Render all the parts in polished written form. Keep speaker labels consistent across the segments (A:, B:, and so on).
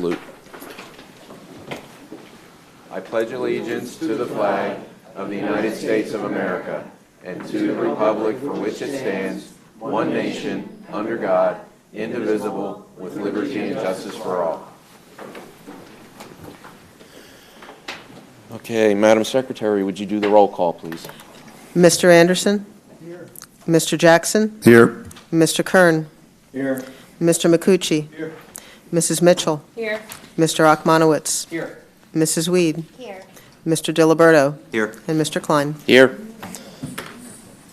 A: salute. I pledge allegiance to the flag of the United States of America and to the republic for which it stands, one nation, under God, indivisible, with liberty and justice for all. Okay, Madam Secretary, would you do the roll call, please?
B: Mr. Anderson? Here. Mr. Jackson?
C: Here.
B: Mr. Kern?
C: Here.
B: Mr. McCucci?
C: Here.
B: Mrs. Mitchell?
D: Here.
B: Mr. Achmanowitz?
C: Here.
B: Mrs. Weed?
D: Here.
B: Mr. Diliberto?
C: Here.
B: And Mr. Klein?
A: Here.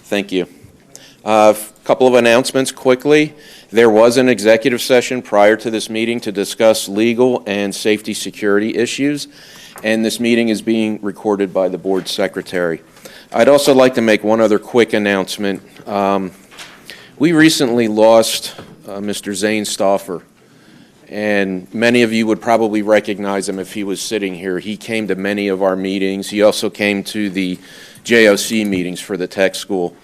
A: Thank you. A couple of announcements quickly. There was an executive session prior to this meeting to discuss legal and safety security issues, and this meeting is being recorded by the board secretary. I'd also like to make one other quick announcement. We recently lost Mr. Zane Stauffer, and many of you would probably recognize him if he was sitting here. He came to many of our meetings. He also came to the JOC meetings for the tech school.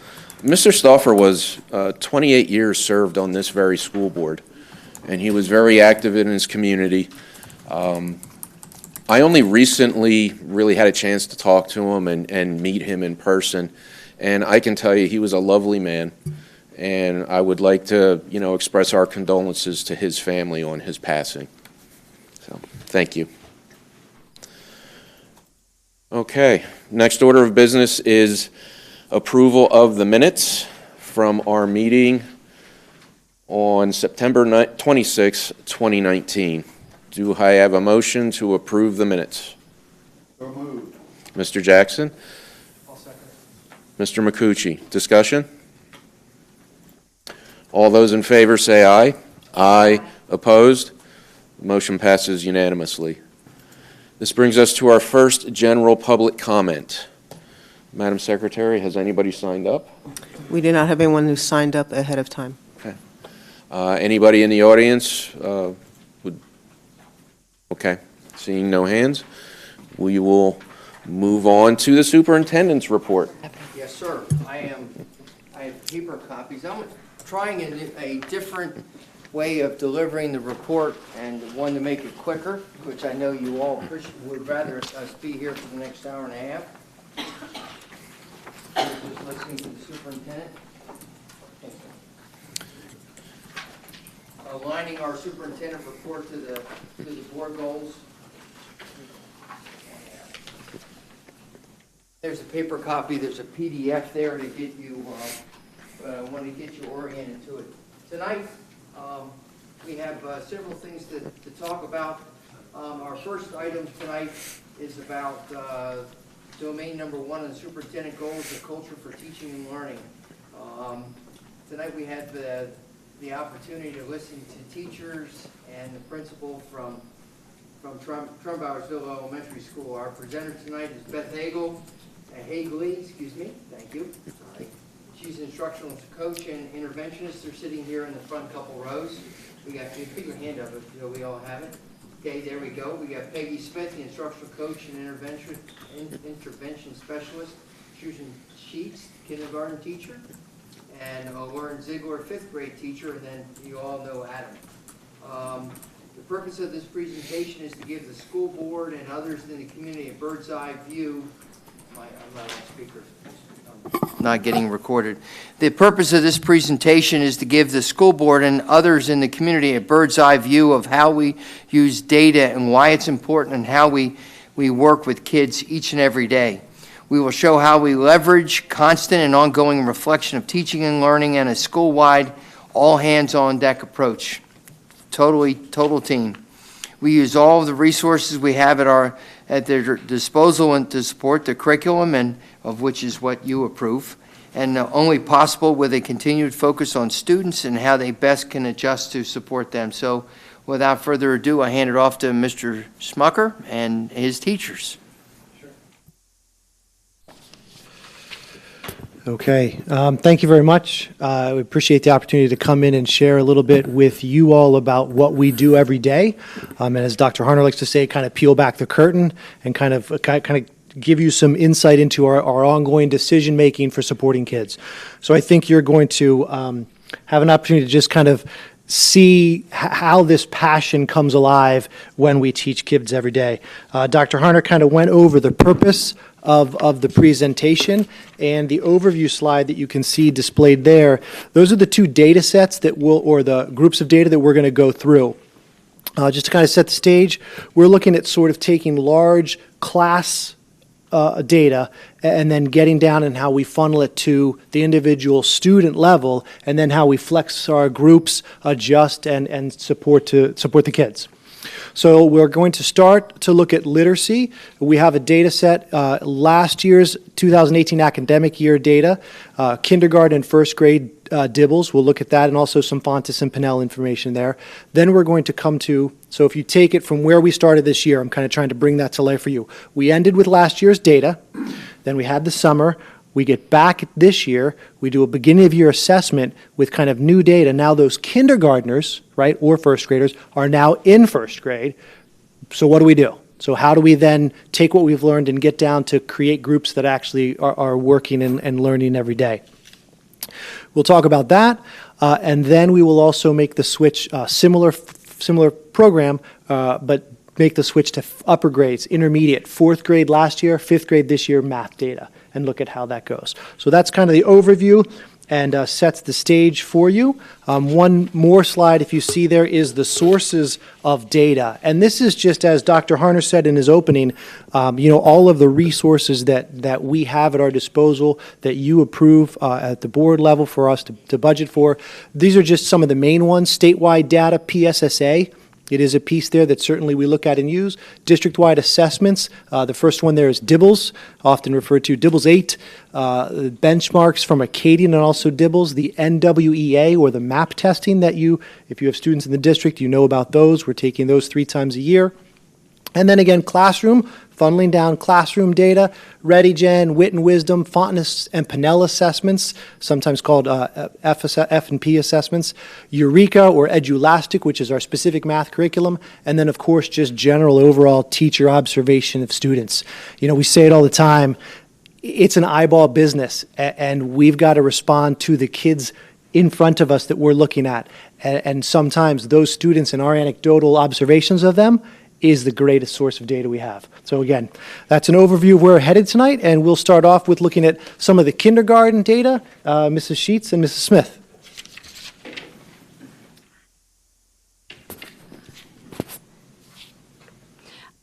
A: Mr. Stauffer was 28 years served on this very school board, and he was very active in his community. I only recently really had a chance to talk to him and meet him in person, and I can tell you he was a lovely man, and I would like to, express our condolences to his family on his passing. So, thank you. Okay, next order of business is approval of the minutes from our meeting on September 26, 2019. Do I have a motion to approve the minutes?
C: So moved.
A: Mr. Jackson?
C: I'll second.
A: Mr. McCucci, discussion? All those in favor say aye. Aye. Opposed? Motion passes unanimously. This brings us to our first general public comment. Madam Secretary, has anybody signed up?
B: We do not have anyone who signed up ahead of time.
A: Okay. Anybody in the audience would? Okay. Seeing no hands, we will move on to the superintendent's report.
E: Yes, sir. I have paper copies. I'm trying a different way of delivering the report and one to make it quicker, which I know you all would rather us be here for the next hour and a half. Just listening to the superintendent. Aligning our superintendent report to the board goals. There's a paper copy. There's a PDF there to get you. Want to get you oriented to it. Tonight, we have several things to talk about. Our first item tonight is about domain number 1 on superintendent goals, the culture for teaching and learning. Tonight we had the opportunity to listen to teachers and the principal from Trumbowersville Elementary School. Our presenter tonight is Beth Hagley, excuse me, thank you. Sorry. She's an instructional coach and interventionist. They're sitting here in the front couple rows. We got, put your hand up if we all have it. Okay, there we go. We got Peggy Smith, the instructional coach and intervention specialist. Susan Sheets, kindergarten teacher. And Lauren Ziegler, 5th grade teacher. And then you all know Adam. The purpose of this presentation is to give the school board and others in the community a bird's eye view. I'm not on speaker. Not getting recorded. The purpose of this presentation is to give the school board and others in the community a bird's eye view of how we use data and why it's important and how we work with kids each and every day. We will show how we leverage constant and ongoing reflection of teaching and learning and a school-wide all-hands-on-deck approach. Total team. We use all of the resources we have at their disposal and to support the curriculum, and of which is what you approve, and only possible with a continued focus on students and how they best can adjust to support them. So without further ado, I hand it off to Mr. Smucker and his teachers.
F: Okay, thank you very much. We appreciate the opportunity to come in and share a little bit with you all about what we do every day. And as Dr. Harner likes to say, kind of peel back the curtain and kind of give you some insight into our ongoing decision making for supporting kids. So I think you're going to have an opportunity to just kind of see how this passion comes alive when we teach kids every day. Dr. Harner kind of went over the purpose of the presentation, and the overview slide that you can see displayed there, those are the two data sets that or the groups of data that we're going to go through. Just to kind of set the stage, we're looking at sort of taking large class data and then getting down and how we funnel it to the individual student level, and then how we flex our groups, adjust, and support the kids. So we're going to start to look at literacy. We have a data set, last year's 2018 academic year data, kindergarten and first grade dibbles. We'll look at that, and also some Fontes and Pinnell information there. Then we're going to come to, so if you take it from where we started this year, I'm kind of trying to bring that to life for you. We ended with last year's data, then we had the summer. We get back this year, we do a beginning of year assessment with kind of new data. Now those kindergartners, right, or first graders, are now in first grade. So what do we do? So how do we then take what we've learned and get down to create groups that actually are working and learning every day? We'll talk about that, and then we will also make the switch, similar program, but make the switch to upper grades, intermediate, fourth grade last year, fifth grade this year, math data, and look at how that goes. So that's kind of the overview and sets the stage for you. One more slide, if you see there, is the sources of data. And this is just, as Dr. Harner said in his opening, all of the resources that we have at our disposal that you approve at the board level for us to budget for. These are just some of the main ones. Statewide data, PSSA. It is a piece there that certainly we look at and use. District-wide assessments. The first one there is DIBBLES, often referred to DIBBLES 8. Benchmarks from Acadian and also DIBBLES. The NWEA, or the MAP testing that if you have students in the district, you know about those. We're taking those 3 times a year. And then again, classroom, funneling down classroom data, ReadyGen, Wit and Wisdom, Fontes and Pinnell assessments, sometimes called F&P assessments, Eureka or Edulastic, which is our specific math curriculum, and then of course just general overall teacher observation of students. We say it all the time, it's an eyeball business, and we've got to respond to the kids in front of us that we're looking at. And sometimes those students and our anecdotal observations of them is the greatest source of data we have. So again, that's an overview of where we're headed tonight, and we'll start off with looking at some of the kindergarten data. Mrs. Sheets and Mrs. Smith.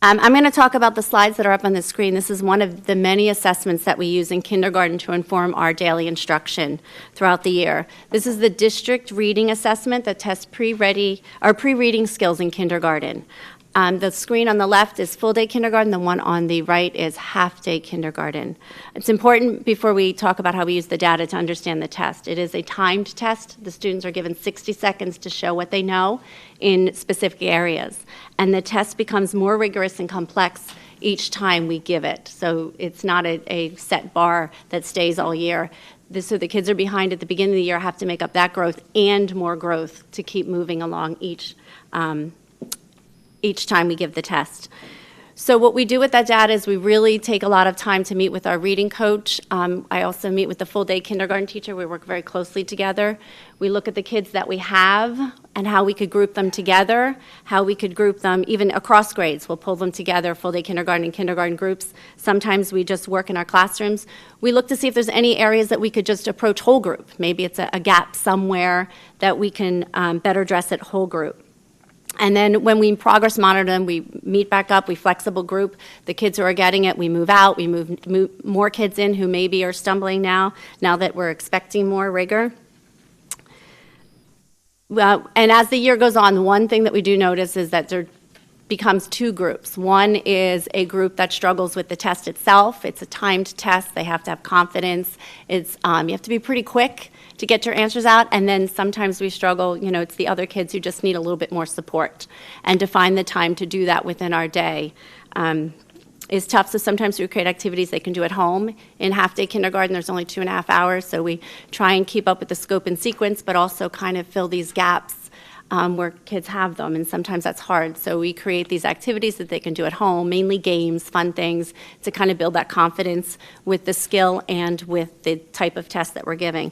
D: I'm going to talk about the slides that are up on the screen. This is one of the many assessments that we use in kindergarten to inform our daily instruction throughout the year. This is the district reading assessment that tests pre-reading skills in kindergarten. The screen on the left is full-day kindergarten. The one on the right is half-day kindergarten. It's important, before we talk about how we use the data, to understand the test. It is a timed test. The students are given 60 seconds to show what they know in specific areas. And the test becomes more rigorous and complex each time we give it. So it's not a set bar that stays all year. So the kids are behind at the beginning of the year, have to make up that growth and more growth to keep moving along each time we give the test. So what we do with that data is we really take a lot of time to meet with our reading coach. I also meet with the full-day kindergarten teacher. We work very closely together. We look at the kids that we have and how we could group them together, how we could group them even across grades. We'll pull them together, full-day kindergarten and kindergarten groups. Sometimes we just work in our classrooms. We look to see if there's any areas that we could just approach whole group. Maybe it's a gap somewhere that we can better address at whole group. And then when we progress monitor them, we meet back up, we flexible group. The kids who are getting it, we move out, we move more kids in who maybe are stumbling now that we're expecting more rigor. And as the year goes on, one thing that we do notice is that there becomes 2 groups. One is a group that struggles with the test itself. It's a timed test. They have to have confidence. You have to be pretty quick to get your answers out, and then sometimes we struggle, it's the other kids who just need a little bit more support. And to find the time to do that within our day is tough, so sometimes we create activities they can do at home. In half-day kindergarten, there's only 2.5 hours, so we try and keep up with the scope and sequence, but also kind of fill these gaps where kids have them, and sometimes that's hard. So we create these activities that they can do at home, mainly games, fun things, to kind of build that confidence with the skill and with the type of test that we're giving.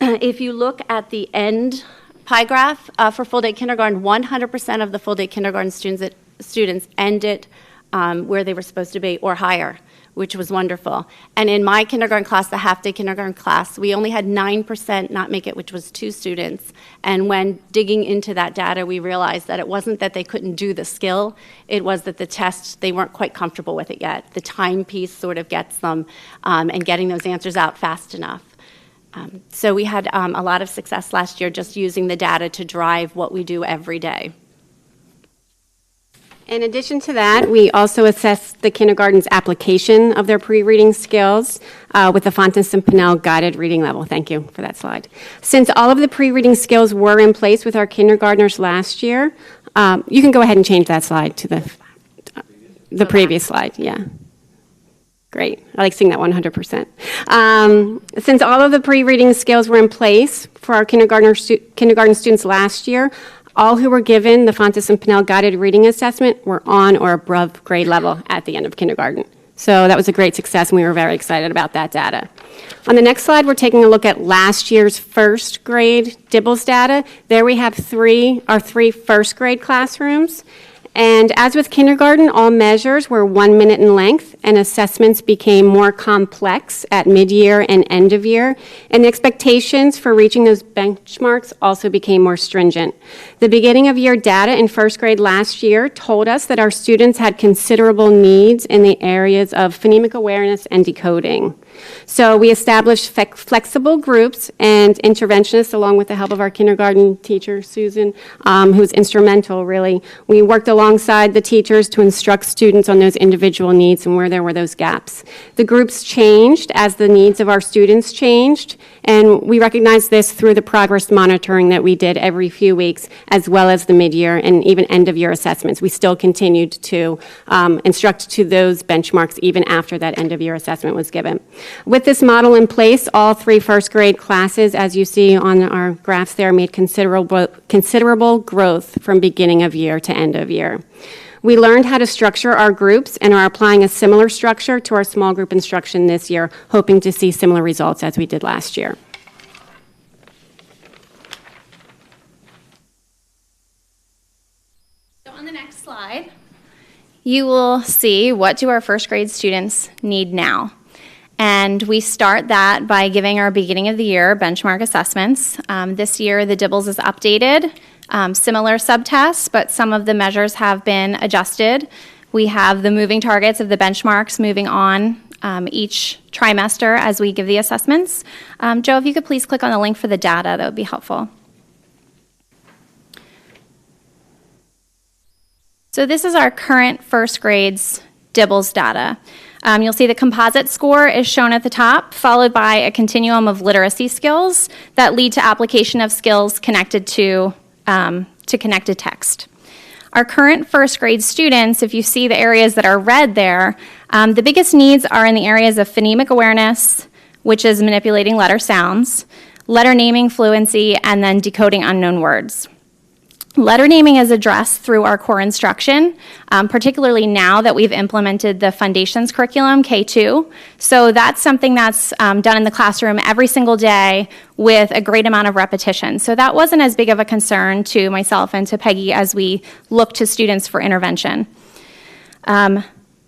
D: If you look at the end pie graph for full-day kindergarten, 100% of the full-day kindergarten students ended where they were supposed to be or higher, which was wonderful. And in my kindergarten class, the half-day kindergarten class, we only had 9% not make it, which was 2 students. And when digging into that data, we realized that it wasn't that they couldn't do the skill, it was that the test, they weren't quite comfortable with it yet. The time piece sort of gets them, and getting those answers out fast enough. So we had a lot of success last year just using the data to drive what we do every day.
G: In addition to that, we also assessed the kindergarten's application of their pre-reading skills with the Fontes and Pinnell guided reading level. Thank you for that slide. Since all of the pre-reading skills were in place with our kindergartners last year, you can go ahead and change that slide to the previous slide, yeah. Great. I like seeing that 100%. Since all of the pre-reading skills were in place for our kindergarten students last year, all who were given the Fontes and Pinnell guided reading assessment were on or above grade level at the end of kindergarten. So that was a great success, and we were very excited about that data. On the next slide, we're taking a look at last year's first grade DIBELS data. There we have our three first grade classrooms. And as with kindergarten, all measures were 1 minute in length, and assessments became more complex at mid-year and end of year, and the expectations for reaching those benchmarks also became more stringent. The beginning of year data in first grade last year told us that our students had considerable needs in the areas of phonemic awareness and decoding. So we established flexible groups and interventionists along with the help of our kindergarten teacher, Susan, who was instrumental, really. We worked alongside the teachers to instruct students on those individual needs and where there were those gaps. The groups changed as the needs of our students changed, and we recognized this through the progress monitoring that we did every few weeks, as well as the mid-year and even end-of-year assessments. We still continued to instruct to those benchmarks even after that end-of-year assessment was given. With this model in place, all 3 first grade classes, as you see on our graphs there, made considerable growth from beginning of year to end of year. We learned how to structure our groups and are applying a similar structure to our small group instruction this year, hoping to see similar results as we did last year.
H: So on the next slide, you will see what do our first grade students need now. And we start that by giving our beginning of the year benchmark assessments. This year, the DIBELS is updated, similar subtests, but some of the measures have been adjusted. We have the moving targets of the benchmarks moving on each trimester as we give the assessments. Joe, if you could please click on the link for the data, that would be helpful. So this is our current first grade's DIBELS data. You'll see the composite score is shown at the top, followed by a continuum of literacy skills that lead to application of skills connected to connected text. Our current first grade students, if you see the areas that are red there, the biggest needs are in the areas of phonemic awareness, which is manipulating letter sounds, letter naming fluency, and then decoding unknown words. Letter naming is addressed through our core instruction, particularly now that we've implemented the Foundations curriculum, K2. So that's something that's done in the classroom every single day with a great amount of repetition. So that wasn't as big of a concern to myself and to Peggy as we look to students for intervention.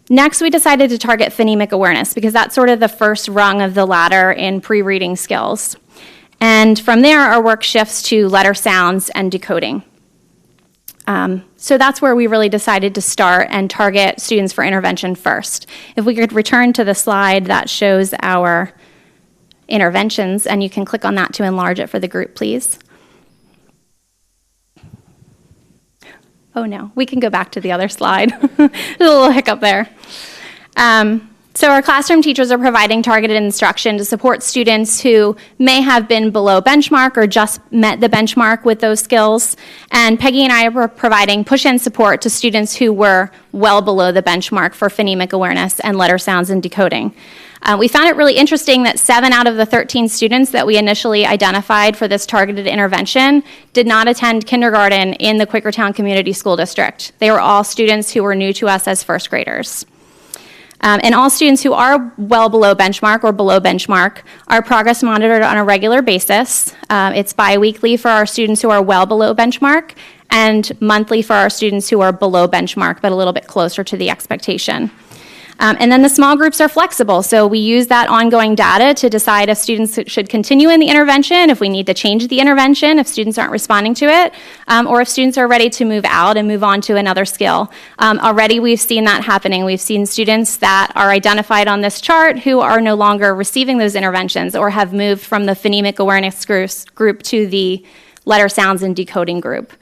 H: Next, we decided to target phonemic awareness because that's sort of the first rung of the ladder in pre-reading skills. And from there, our work shifts to letter sounds and decoding. So that's where we really decided to start and target students for intervention first. If we could return to the slide that shows our interventions, and you can click on that to enlarge it for the group, please. Oh no, we can go back to the other slide. There's a little hiccup there. So our classroom teachers are providing targeted instruction to support students who may have been below benchmark or just met the benchmark with those skills. And Peggy and I are providing push-in support to students who were well below the benchmark for phonemic awareness and letter sounds and decoding. We found it really interesting that 7 out of the 13 students that we initially identified for this targeted intervention did not attend kindergarten in the Quakertown Community School District. They were all students who were new to us as first graders. And all students who are well below benchmark or below benchmark are progress monitored on a regular basis. It's biweekly for our students who are well below benchmark and monthly for our students who are below benchmark but a little bit closer to the expectation. And then the small groups are flexible, so we use that ongoing data to decide if students should continue in the intervention, if we need to change the intervention, if students aren't responding to it, or if students are ready to move out and move on to another skill. Already we've seen that happening. We've seen students that are identified on this chart who are no longer receiving those interventions or have moved from the phonemic awareness group to the letter sounds and decoding group.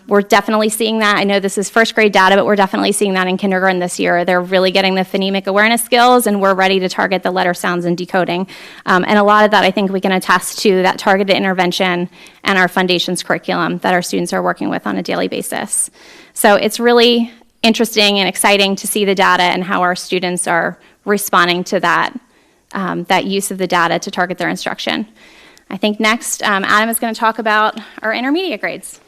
H: We're definitely seeing that. I know this is first grade data, but we're definitely seeing that in kindergarten this year. They're really getting the phonemic awareness skills, and we're ready to target the letter sounds and decoding. And a lot of that, I think we can attest to that targeted intervention and our foundations curriculum that our students are working with on a daily basis. So it's really interesting and exciting to see the data and how our students are responding to that, that use of the data to target their instruction. I think next, Adam is going to talk about our intermediate grades.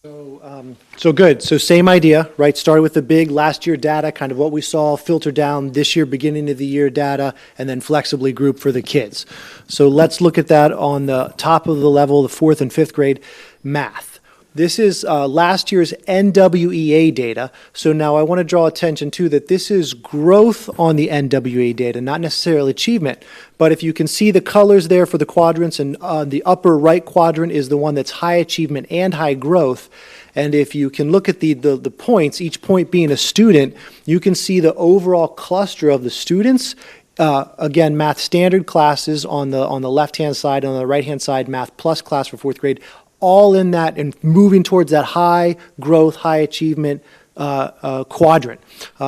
F: So good. So same idea, right? Started with the big last year data, kind of what we saw, filter down this year, beginning of the year data, and then flexibly group for the kids. So let's look at that on the top of the level, the 4th and 5th grade math. This is last year's NWEA data. So now I want to draw attention to that this is growth on the NWEA data, not necessarily achievement. But if you can see the colors there for the quadrants, and the upper right quadrant is the one that's high achievement and high growth. And if you can look at the points, each point being a student, you can see the overall cluster of the students. Again, math standard classes on the left-hand side, on the right-hand side, math plus class for 4th grade, all in that and moving towards that high growth, high achievement quadrant.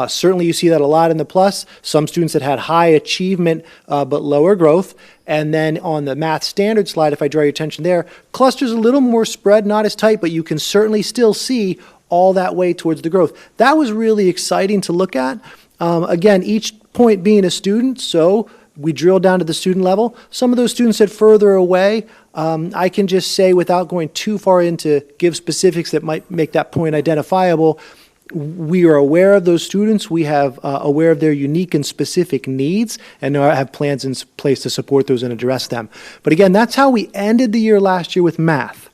F: Certainly you see that a lot in the plus. Some students that had high achievement but lower growth. And then on the math standard slide, if I draw your attention there, cluster's a little more spread, not as tight, but you can certainly still see all that way towards the growth. That was really exciting to look at. Again, each point being a student, so we drill down to the student level. Some of those students that further away, I can just say without going too far into give specifics that might make that point identifiable, we are aware of those students. We have aware of their unique and specific needs and have plans in place to support those and address them. But again, that's how we ended the year last year with math.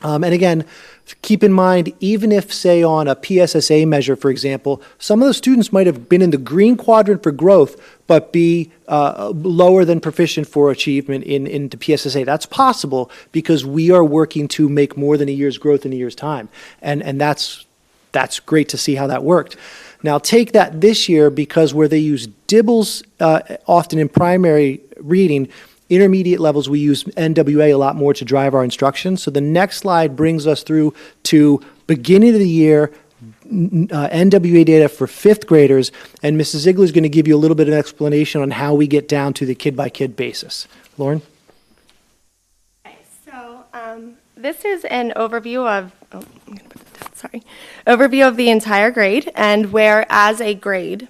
F: And again, keep in mind, even if, say, on a PSSA measure, for example, some of the students might have been in the green quadrant for growth, but be lower than proficient for achievement into PSSA. That's possible because we are working to make more than a year's growth in a year's time. And that's great to see how that worked. Now take that this year, because where they use DIBELS often in primary reading, intermediate levels, we use NWA a lot more to drive our instruction. So the next slide brings us through to beginning of the year NWA data for 5th graders, and Mrs. Ziegler is going to give you a little bit of an explanation on how we get down to the kid-by-kid basis. Lauren?
I: Okay, so this is an overview of, overview of the entire grade, and where as a grade,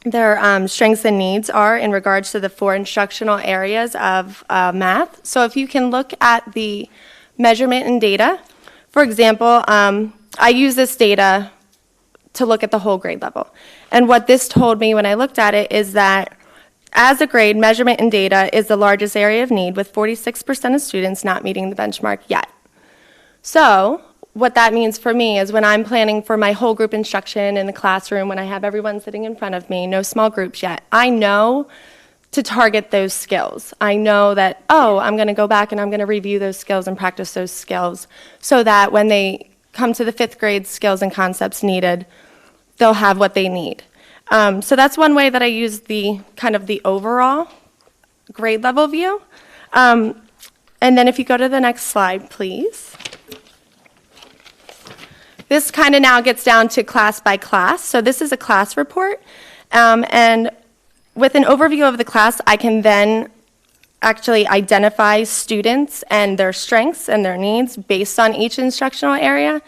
I: their strengths and needs are in regards to the 4 instructional areas of math. So if you can look at the measurement and data, for example, I use this data to look at the whole grade level. And what this told me when I looked at it is that as a grade, measurement and data is the largest area of need, with 46% of students not meeting the benchmark yet. So what that means for me is when I'm planning for my whole group instruction in the classroom, when I have everyone sitting in front of me, no small groups yet, I know to target those skills. I know that, oh, I'm going to go back and I'm going to review those skills and practice those skills so that when they come to the 5th grade skills and concepts needed, they'll have what they need. So that's one way that I use the kind of the overall grade level view. And then if you go to the next slide, please. This kind of now gets down to class by class. So this is a class report. And with an overview of the class, I can then actually identify students and their strengths and their needs based on each instructional area.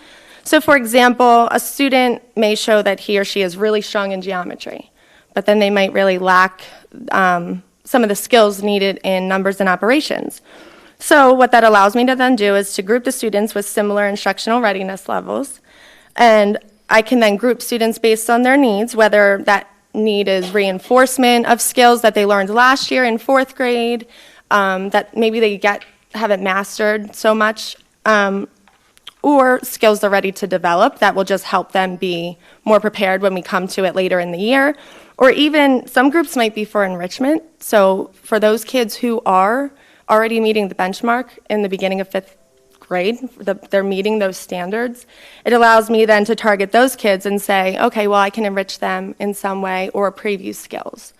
I: So for example, a student may show that he or she is really strong in geometry, but then they might really lack some of the skills needed in numbers and operations. So what that allows me to then do is to group the students with similar instructional readiness levels and I can then group students based on their needs, whether that need is reinforcement of skills that they learned last year in 4th grade, that maybe they haven't mastered so much, or skills they're ready to develop that will just help them be more prepared when we come to it later in the year. Or even some groups might be for enrichment. So for those kids who are already meeting the benchmark in the beginning of 5th grade, they're meeting those standards, it allows me then to target those kids and say, okay, well, I can enrich them in some way or preview skills.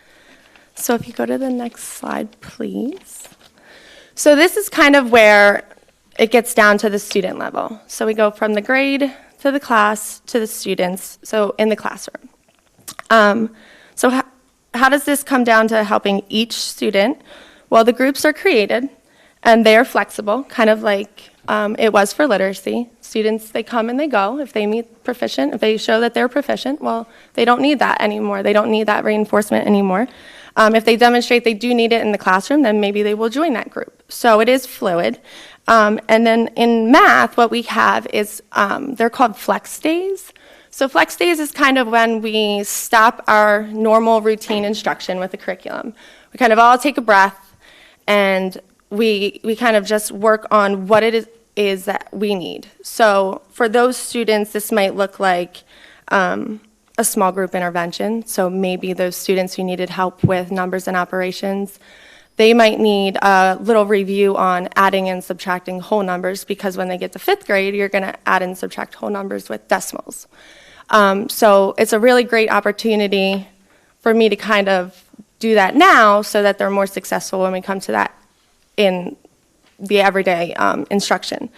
I: So if you go to the next slide, please. So this is kind of where it gets down to the student level. So we go from the grade to the class to the students, so in the classroom. So how does this come down to helping each student? Well, the groups are created, and they are flexible, kind of like it was for literacy. Students, they come and they go. If they meet proficient, if they show that they're proficient, well, they don't need that anymore. They don't need that reinforcement anymore. If they demonstrate they do need it in the classroom, then maybe they will join that group. So it is fluid. And then in math, what we have is, they're called flex days. So flex days is kind of when we stop our normal routine instruction with the curriculum. We kind of all take a breath, and we kind of just work on what it is that we need. So for those students, this might look like a small group intervention. So maybe those students who needed help with numbers and operations, they might need a little review on adding and subtracting whole numbers, because when they get to 5th grade, you're going to add and subtract whole numbers with decimals. So it's a really great opportunity for me to kind of do that now so that they're more successful when we come to that in the everyday instruction.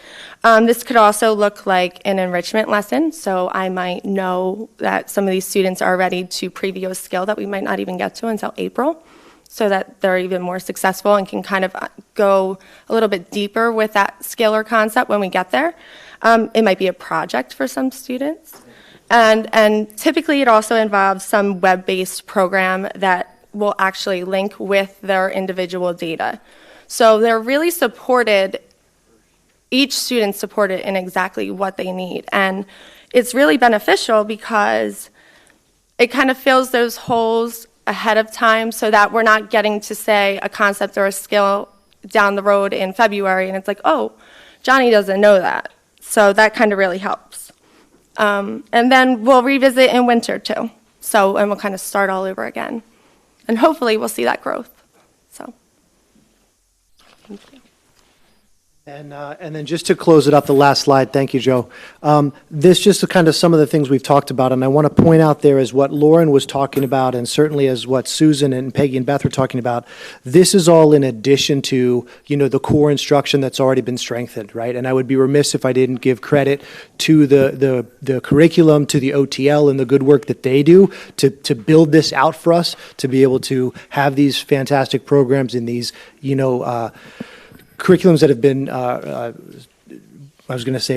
I: This could also look like an enrichment lesson. So I might know that some of these students are ready to preview a skill that we might not even get to until April, so that they're even more successful and can kind of go a little bit deeper with that skill or concept when we get there. It might be a project for some students. And typically it also involves some web-based program that will actually link with their individual data. So they're really supported, each student's supported in exactly what they need. And it's really beneficial because it kind of fills those holes ahead of time so that we're not getting to say a concept or a skill down the road in February and it's like, oh, Johnny doesn't know that. So that kind of really helps. And then we'll revisit in winter too. And we'll kind of start all over again. And hopefully we'll see that growth. So, thank you.
F: And then just to close it up, the last slide, thank you, Joe. This just kind of some of the things we've talked about, and I want to point out there is what Lauren was talking about, and certainly as what Susan and Peggy and Beth were talking about. This is all in addition to, the core instruction that's already been strengthened, right? And I would be remiss if I didn't give credit to the curriculum, to the OTL, and the good work that they do to build this out for us, to be able to have these fantastic programs in these, curriculums that have been,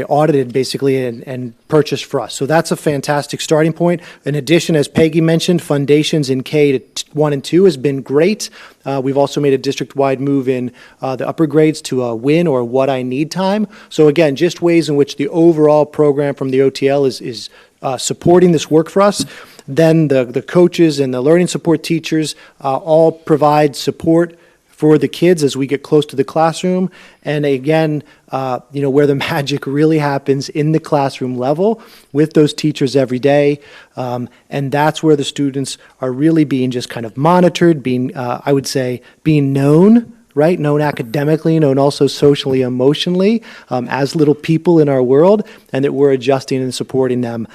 F: audited basically and purchased for us. So that's a fantastic starting point. In addition, as Peggy mentioned, foundations in K-1 and 2 has been great. We've also made a district-wide move in the upper grades to a WIN or What I Need time. So again, just ways in which the overall program from the OTL is supporting this work for us. Then the coaches and the learning support teachers all provide support for the kids as we get close to the classroom. And again, where the magic really happens in the classroom level with those teachers every day. And that's where the students are really being just kind of monitored, being, I would say, being known, right? Known academically, known also socially, emotionally, as little people in our world, and that we're adjusting and supporting them.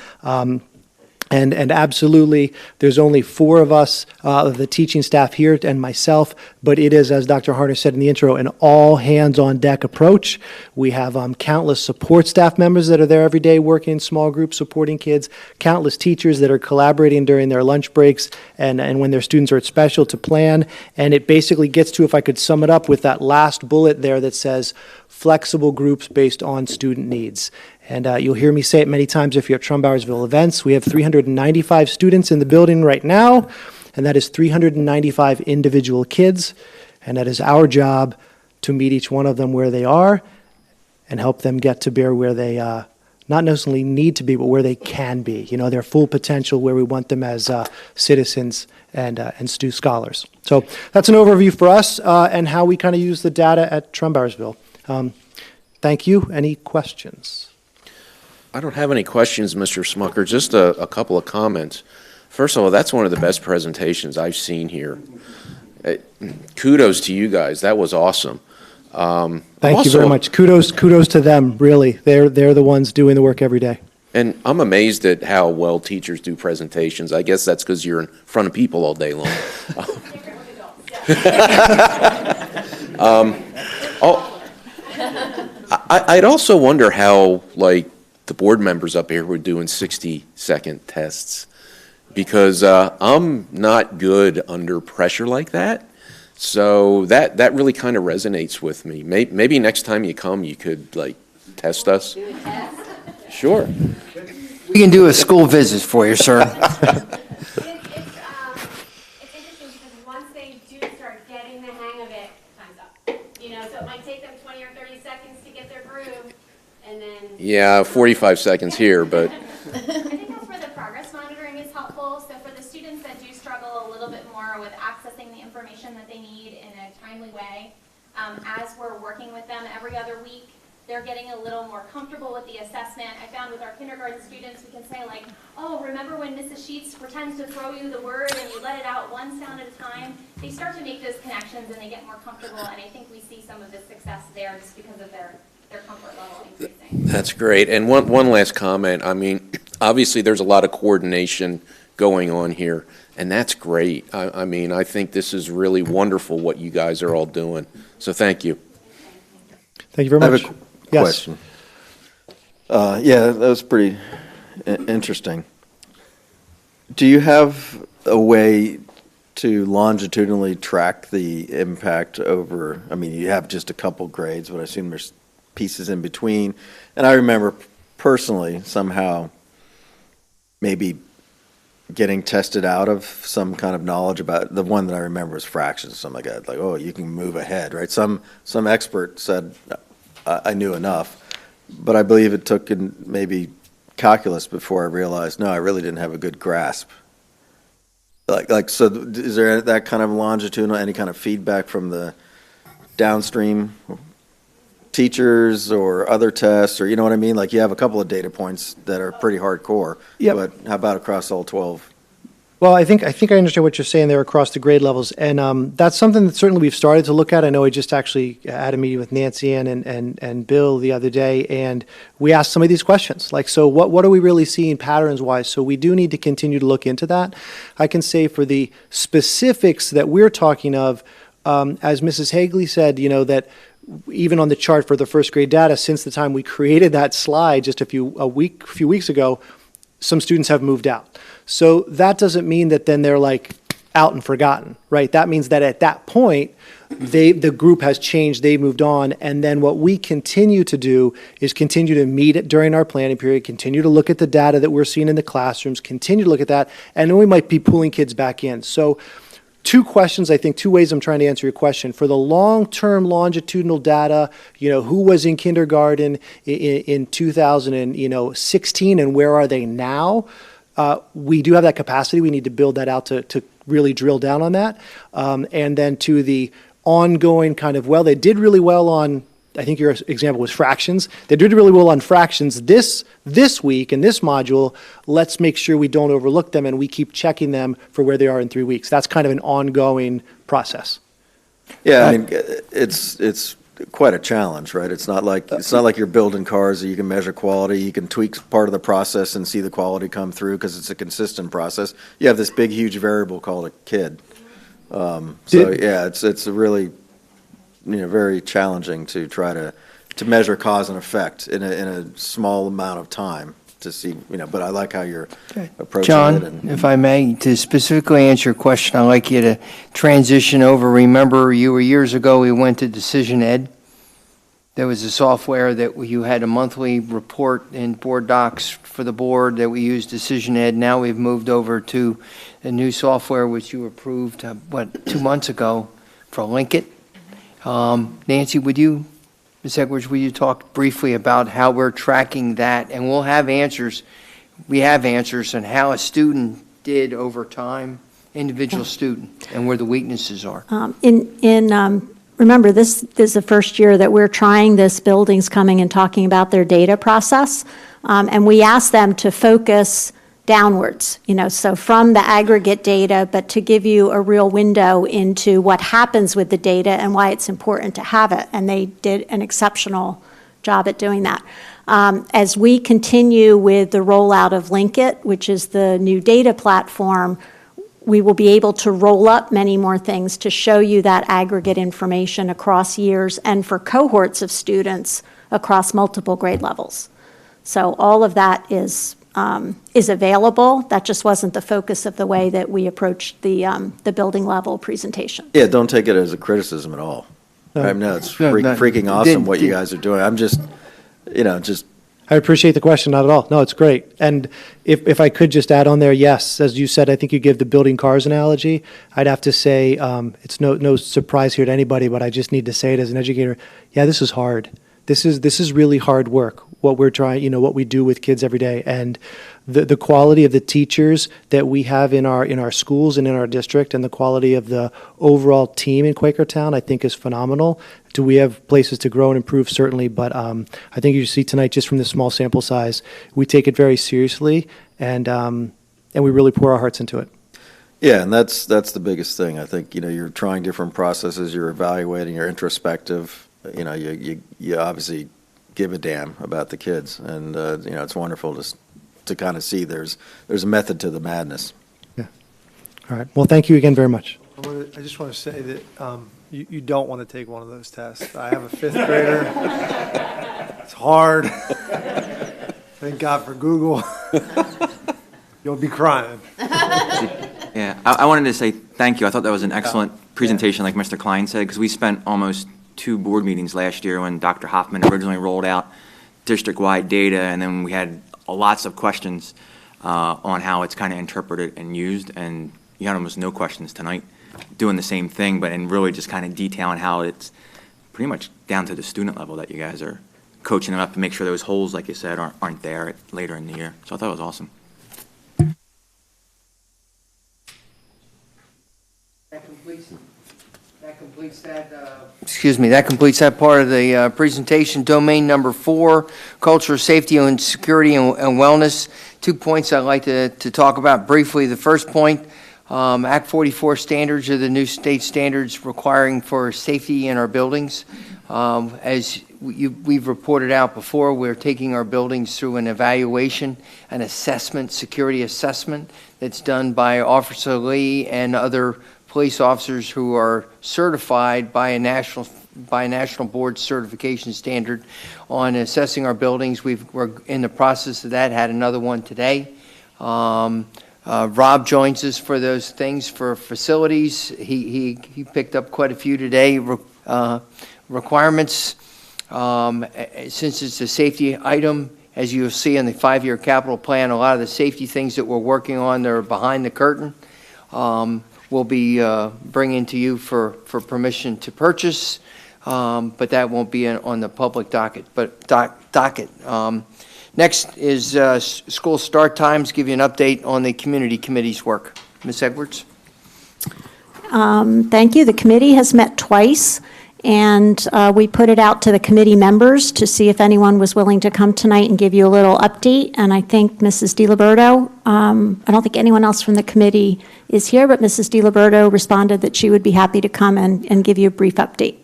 F: And absolutely, there's only 4 of us, the teaching staff here and myself, but it is, as Dr. Harner said in the intro, an all-hands-on-deck approach. We have countless support staff members that are there every day working in small groups supporting kids, countless teachers that are collaborating during their lunch breaks and when their students are at special to plan. And it basically gets to, if I could sum it up with that last bullet there that says, flexible groups based on student needs. And you'll hear me say it many times if you're at Trumbowersville events. We have 395 students in the building right now, and that is 395 individual kids, and that is our job to meet each one of them where they are and help them get to bear where they not necessarily need to be, but where they can be, their full potential, where we want them as citizens and scholars. So that's an overview for us and how we kind of use the data at Trumbowersville. Thank you. Any questions?
A: I don't have any questions, Mr. Smucker, just a couple of comments. First of all, that's one of the best presentations I've seen here. Kudos to you guys. That was awesome.
F: Thank you very much. Kudos to them, really. They're the ones doing the work every day.
A: And I'm amazed at how well teachers do presentations. I guess that's because you're in front of people all day long. I'd also wonder how, the board members up here were doing 60-second tests, because I'm not good under pressure like that. So that really kind of resonates with me. Maybe next time you come, you could test us. Sure.
E: We can do a school visit for you, sir.
G: It's interesting because once they do start getting the hang of it, time's up. So it might take them 20 or 30 seconds to get their groove, and then...
A: Yeah, 45 seconds here, but...
H: I think that's where the progress monitoring is helpful. So for the students that do struggle a little bit more with accessing the information that they need in a timely way, as we're working with them every other week, they're getting a little more comfortable with the assessment. I found with our kindergarten students, we can say oh, remember when Mrs. Sheets pretends to throw you the word and you let it out one sound at a time? They start to make those connections and they get more comfortable, and I think we see some of the success there just because of their comfort level increasing.
A: That's great. And one last comment. I mean, obviously there's a lot of coordination going on here, and that's great. I mean, I think this is really wonderful what you guys are all doing. So thank you.
F: Thank you very much.
J: I have a question. Yeah, that was pretty interesting. Do you have a way to longitudinally track the impact over, I mean, you have just a couple grades, but I assume there's pieces in between. And I remember personally somehow maybe getting tested out of some kind of knowledge about, the one that I remember was fractions, something like that, oh, you can move ahead, right? Some expert said I knew enough, but I believe it took maybe calculus before I realized, no, I really didn't have a good grasp. So is there that kind of longitudinal, any kind of feedback from the downstream teachers or other tests, or you know what I mean? You have a couple of data points that are pretty hardcore, but how about across all 12?
F: Well, I think I understand what you're saying there across the grade levels, and that's something that certainly we've started to look at. I know I just actually had a meeting with Nancy Ann and Bill the other day, and we asked some of these questions, so what are we really seeing patterns-wise? So we do need to continue to look into that. I can say for the specifics that we're talking of, as Mrs. Hagley said, that even on the chart for the first grade data, since the time we created that slide just a few weeks ago, some students have moved out. So that doesn't mean that then they're out and forgotten, right? That means that at that point, the group has changed, they moved on, and then what we continue to do is continue to meet during our planning period, continue to look at the data that we're seeing in the classrooms, continue to look at that, and then we might be pulling kids back in. So two questions, I think, two ways I'm trying to answer your question. For the long-term longitudinal data, who was in kindergarten in 2016 and where are they now? We do have that capacity. We need to build that out to really drill down on that. And then to the ongoing kind of, they did really well on, I think your example was fractions. They did really well on fractions this week in this module. Let's make sure we don't overlook them and we keep checking them for where they are in 3 weeks. That's kind of an ongoing process.
J: Yeah, I mean, it's quite a challenge, right? It's not like you're building cars that you can measure quality. You can tweak part of the process and see the quality come through because it's a consistent process. You have this big, huge variable called a kid. It's a really very challenging to try to measure cause and effect in a small amount of time to see, but I like how you're approaching
E: John,
J: it. John,
E: if I may, to specifically answer your question, I'd like you to transition over. Remember, years ago, we went to Decision Ed. There was a software that you had a monthly report in board docs for the board that we used, Decision Ed. Now we've moved over to a new software which you approved, 2 months ago for Linkit. Nancy, would you Ms. Edwards, will you talk briefly about how we're tracking that? And we'll have answers, we have answers on how a student did over time, individual student, and where the weaknesses are.
K: Remember, this is the first year that we're trying this, buildings coming and talking about their data process. And we ask them to focus downwards, so from the aggregate data, but to give you a real window into what happens with the data and why it's important to have it. And they did an exceptional job at doing that. As we continue with the rollout of Linkit, which is the new data platform, we will be able to roll up many more things to show you that aggregate information across years and for cohorts of students across multiple grade levels. So all of that is available. That just wasn't the focus of the way that we approached the building level presentation.
J: Yeah, don't take it as a criticism at all. I mean, no, it's freaking awesome what you guys are doing. I'm just,
F: I appreciate the question, not at all. No, it's great. And if I could just add on there, yes, as you said, I think you give the building cars analogy. I'd have to say, it's no surprise here to anybody, but I just need to say it as an educator. Yeah, this is hard. This is really hard work, what we're trying, what we do with kids every day. And the quality of the teachers that we have in our schools and in our district, and the quality of the overall team in Quakertown, I think is phenomenal. Do we have places to grow and improve? Certainly, but I think you see tonight, just from the small sample size, we take it very seriously, and we really pour our hearts into it.
J: yeah, and that's the biggest thing. I think, you're trying different processes, you're evaluating, you're introspective. You obviously give a damn about the kids, and it's wonderful to kind of see there's a method to the madness.
F: Yeah. All right. Well, thank you again very much.
C: I just want to say that you don't want to take one of those tests. I have a fifth grader. It's hard. Thank God for Google. You'll be crying.
L: Yeah, I wanted to say thank you. I thought that was an excellent presentation, like Mr. Klein said, because we spent almost 2 board meetings last year when Dr. Hoffman originally rolled out district-wide data, and then we had lots of questions on how it's kind of interpreted and used, and you had almost no questions tonight doing the same thing, but and really just kind of detailing how it's pretty much down to the student level that you guys are coaching them up to make sure those holes, like you said, aren't there later in the year. So I thought it was awesome.
E: That completes that part of the presentation. Domain number 4, culture, safety, and security and wellness. 2 points I'd like to talk about briefly. The first point, Act 44 standards are the new state standards requiring for safety in our buildings. As we've reported out before, we're taking our buildings through an evaluation, an assessment, security assessment that's done by Officer Lee and other police officers who are certified by a national board certification standard on assessing our buildings. We're in the process of that, had another one today. Rob joins us for those things for facilities. He picked up quite a few today. Requirements, since it's a safety item, as you'll see in the 5-year capital plan, a lot of the safety things that we're working on, they're behind the curtain. We'll be bringing to you for permission to purchase, but that won't be on the public docket. Next is school start times. Give you an update on the community committee's work. Ms. Edwards.
K: Thank you. The committee has met twice, and we put it out to the committee members to see if anyone was willing to come tonight and give you a little update. And I think Mrs. DiLiberto, I don't think anyone else from the committee is here, but Mrs. DiLiberto responded that she would be happy to come and give you a brief update.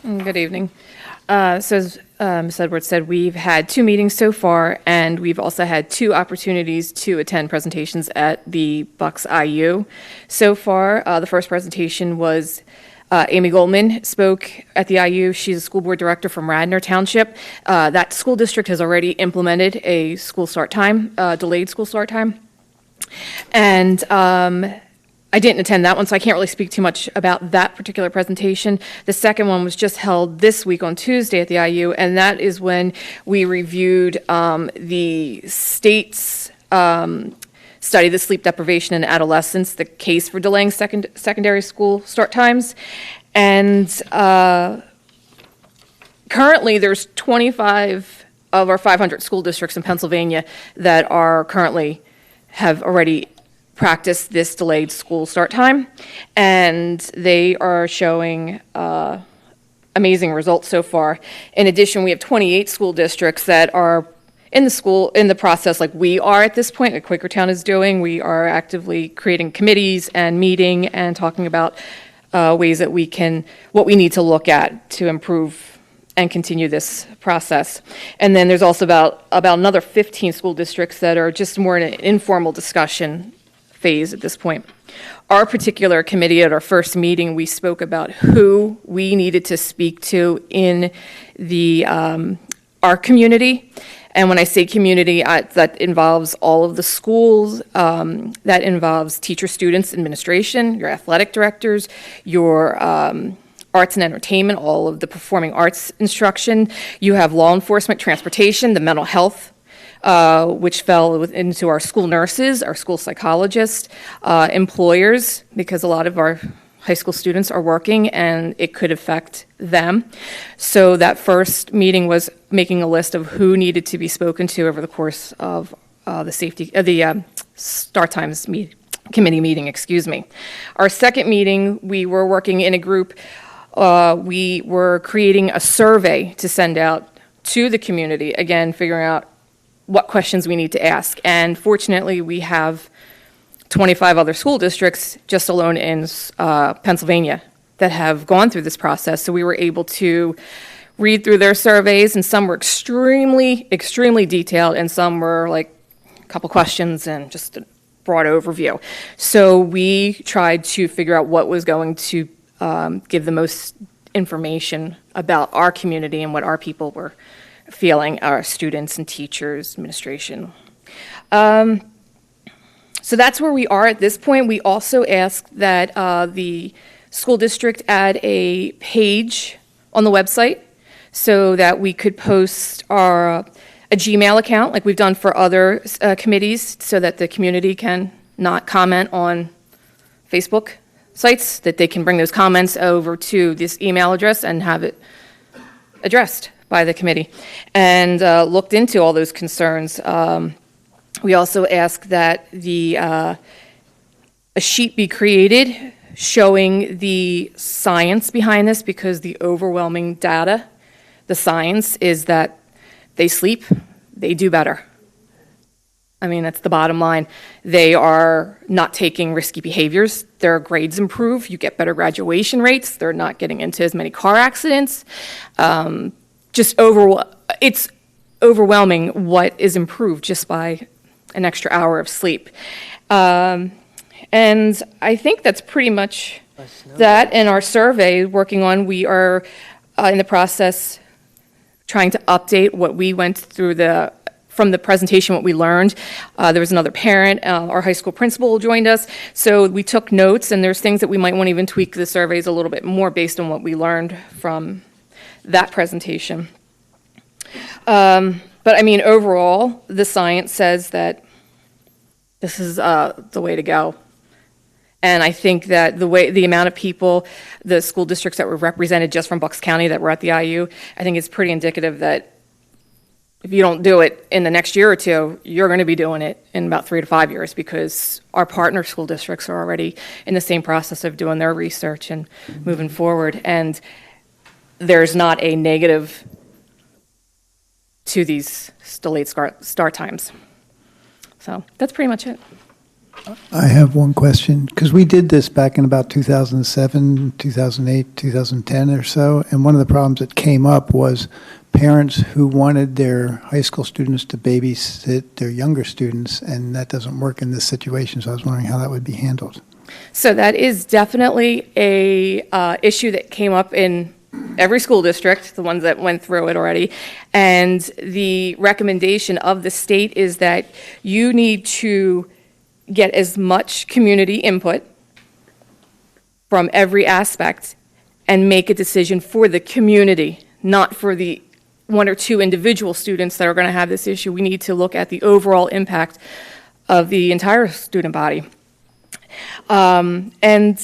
M: Good evening. So as Ms. Edwards said, we've had 2 meetings so far, and we've also had 2 opportunities to attend presentations at the Bucks IU. So far, the first presentation was Amy Goldman spoke at the IU. She's a school board director from Radnor Township. That school district has already implemented a school start time, delayed school start time. And I didn't attend that one, so I can't really speak too much about that particular presentation. The second one was just held this week on Tuesday at the IU, and that is when we reviewed the state's study the sleep deprivation in adolescents, the case for delaying secondary school start times. And currently, there's 25 of our 500 school districts in Pennsylvania that have already practiced this delayed school start time, and they are showing amazing results so far. In addition, we have 28 school districts that are in the process like we are at this point, like Quakertown is doing. We are actively creating committees and meeting and talking about ways that what we need to look at to improve and continue this process. And then there's also about another 15 school districts that are just more in an informal discussion phase at this point. Our particular committee, at our first meeting, we spoke about who we needed to speak to in our community. And when I say community, that involves all of the schools, that involves teacher, students, administration, your athletic directors, your arts and entertainment, all of the performing arts instruction. You have law enforcement, transportation, the mental health, which fell into our school nurses, our school psychologists, employers, because a lot of our high school students are working and it could affect them. So that first meeting was making a list of who needed to be spoken to over the course of the start times committee meeting, excuse me. Our second meeting, we were working in a group. We were creating a survey to send out to the community, again, figuring out what questions we need to ask. And fortunately, we have 25 other school districts just alone in Pennsylvania that have gone through this process. So we were able to read through their surveys, and some were extremely, extremely detailed, and some were like a couple questions and just a broad overview. So we tried to figure out what was going to give the most information about our community and what our people were feeling, our students and teachers, administration. So that's where we are at this point. We also asked that the school district add a page on the website so that we could post a Gmail account like we've done for other committees, so that the community can not comment on Facebook sites, that they can bring those comments over to this email address and have it addressed by the committee, and looked into all those concerns. We also ask that a sheet be created showing the science behind this, because the overwhelming data, the science, is that they sleep, they do better. I mean, that's the bottom line. They are not taking risky behaviors. Their grades improve. You get better graduation rates. They're not getting into as many car accidents. It's overwhelming what is improved just by an extra hour of sleep. And I think that's pretty much that. In our survey working on, we are in the process trying to update what we went through from the presentation, what we learned. There was another parent, our high school principal joined us, so we took notes, and there's things that we might want to even tweak the surveys a little bit more based on what we learned from that presentation. But I mean, overall, the science says that this is the way to go. And I think that the amount of people, the school districts that were represented just from Bucks County that were at the IU, I think it's pretty indicative that if you don't do it in the next year or two, you're going to be doing it in about 3 to 5 years, because our partner school districts are already in the same process of doing their research and moving forward. And there's not a negative to these delayed start times. So that's pretty much it.
N: I have one question, because we did this back in about 2007, 2008, 2010 or so, and one of the problems that came up was parents who wanted their high school students to babysit their younger students, and that doesn't work in this situation, so I was wondering how that would be handled.
M: So that is definitely a issue that came up in every school district, the ones that went through it already, and the recommendation of the state is that you need to get as much community input from every aspect and make a decision for the community, not for the 1 or 2 individual students that are going to have this issue. We need to look at the overall impact of the entire student body. And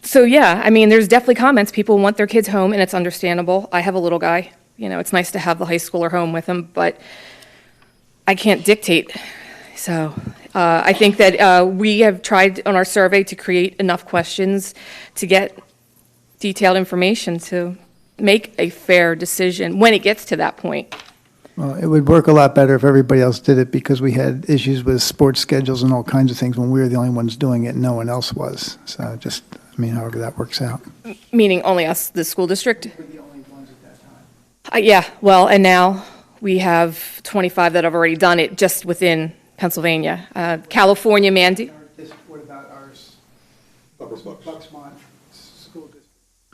M: so, yeah, I mean, there's definitely comments. People want their kids home, and it's understandable. I have a little guy. You know, it's nice to have the high schooler home with him, but I can't dictate. So I think that we have tried on our survey to create enough questions to get detailed information to make a fair decision when it gets to that point.
N: Well, it would work a lot better if everybody else did it because we had issues with sports schedules and all kinds of things when we were the only ones doing it and no one else was. So just, I mean, however that works out.
M: Meaning only us, the school district? We're the only ones at that time. Yeah, well, and now we have 25 that have already done it just within Pennsylvania. California mandate.
N: What about ours? Bucksmont School District.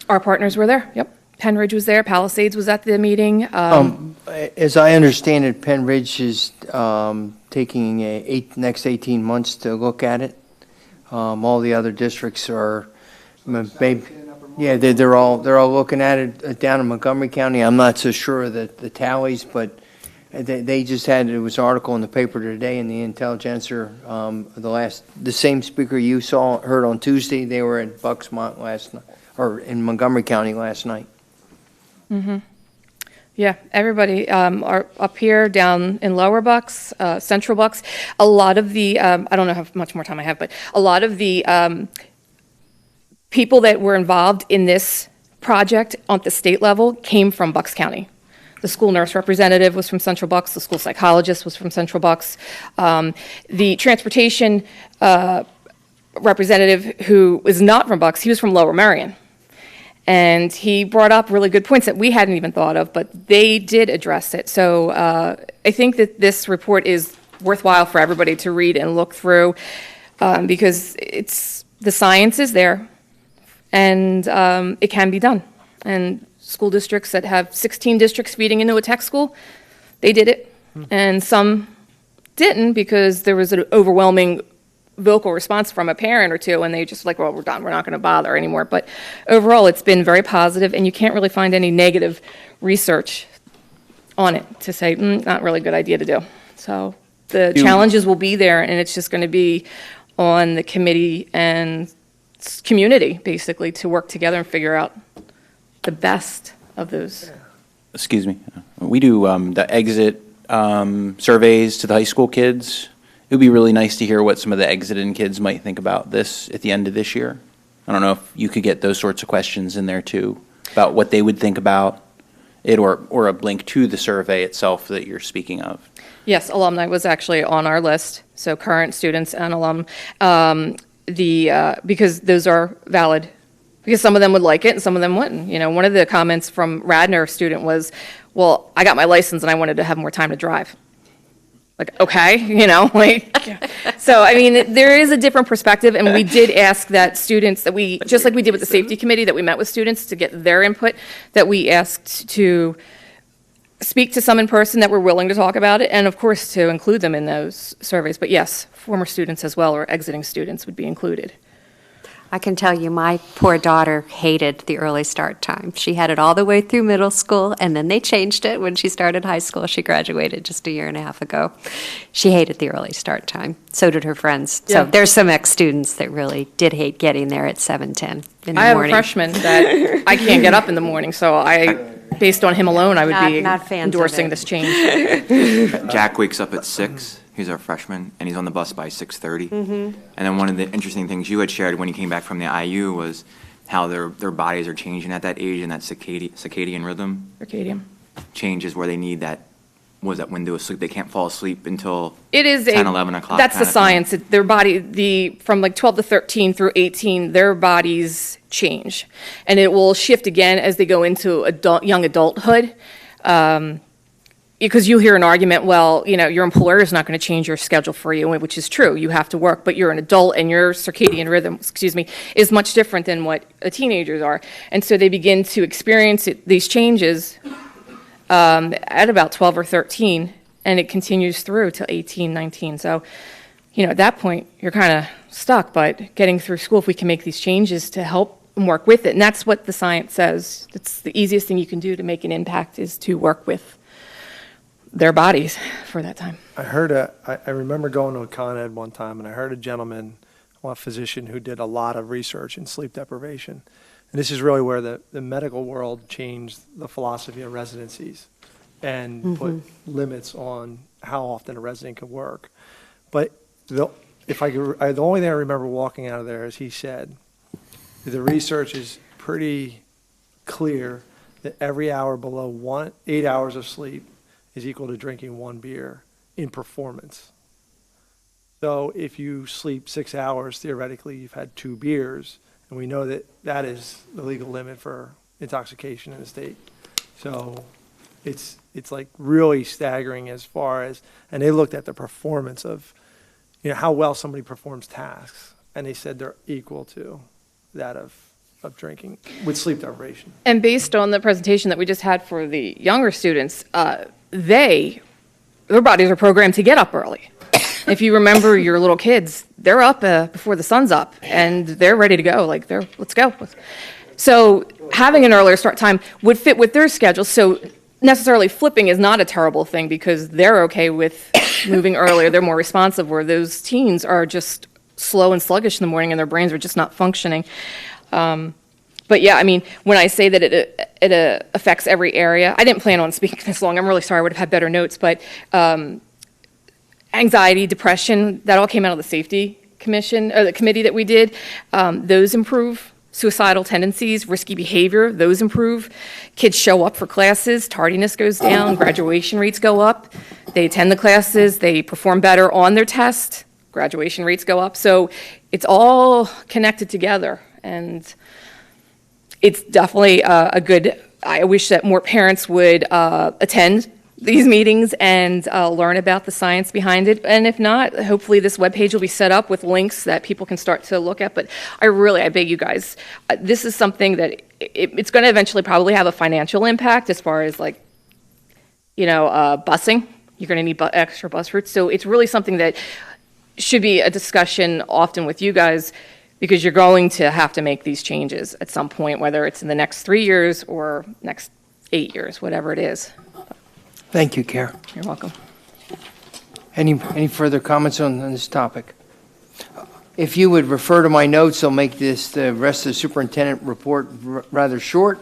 M: Our partners were there, yep. Penn Ridge was there, Palisades was at the meeting.
E: As I understand it, Penn Ridge is taking next 18 months to look at it. All the other districts are, maybe, yeah, they're all looking at it down in Montgomery County. I'm not so sure that the tallies, but they just had, it was an article in the paper today in the Intelligencer. The same speaker you heard on Tuesday, they were at Bucksmont last night, or in Montgomery County last night.
M: Mm-hmm. Yeah, everybody are up here, down in Lower Bucks, Central Bucks. A lot of the, I don't know how much more time I have, but a lot of the people that were involved in this project on the state level came from Bucks County. The school nurse representative was from Central Bucks. The school psychologist was from Central Bucks. The transportation representative who was not from Bucks, he was from Lower Merion. And he brought up really good points that we hadn't even thought of, but they did address it. So I think that this report is worthwhile for everybody to read and look through because the science is there and it can be done. And school districts that have 16 districts feeding into a tech school, they did it. And some didn't because there was an overwhelming vocal response from a parent or two, and they just like, well, we're done, we're not going to bother anymore. But overall, it's been very positive, and you can't really find any negative research on it to say, not really a good idea to do. So the challenges will be there, and it's just going to be on the committee and community, basically, to work together and figure out the best of those.
O: Excuse me. We do the exit surveys to the high school kids. It would be really nice to hear what some of the exited kids might think about this at the end of this year. I don't know if you could get those sorts of questions in there too, about what they would think about it, or a link to the survey itself that you're speaking of.
M: Yes, alumni was actually on our list, so current students and alum, because those are valid, because some of them would like it and some of them wouldn't. You know, one of the comments from Radnor student was, well, I got my license and I wanted to have more time to drive. Like, okay, you know, like, so, I mean, there is a different perspective, and we did ask that students, that we, just like we did with the safety committee, that we met with students to get their input, that we asked to speak to some in person that were willing to talk about it, and of course, to include them in those surveys. But yes, former students as well, or exiting students would be included.
P: I can tell you my poor daughter hated the early start time. She had it all the way through middle school, and then they changed it when she started high school. She graduated just a year and a half ago. She hated the early start time. So did her friends.
M: Yeah.
P: So there's some ex-students that really did hate getting there at 7:10 in the morning.
M: I have a freshman that I can't get up in the morning, so based on him alone, I would be
P: not fans of
M: endorsing
P: it.
M: this change.
L: Jack wakes up at 6. He's our freshman, and he's on the bus by 6:30. And then one of the interesting things you had shared when you came back from the IU was how their bodies are changing at that age, and that circadian rhythm
M: Circadian.
L: changes where they need that window of sleep. They can't fall asleep until
M: It is
L: 10, 11 o'clock.
M: That's the
L: kind of thing.
M: science. Their body, from like 12 to 13 through 18, their bodies change. And it will shift again as they go into young adulthood. Because you hear an argument, well, you know, your employer is not going to change your schedule for you, which is true. You have to work, but you're an adult and your circadian rhythm, is much different than what teenagers are. And so they begin to experience these changes at about 12 or 13, and it continues through till 18, 19. So, you know, at that point, you're kind of stuck, but getting through school, if we can make these changes to help them work with it, and that's what the science says. It's the easiest thing you can do to make an impact is to work with their bodies for that time.
C: I remember going to a Con Ed one time, and I heard a gentleman, a physician, who did a lot of research in sleep deprivation. And this is really where the medical world changed the philosophy of residencies and put limits on how often a resident could work. But the only thing I remember walking out of there is he said, the research is pretty clear that every hour below 8 hours of sleep is equal to drinking 1 beer in performance. So if you sleep 6 hours, theoretically, you've had 2 beers, and we know that that is the legal limit for intoxication in the state. So it's like really staggering as far as, and they looked at the performance of, how well somebody performs tasks, and they said they're equal to that of drinking with sleep deprivation.
M: And based on the presentation that we just had for the younger students, their bodies are programmed to get up early. If you remember your little kids, they're up before the sun's up, and they're ready to go. Like, let's go. So having an earlier start time would fit with their schedule. So necessarily flipping is not a terrible thing because they're okay with moving earlier. They're more responsive, where those teens are just slow and sluggish in the morning, and their brains are just not functioning. But yeah, I mean, when I say that it affects every area, I didn't plan on speaking this long. I'm really sorry. I would have had better notes, but anxiety, depression, that all came out of the safety commission, or the committee that we did. Those improve. Suicidal tendencies, risky behavior, those improve. Kids show up for classes, tardiness goes down, graduation rates go up. They attend the classes, they perform better on their test, graduation rates go up. So it's all connected together, and it's definitely a good, I wish that more parents would attend these meetings and learn about the science behind it. And if not, hopefully this webpage will be set up with links that people can start to look at. But I beg you guys, this is something that it's going to eventually probably have a financial impact as far as busing. You're going to need extra bus routes. So it's really something that should be a discussion often with you guys, because you're going to have to make these changes at some point, whether it's in the next 3 years or next 8 years, whatever it is.
E: Thank you, Kara.
M: You're welcome.
E: Any further comments on this topic? If you would refer to my notes, I'll make the rest of the superintendent report rather short.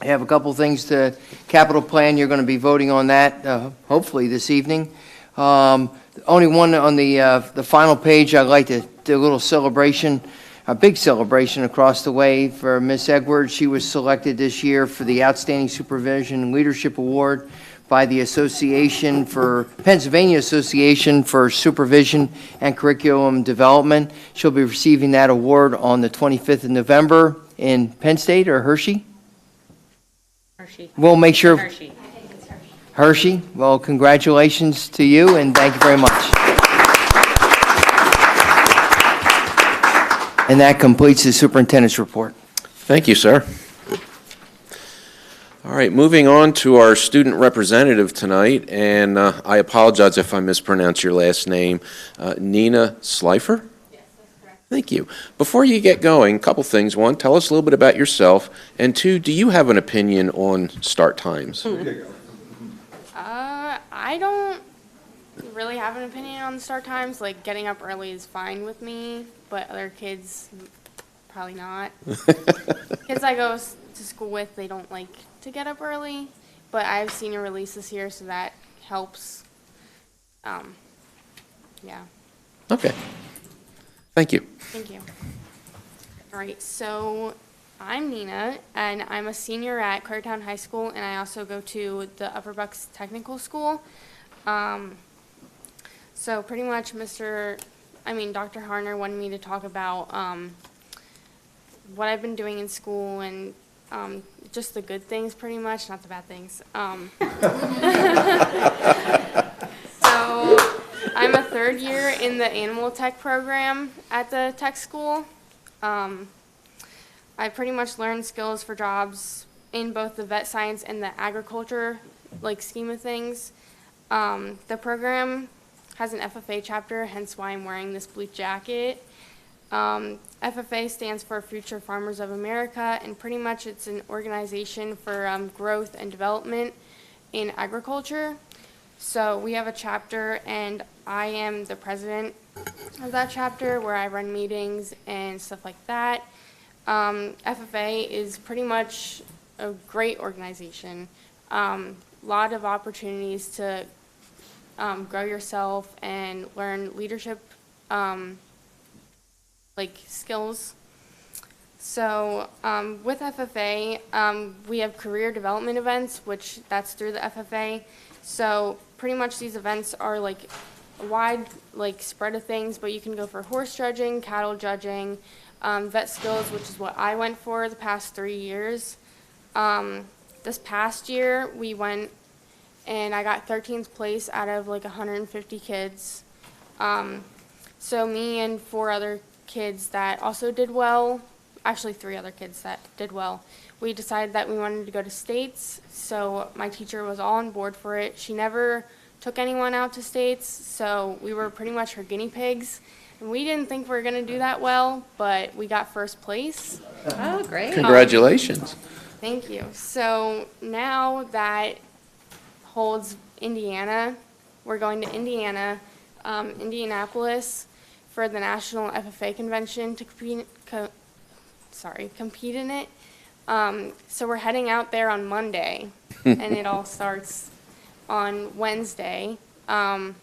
E: I have a couple things to capital plan. You're going to be voting on that hopefully this evening. Only one on the final page. I'd like to do a little celebration, a big celebration across the way for Miss Edwards. She was selected this year for the Outstanding Supervision and Leadership Award by the Pennsylvania Association for Supervision and Curriculum Development. She'll be receiving that award on the 25th of November in Penn State or Hershey?
Q: Hershey.
E: We'll make sure.
Q: Hershey.
E: Hershey. Well, congratulations to you, and thank you very much. And that completes the superintendent's report.
A: Thank you, sir. All right, moving on to our student representative tonight, and I apologize if I mispronounce your last name, Nina Slifer?
Q: Yes, that's correct.
A: Thank you. Before you get going, a couple things. One, tell us a little bit about yourself, and two, do you have an opinion on start times?
Q: I don't really have an opinion on start times. Like, getting up early is fine with me, but other kids, probably not. Kids I go to school with, they don't like to get up early, but I have senior release this year, so that helps. Yeah.
A: Okay. Thank you.
Q: Thank you. All right, so I'm Nina, and I'm a senior at Claretown High School, and I also go to the Upper Bucks Technical School. So pretty much Dr. Harner wanted me to talk about what I've been doing in school and just the good things, pretty much, not the bad things. So I'm a third year in the animal tech program at the tech school. I pretty much learned skills for jobs in both the vet science and the agriculture scheme of things. The program has an FFA chapter, hence why I'm wearing this blue jacket. FFA stands for Future Farmers of America, and pretty much it's an organization for growth and development in agriculture. So we have a chapter, and I am the president of that chapter, where I run meetings and stuff like that. FFA is pretty much a great organization. Lot of opportunities to grow yourself and learn leadership skills. So with FFA, we have career development events, which that's through the FFA. So pretty much these events are like a wide spread of things, but you can go for horse judging, cattle judging, vet skills, which is what I went for the past 3 years. This past year, we went and I got 13th place out of 150 kids. So me and 4 other kids that also did well, actually 3 other kids that did well, we decided that we wanted to go to states. So my teacher was all on board for it. She never took anyone out to states, so we were pretty much her guinea pigs. And we didn't think we were going to do that well, but we got first place.
P: Oh, great.
A: Congratulations.
Q: Thank you. So now that holds Indiana, we're going to Indiana, Indianapolis, for the National FFA Convention to compete in it. So we're heading out there on Monday, and it all starts on Wednesday. So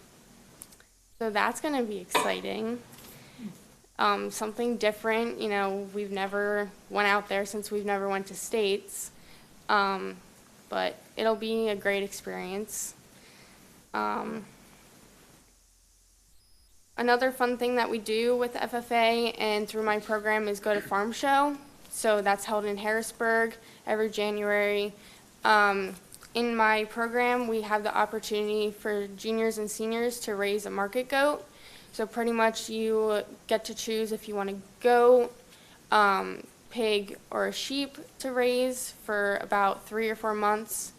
Q: that's going to be exciting. Something different, we've never went out there since we've never went to states, but it'll be a great experience. Another fun thing that we do with FFA and through my program is go to Farm Show. So that's held in Harrisburg every January. In my program, we have the opportunity for juniors and seniors to raise a market goat. So pretty much you get to choose if you want a goat, pig, or a sheep to raise for about 3 or 4 months.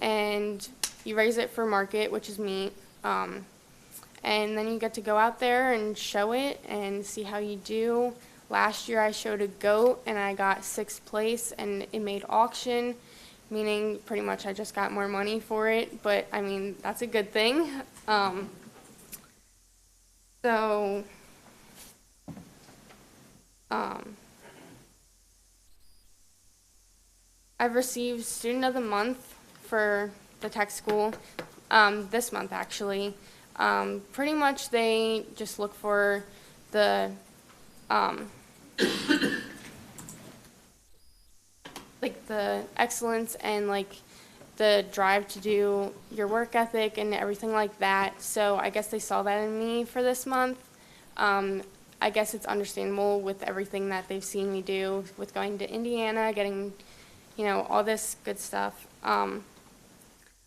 Q: And you raise it for market, which is meat. And then you get to go out there and show it and see how you do. Last year I showed a goat and I got 6th place, and it made auction, meaning pretty much I just got more money for it, but I mean, that's a good thing. I've received Student of the Month for the tech school this month, actually. Pretty much they just look for the the excellence and the drive to do your work ethic and everything like that. So I guess they saw that in me for this month. I guess it's understandable with everything that they've seen me do with going to Indiana, getting, all this good stuff. I'm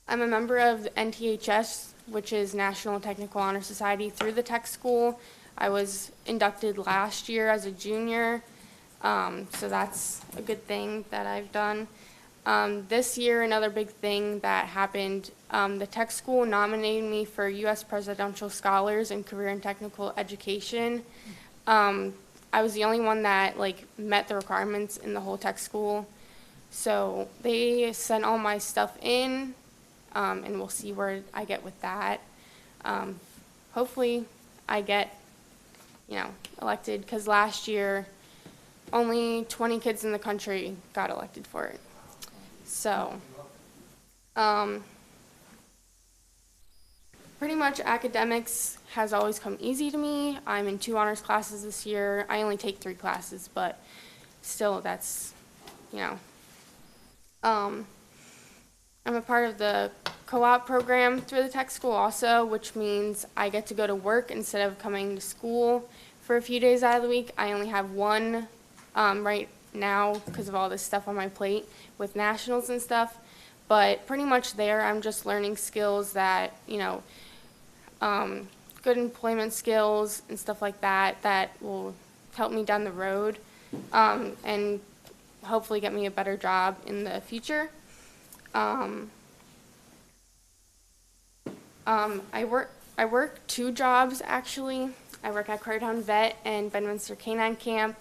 Q: a member of the NTHS, which is National Technical Honor Society, through the tech school. I was inducted last year as a junior, so that's a good thing that I've done. This year, another big thing that happened, the tech school nominated me for U.S. Presidential Scholars in Career and Technical Education. I was the only one that met the requirements in the whole tech school. So they sent all my stuff in, and we'll see where I get with that. Hopefully I get, elected, because last year only 20 kids in the country got elected for it. So, pretty much academics has always come easy to me. I'm in 2 honors classes this year. I only take 3 classes, but still that's, I'm a part of the co-op program through the tech school also, which means I get to go to work instead of coming to school for a few days out of the week. I only have 1 right now because of all this stuff on my plate with nationals and stuff. But pretty much there, I'm just learning skills that, good employment skills and stuff like that, that will help me down the road and hopefully get me a better job in the future. I work 2 jobs, actually. I work at Crowtown Vet and Bedminster Canine Camp.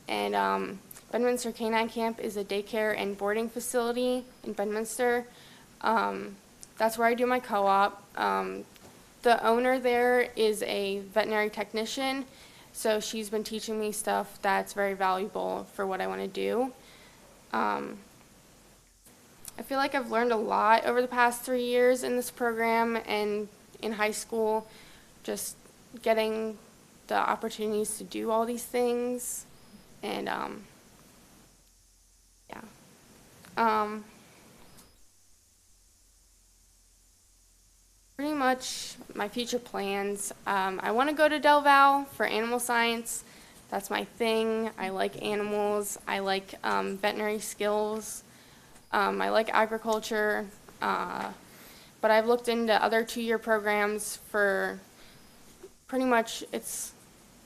Q: And Bedminster Canine Camp is a daycare and boarding facility in Bedminster. That's where I do my co-op. The owner there is a veterinary technician, so she's been teaching me stuff that's very valuable for what I want to do. I feel like I've learned a lot over the past 3 years in this program and in high school, just getting the opportunities to do all these things, and yeah. Pretty much my future plans. I want to go to Del Val for animal science. That's my thing. I like animals. I like veterinary skills. I like agriculture. But I've looked into other 2-year programs for pretty much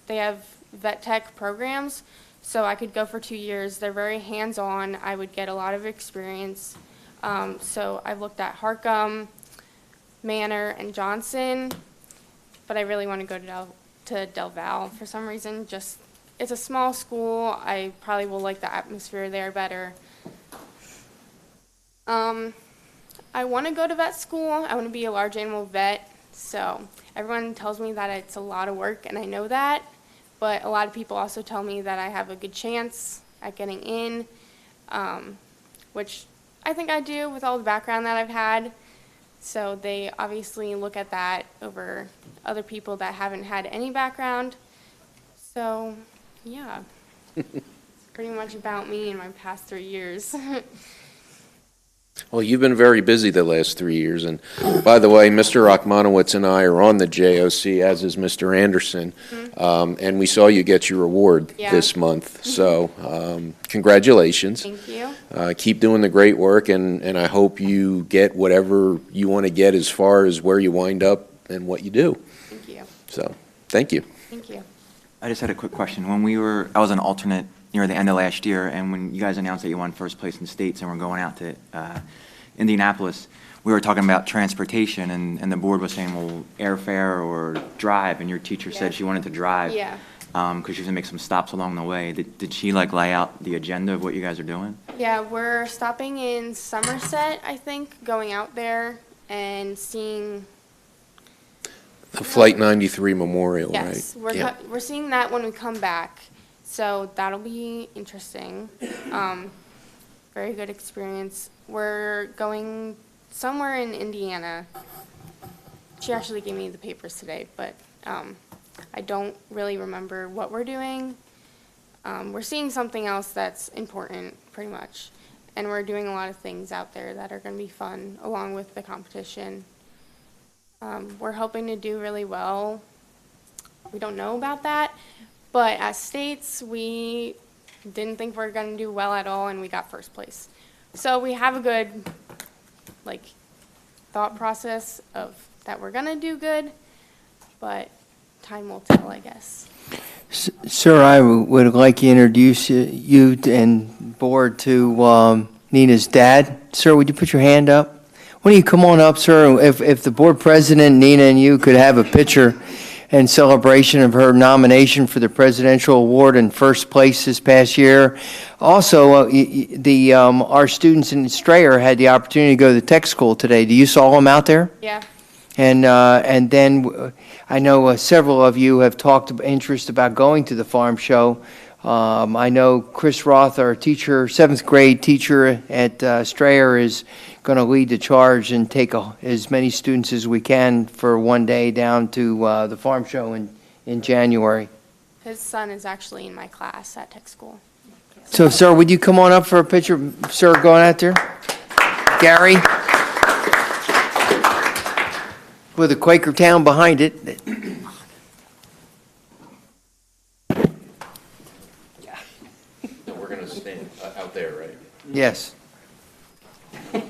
Q: they have vet tech programs. So I could go for 2 years. They're very hands-on. I would get a lot of experience. So I've looked at Harcum, Manor, and Johnson, but I really want to go to Del Val for some reason. Just, it's a small school. I probably will like the atmosphere there better. I want to go to vet school. I want to be a large animal vet. So everyone tells me that it's a lot of work, and I know that, but a lot of people also tell me that I have a good chance at getting in, which I think I do with all the background that I've had. So they obviously look at that over other people that haven't had any background. So, yeah, it's pretty much about me in my past 3 years.
A: Well, you've been very busy the last 3 years, and by the way, Mr. Rachmanowitz and I are on the JOC, as is Mr. Anderson, and we saw you get your award this month, so congratulations.
Q: Thank you.
A: Keep doing the great work, and I hope you get whatever you want to get as far as where you wind up and what you do.
Q: Thank you.
A: So, thank you.
Q: Thank you.
L: I just had a quick question. I was an alternate near the end of last year, and when you guys announced that you won first place in states and we're going out to Indianapolis, we were talking about transportation, and the board was saying, well, airfare or drive, and your teacher said she wanted to drive.
Q: Yeah.
L: Because she was going to make some stops along the way. Did she lay out the agenda of what you guys are doing?
Q: Yeah, we're stopping in Somerset, I think, going out there and seeing.
A: The Flight 93 Memorial,
Q: Yes,
A: right?
Q: we're seeing that when we come back, so that'll be interesting. Very good experience. We're going somewhere in Indiana. She actually gave me the papers today, but I don't really remember what we're doing. We're seeing something else that's important, pretty much, and we're doing a lot of things out there that are going to be fun, along with the competition. We're hoping to do really well. We don't know about that, but as states, we didn't think we were going to do well at all, and we got first place. So we have a good, thought process of that we're going to do good, but time will tell, I guess.
E: Sir, I would like to introduce you and board to Nina's dad. Sir, would you put your hand up? Why don't you come on up, sir? If the board president, Nina, and you could have a picture in celebration of her nomination for the presidential award in first place this past year. Also, our students in Strayer had the opportunity to go to the tech school today. Do you saw them out there?
Q: Yeah.
E: And then I know several of you have talked about interest about going to the farm show. I know Chris Roth, our teacher, 7th grade teacher at Strayer, is going to lead the charge and take as many students as we can for one day down to the farm show in January.
Q: His son is actually in my class at tech school.
E: So, sir, would you come on up for a picture, sir, going out there? Gary? With a Quaker town behind it.
A: We're going to stand out there, right?
E: Yes.
P: Get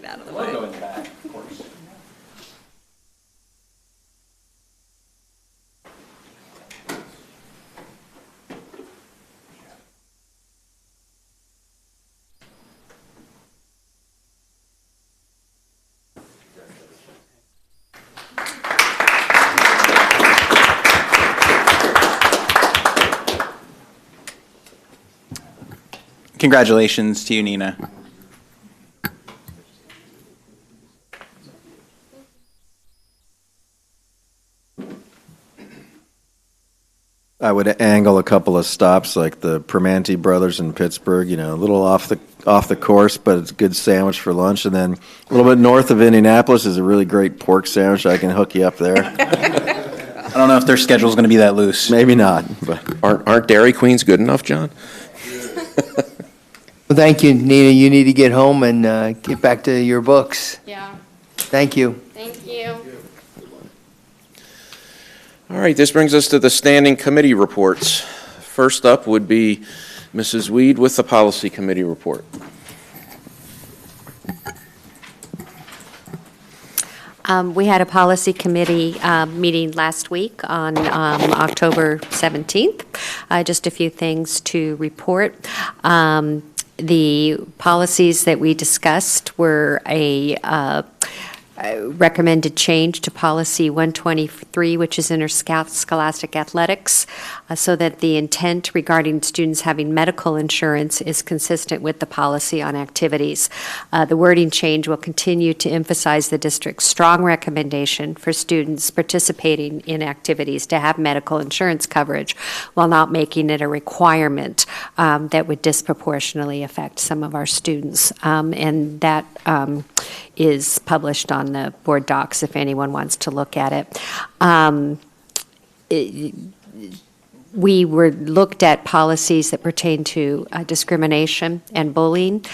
P: out of the way.
O: Go in the back, of course. Congratulations to you, Nina.
J: I would angle a couple of stops like the Primanti brothers in Pittsburgh, a little off the course, but it's a good sandwich for lunch. And then a little bit north of Indianapolis is a really great pork sandwich. I can hook you up there.
O: I don't know if their schedule's going to be that loose.
J: Maybe not, but
A: Aren't Dairy Queens good enough, John?
E: Well, thank you, Nina. You need to get home and get back to your books.
Q: Yeah.
E: Thank you.
Q: Thank you.
A: All right, this brings us to the standing committee reports. First up would be Mrs. Weed with the policy committee report.
P: We had a policy committee meeting last week on October 17th. Just a few things to report. The policies that we discussed were a recommended change to policy 123, which is interscholastic athletics, so that the intent regarding students having medical insurance is consistent with the policy on activities. The wording change will continue to emphasize the district's strong recommendation for students participating in activities to have medical insurance coverage, while not making it a requirement that would disproportionately affect some of our students. And that is published on the board docs if anyone wants to look at it. We looked at policies that pertain to discrimination and bullying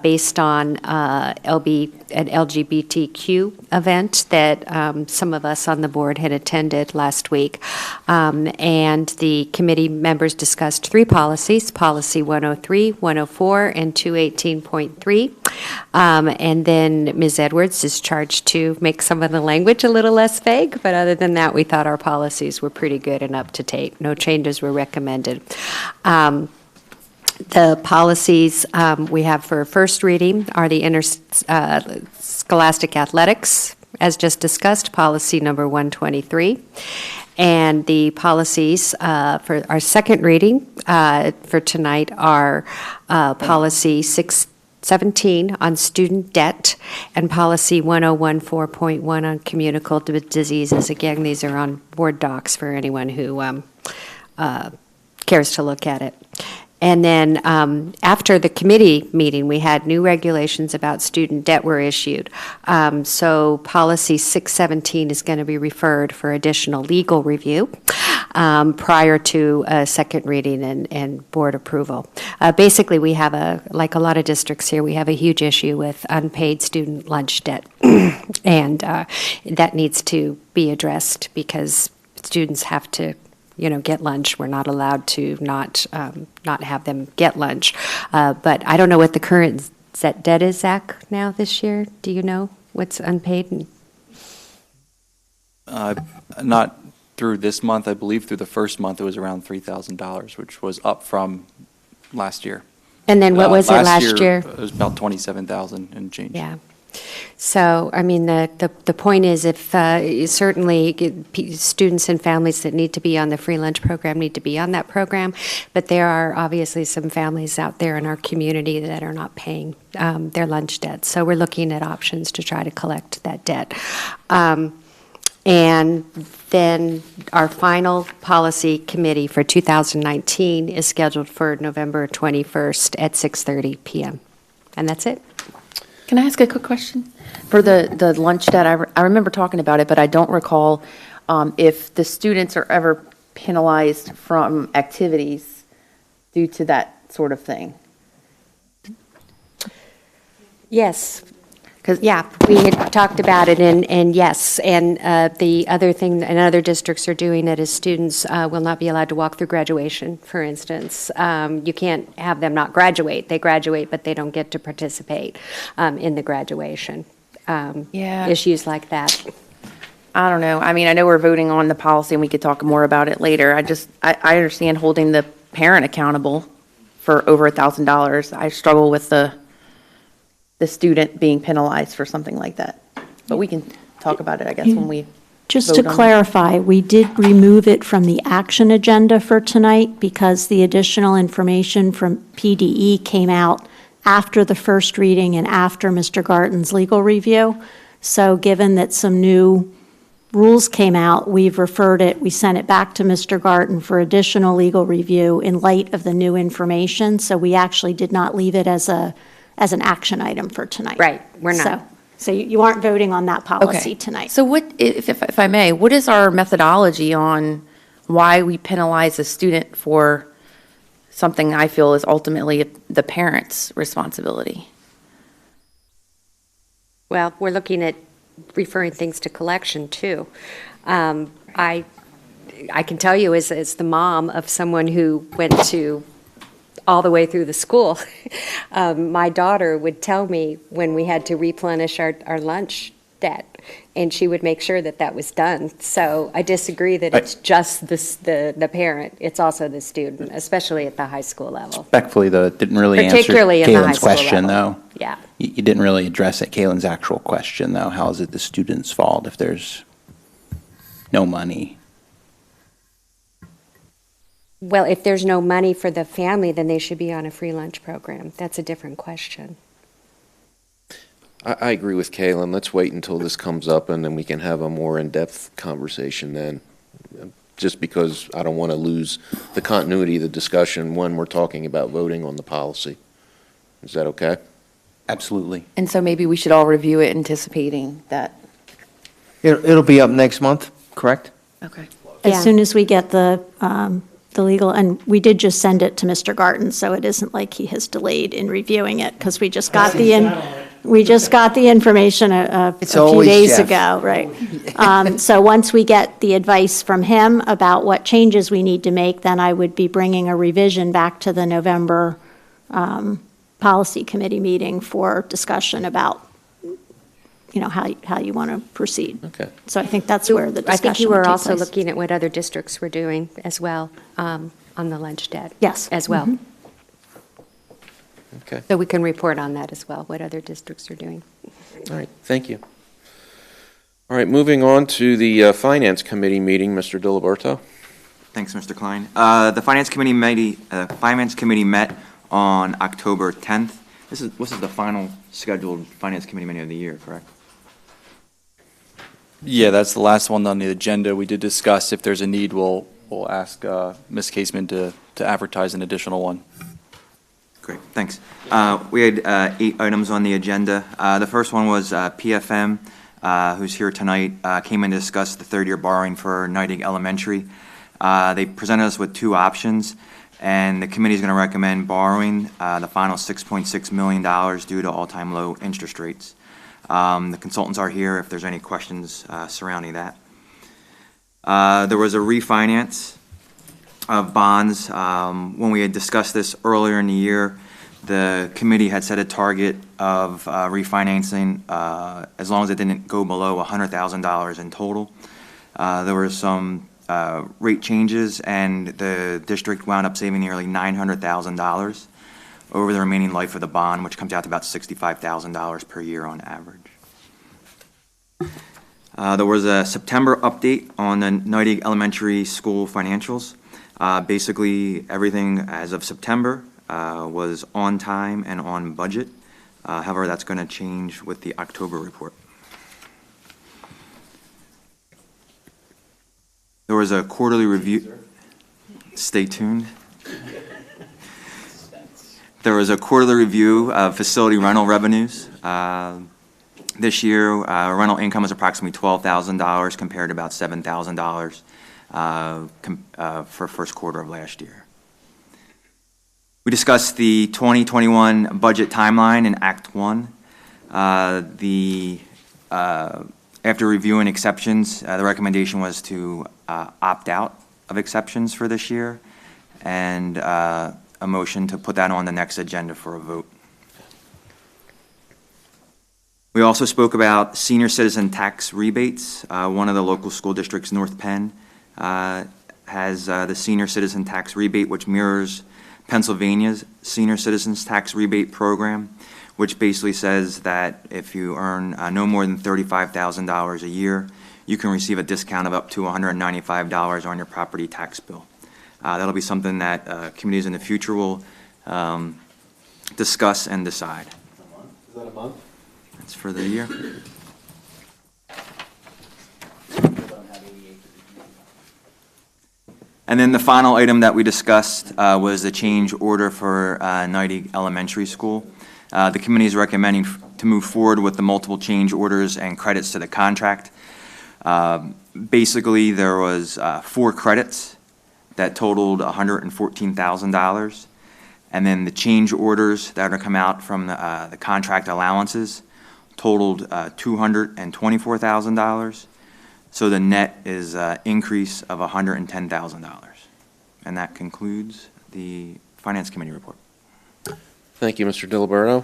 P: based on an LGBTQ event that some of us on the board had attended last week. And the committee members discussed 3 policies, policy 103, 104, and 218.3. And then Ms. Edwards is charged to make some of the language a little less vague, but other than that, we thought our policies were pretty good and up to date. No changes were recommended. The policies we have for first reading are the interscholastic athletics, as just discussed, policy number 123. And the policies for our second reading for tonight are policy 617 on student debt and policy 1014.1 on communicable diseases. Again, these are on board docs for anyone who cares to look at it. And then after the committee meeting, we had new regulations about student debt were issued. So policy 617 is going to be referred for additional legal review prior to a second reading and board approval. Basically, we have like a lot of districts here, we have a huge issue with unpaid student lunch debt. And that needs to be addressed because students have to get lunch. We're not allowed to not have them get lunch. But I don't know what the current debt is, Zach, now this year. Do you know what's unpaid?
R: Not through this month. I believe through the first month it was around $3,000, which was up from last year.
P: And then what was it last year?
R: It was about $27,000 and change.
P: Yeah. So, I mean, the point is if certainly students and families that need to be on the free lunch program need to be on that program, but there are obviously some families out there in our community that are not paying their lunch debt. So we're looking at options to try to collect that debt. And then our final policy committee for 2019 is scheduled for November 21st at 6:30 p.m. And that's it.
S: Can I ask a quick question? For the lunch debt, I remember talking about it, but I don't recall if the students are ever penalized from activities due to that sort of thing.
P: Yes. Yeah, we had talked about it, and yes, and the other thing, and other districts are doing it, is students will not be allowed to walk through graduation, for instance. You can't have them not graduate. They graduate, but they don't get to participate in the graduation.
S: Yeah.
P: Issues like that.
S: I don't know. I mean, I know we're voting on the policy, and we could talk more about it later. I understand holding the parent accountable for over $1,000. I struggle with the student being penalized for something like that. But we can talk about it, I guess, when we
K: Just to clarify, we did remove it from the action agenda for tonight because the additional information from PDE came out after the first reading and after Mr. Garton's legal review. So given that some new rules came out, we've referred it, we sent it back to Mr. Garten for additional legal review in light of the new information. So we actually did not leave it as an action item for tonight.
P: Right, we're not.
K: So you aren't voting on that policy
S: Okay.
K: tonight.
S: So what, if I may, what is our methodology on why we penalize a student for something I feel is ultimately the parent's responsibility?
P: Well, we're looking at referring things to collection, too. I can tell you, as the mom of someone who went to all the way through the school, my daughter would tell me when we had to replenish our lunch debt, and she would make sure that that was done. So I disagree that it's just the parent. It's also the student, especially at the high school level.
O: Respectfully, though, it didn't really answer
P: Particularly in the high
O: Kaylin's
P: school
O: question,
P: level.
O: though.
P: Yeah.
O: You didn't really address it, Kaylin's actual question, though. How is it the student's fault if there's no money?
P: Well, if there's no money for the family, then they should be on a free lunch program. That's a different question.
A: I agree with Kaylin. Let's wait until this comes up, and then we can have a more in-depth conversation then. Just because I don't want to lose the continuity of the discussion when we're talking about voting on the policy. Is that okay?
O: Absolutely.
S: And so maybe we should all review it anticipating that.
E: It'll be up next month, correct?
S: Okay.
K: As soon as we get the legal, and we did just send it to Mr. Garten, so it isn't like he has delayed in reviewing it, because we just got the information a few
E: always
K: days
E: Jeff.
K: ago, right? So once we get the advice from him about what changes we need to make, then I would be bringing a revision back to the November policy committee meeting for discussion about, how you want to proceed.
A: Okay.
K: So I think that's where the
P: I think
K: discussion
P: you
K: would
P: were
K: take
P: also
K: place.
P: looking at what other districts were doing as well on the lunch debt.
K: Yes.
P: As well.
K: Mhm.
A: Okay.
P: So we can report on that as well, what other districts are doing.
A: All right, thank you. All right, moving on to the Finance Committee meeting, Mr. Diliberto.
L: Thanks, Mr. Klein. The Finance Committee met on October 10th. This is the final scheduled Finance Committee meeting of the year, correct?
R: Yeah, that's the last one on the agenda. We did discuss if there's a need, we'll ask Ms. Caseman to advertise an additional one.
L: Great, thanks. We had 8 items on the agenda. The first one was PFM, who's here tonight, came in to discuss the third-year borrowing for Neidig Elementary. They presented us with 2 options, and the committee is going to recommend borrowing the final $6.6 million due to all-time low interest rates. The consultants are here if there's any questions surrounding that. There was a refinance of bonds. When we had discussed this earlier in the year, the committee had set a target of refinancing as long as it didn't go below $100,000 in total. There were some rate changes, and the district wound up saving nearly $900,000 over the remaining life of the bond, which comes out to about $65,000 per year on average. There was a September update on the Neidig Elementary School financials. Basically, everything as of September was on time and on budget. However, that's going to change with the October report. There was a quarterly review. Stay tuned. There was a quarterly review of facility rental revenues. This year, rental income is approximately $12,000 compared to about $7,000 for first quarter of last year. We discussed the 2021 budget timeline in Act 1. After reviewing exceptions, the recommendation was to opt out of exceptions for this year, and a motion to put that on the next agenda for a vote. We also spoke about senior citizen tax rebates. One of the local school districts, North Penn, has the senior citizen tax rebate, which mirrors Pennsylvania's senior citizens tax rebate program, which basically says that if you earn no more than $35,000 a year, you can receive a discount of up to $195 on your property tax bill. That'll be something that communities in the future will discuss and decide.
J: Is that a month?
L: That's for the year. And then the final item that we discussed was the change order for Neidig Elementary School. The committee is recommending to move forward with the multiple change orders and credits to the contract. Basically, there was 4 credits that totaled $114,000. And then the change orders that are come out from the contract allowances totaled $224,000. So the net is an increase of $110,000. And that concludes the Finance Committee report.
A: Thank you, Mr. Diliberto.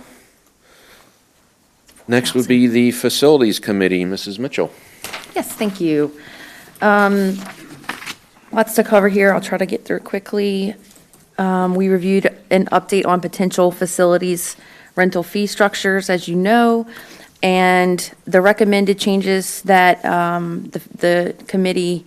A: Next would be the Facilities Committee, Mrs. Mitchell.
S: Yes, thank you. Lots to cover here. I'll try to get through it quickly. We reviewed an update on potential facilities rental fee structures, as you know, and the recommended changes that the committee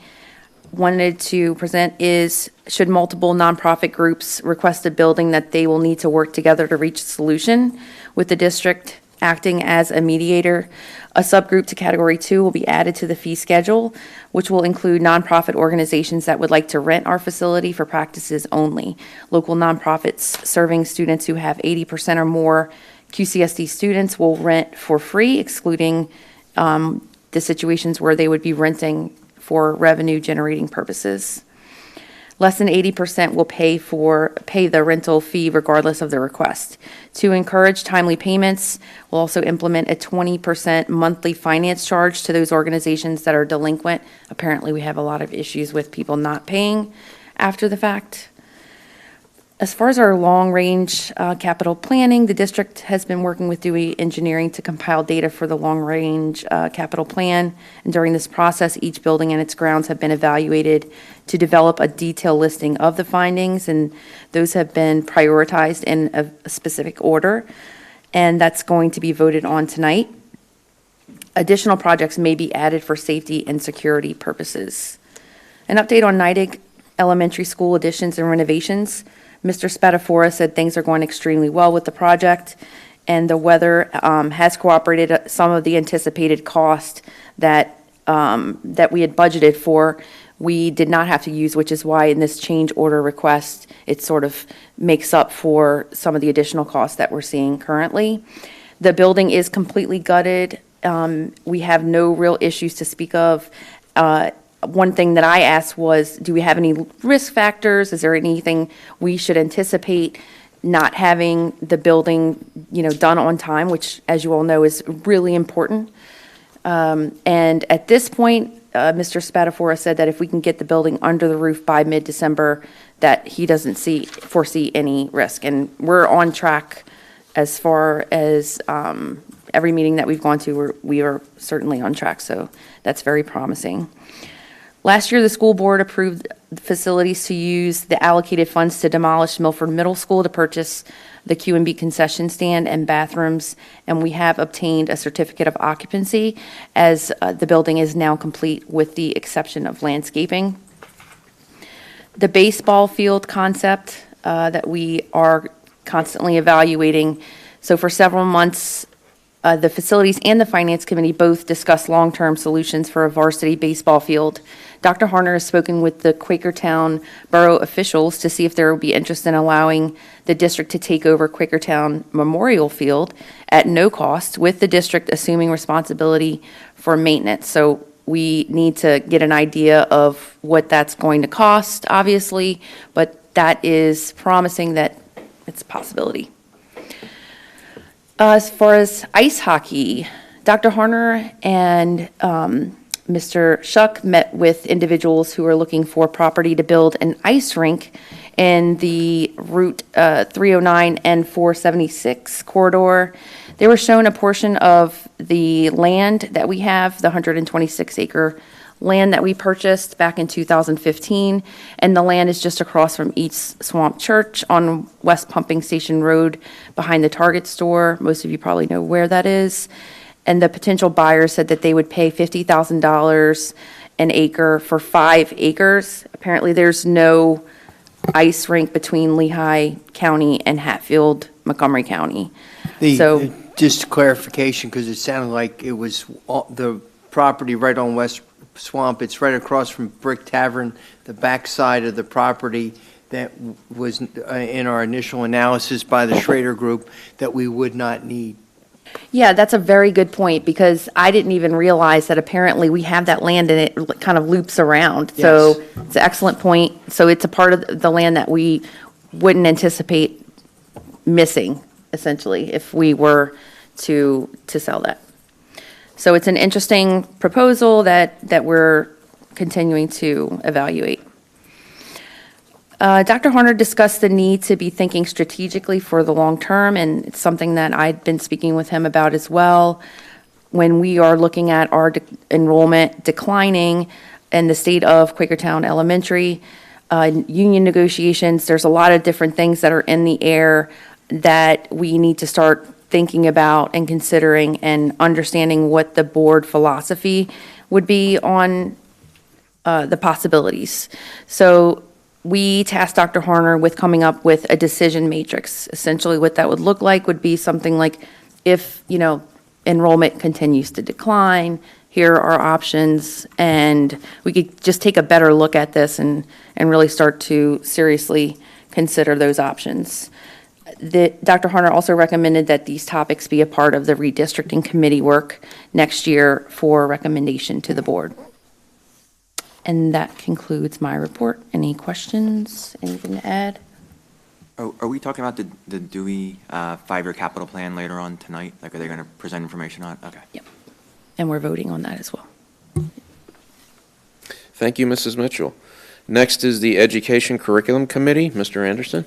S: wanted to present is, should multiple nonprofit groups request a building, that they will need to work together to reach a solution, with the district acting as a mediator. A subgroup to Category 2 will be added to the fee schedule, which will include nonprofit organizations that would like to rent our facility for practices only. Local nonprofits serving students who have 80% or more QCSD students will rent for free, excluding the situations where they would be renting for revenue-generating purposes. Less than 80% will pay the rental fee regardless of the request. To encourage timely payments, we'll also implement a 20% monthly finance charge to those organizations that are delinquent. Apparently, we have a lot of issues with people not paying after the fact. As far as our long-range capital planning, the district has been working with Dewey Engineering to compile data for the long-range capital plan. And during this process, each building and its grounds have been evaluated to develop a detailed listing of the findings, and those have been prioritized in a specific order, and that's going to be voted on tonight. Additional projects may be added for safety and security purposes. An update on Neidig Elementary School additions and renovations. Mr. Spatafora said things are going extremely well with the project, and the weather has cooperated. Some of the anticipated cost that we had budgeted for, we did not have to use, which is why in this change order request, it sort of makes up for some of the additional costs that we're seeing currently. The building is completely gutted. We have no real issues to speak of. One thing that I asked was, do we have any risk factors? Is there anything we should anticipate not having the building, done on time, which, as you all know, is really important. And at this point, Mr. Spatafora said that if we can get the building under the roof by mid-December, that he doesn't foresee any risk. And we're on track as far as every meeting that we've gone to, we are certainly on track. So that's very promising. Last year, the school board approved facilities to use the allocated funds to demolish Milford Middle School to purchase the Q&B concession stand and bathrooms, and we have obtained a certificate of occupancy as the building is now complete with the exception of landscaping. The baseball field concept that we are constantly evaluating. So for several months, the facilities and the finance committee both discussed long-term solutions for a varsity baseball field. Dr. Harner has spoken with the Quakertown borough officials to see if there will be interest in allowing the district to take over Quakertown Memorial Field at no cost, with the district assuming responsibility for maintenance. So we need to get an idea of what that's going to cost, obviously, but that is promising that it's a possibility. As far as ice hockey, Dr. Harner and Mr. Shuck met with individuals who are looking for property to build an ice rink in the Route 309 and 476 corridor. They were shown a portion of the land that we have, the 126-acre land that we purchased back in 2015, and the land is just across from East Swamp Church on West Pumping Station Road behind the Target store. Most of you probably know where that is. And the potential buyer said that they would pay $50,000 an acre for 5 acres. Apparently, there's no ice rink between Lehigh County and Hatfield, Montgomery County.
E: Just clarification, because it sounded like it was the property right on West swamp. It's right across from Brick Tavern, the backside of the property that was in our initial analysis by the Schrader Group that we would not need.
S: Yeah, that's a very good point, because I didn't even realize that apparently we have that land and it kind of loops around. So it's an excellent point. So it's a part of the land that we wouldn't anticipate missing, essentially, if we were to sell that. So it's an interesting proposal that we're continuing to evaluate. Dr. Horner discussed the need to be thinking strategically for the long term, and it's something that I've been speaking with him about as well. When we are looking at our enrollment declining in the state of Quakertown Elementary, union negotiations, there's a lot of different things that are in the air that we need to start thinking about and considering and understanding what the board philosophy would be on the possibilities. So we tasked Dr. Horner with coming up with a decision matrix. Essentially what that would look like would be something like, if, enrollment continues to decline, here are options, and we could just take a better look at this and really start to seriously consider those options. Dr. Horner also recommended that these topics be a part of the redistricting committee work next year for recommendation to the board. And that concludes my report. Any questions? Anything to add?
L: Are we talking about the Dewey 5-year capital plan later on tonight? Like, are they going to present information on it? Okay.
S: Yep. And we're voting on that as well.
A: Thank you, Mrs. Mitchell. Next is the Education Curriculum Committee. Mr. Anderson?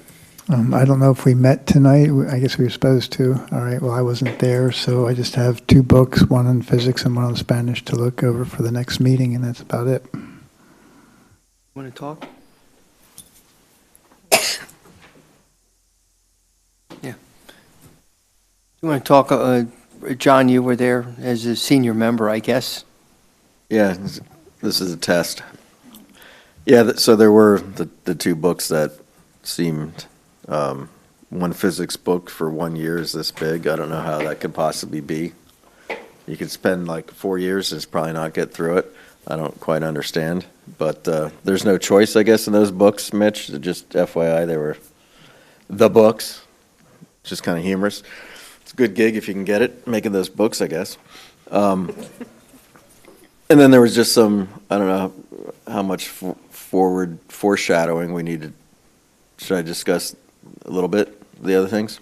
N: I don't know if we met tonight. I guess we were supposed to. All right, well, I wasn't there, so I just have 2 books, one on physics and one on Spanish to look over for the next meeting, and that's about it.
E: Want to talk? Yeah. You want to talk, John, you were there as a senior member, I guess?
J: Yeah, this is a test. Yeah, so there were the 2 books that seemed, one physics book for 1 year is this big. I don't know how that could possibly be. You could spend like 4 years and probably not get through it. I don't quite understand, but there's no choice, I guess, in those books, Mitch. Just FYI, they were the books. It's just kind of humorous. It's a good gig if you can get it, making those books, I guess. And then there was just some, I don't know how much foreshadowing we needed. Should I discuss a little bit the other things?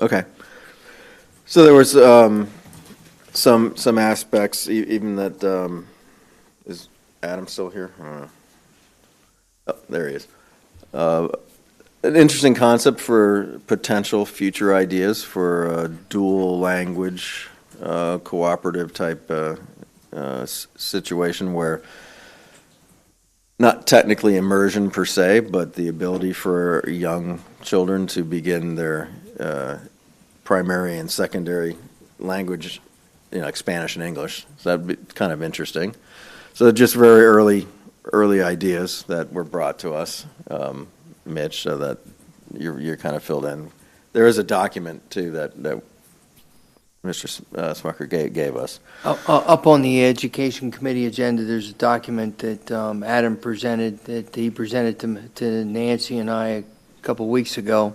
J: Okay. So there was some aspects, even that, is Adam still here? Oh, there he is. An interesting concept for potential future ideas for a dual language, cooperative type situation where not technically immersion per se, but the ability for young children to begin their primary and secondary language, like Spanish and English. So that'd be kind of interesting. So just very early ideas that were brought to us, Mitch, so that you're kind of filled in. There is a document too that Mr. Smucker gave us.
E: Up on the Education Committee agenda, there's a document that Adam presented, that he presented to Nancy and I a couple weeks ago,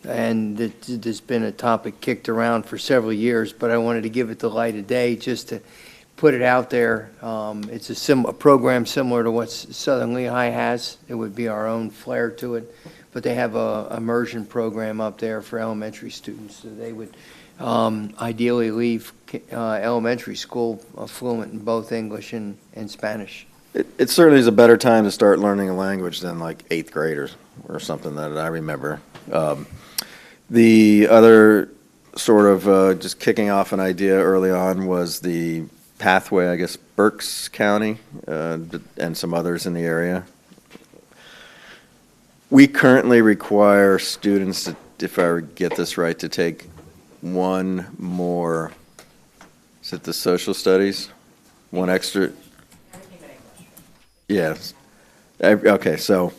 E: and there's been a topic kicked around for several years, but I wanted to give it the light of day just to put it out there. It's a program similar to what Southern Lehigh has. It would be our own flair to it, but they have a immersion program up there for elementary students. So they would ideally leave elementary school fluent in both English and Spanish.
J: It certainly is a better time to start learning a language than like 8th graders or something that I remember. The other sort of just kicking off an idea early on was the pathway, I guess, Berks County and some others in the area. We currently require students, if I get this right, to take one more, is it the social studies? One extra? Yes. Okay, so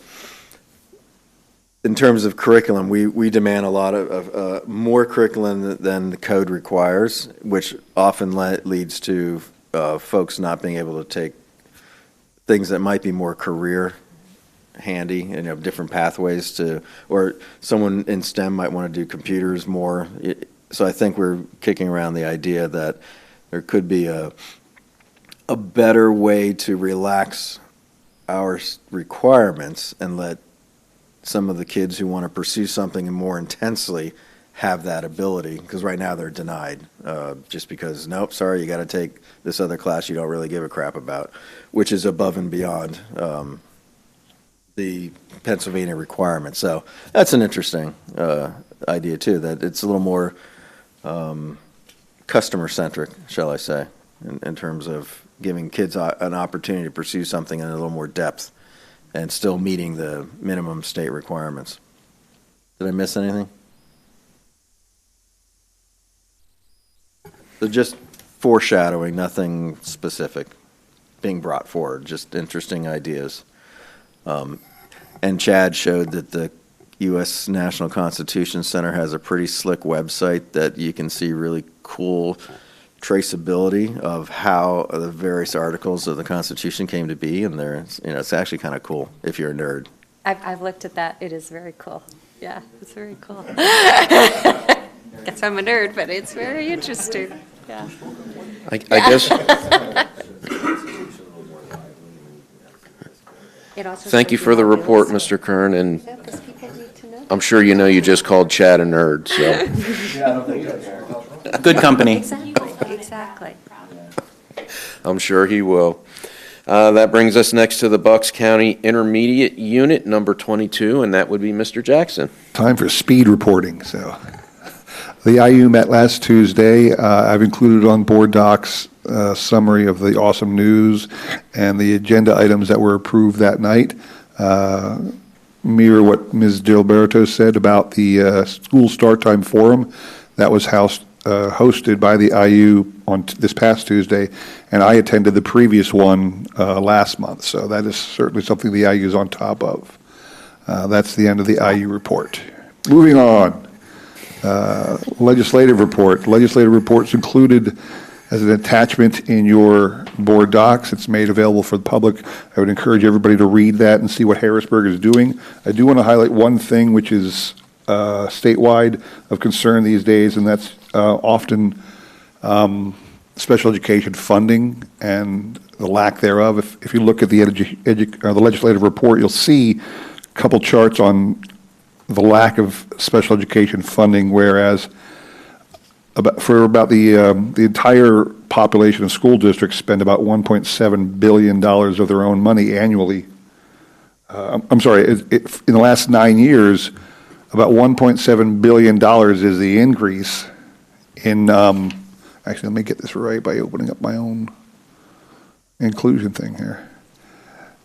J: in terms of curriculum, we demand a lot of more curriculum than the code requires, which often leads to folks not being able to take things that might be more career handy, and different pathways to, or someone in STEM might want to do computers more. So I think we're kicking around the idea that there could be a better way to relax our requirements and let some of the kids who want to pursue something more intensely have that ability, because right now they're denied just because, nope, sorry, you got to take this other class you don't really give a crap about, which is above and beyond the Pennsylvania requirement. So that's an interesting idea too, that it's a little more customer-centric, shall I say, in terms of giving kids an opportunity to pursue something in a little more depth and still meeting the minimum state requirements. Did I miss anything? So just foreshadowing, nothing specific being brought forward, just interesting ideas. And Chad showed that the U.S. National Constitution Center has a pretty slick website that you can see really cool traceability of how the various articles of the Constitution came to be, and it's actually kind of cool if you're a nerd.
P: I've looked at that. It is very cool. Yeah, it's very cool. Guess I'm a nerd, but it's very interesting. Yeah.
A: I guess. Thank you for the report, Mr. Kern, and I'm sure you know you just called Chad a nerd, so.
O: Good company.
P: Exactly.
A: I'm sure he will. That brings us next to the Bucks County Intermediate Unit, number 22, and that would be Mr. Jackson.
T: Time for speed reporting. So, the IU met last Tuesday. I've included on board docs a summary of the awesome news and the agenda items that were approved that night. Mirror what Ms. Gilberto said about the school start time forum that was hosted by the IU on this past Tuesday, and I attended the previous one last month. So that is certainly something the IU is on top of. That's the end of the IU report. Moving on, legislative report. Legislative report's included as an attachment in your board docs. It's made available for the public. I would encourage everybody to read that and see what Harrisburg is doing. I do want to highlight one thing which is statewide of concern these days, and that's often special education funding and the lack thereof. If you look at the legislative report, you'll see a couple charts on the lack of special education funding, whereas for the entire population of school districts spend about $1.7 billion of their own money annually. I'm sorry, in the last 9 years, about $1.7 billion is the increase in, actually, let me get this right by opening up my own inclusion thing here.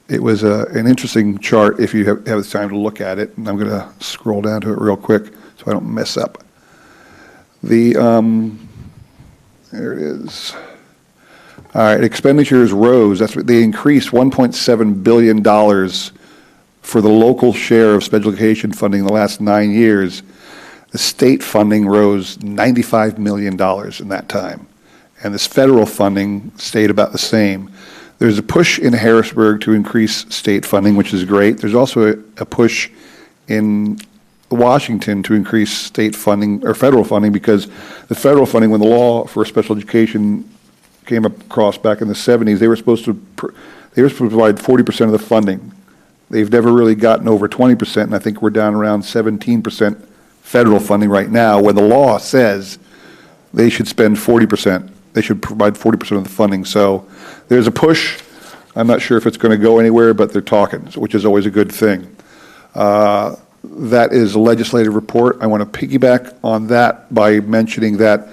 T: It was an interesting chart if you have the time to look at it, and I'm going to scroll down to it real quick so I don't mess up. There it is. All right, expenditures rose. That's what they increased $1.7 billion for the local share of special education funding in the last 9 years. The state funding rose $95 million in that time, and this federal funding stayed about the same. There's a push in Harrisburg to increase state funding, which is great. There's also a push in Washington to increase state funding or federal funding, because the federal funding, when the law for special education came across back in the 70s, they were supposed to provide 40% of the funding. They've never really gotten over 20%, and I think we're down around 17% federal funding right now, where the law says they should spend 40%. They should provide 40% of the funding. So there's a push. I'm not sure if it's going to go anywhere, but they're talking, which is always a good thing. That is a legislative report. I want to piggyback on that by mentioning that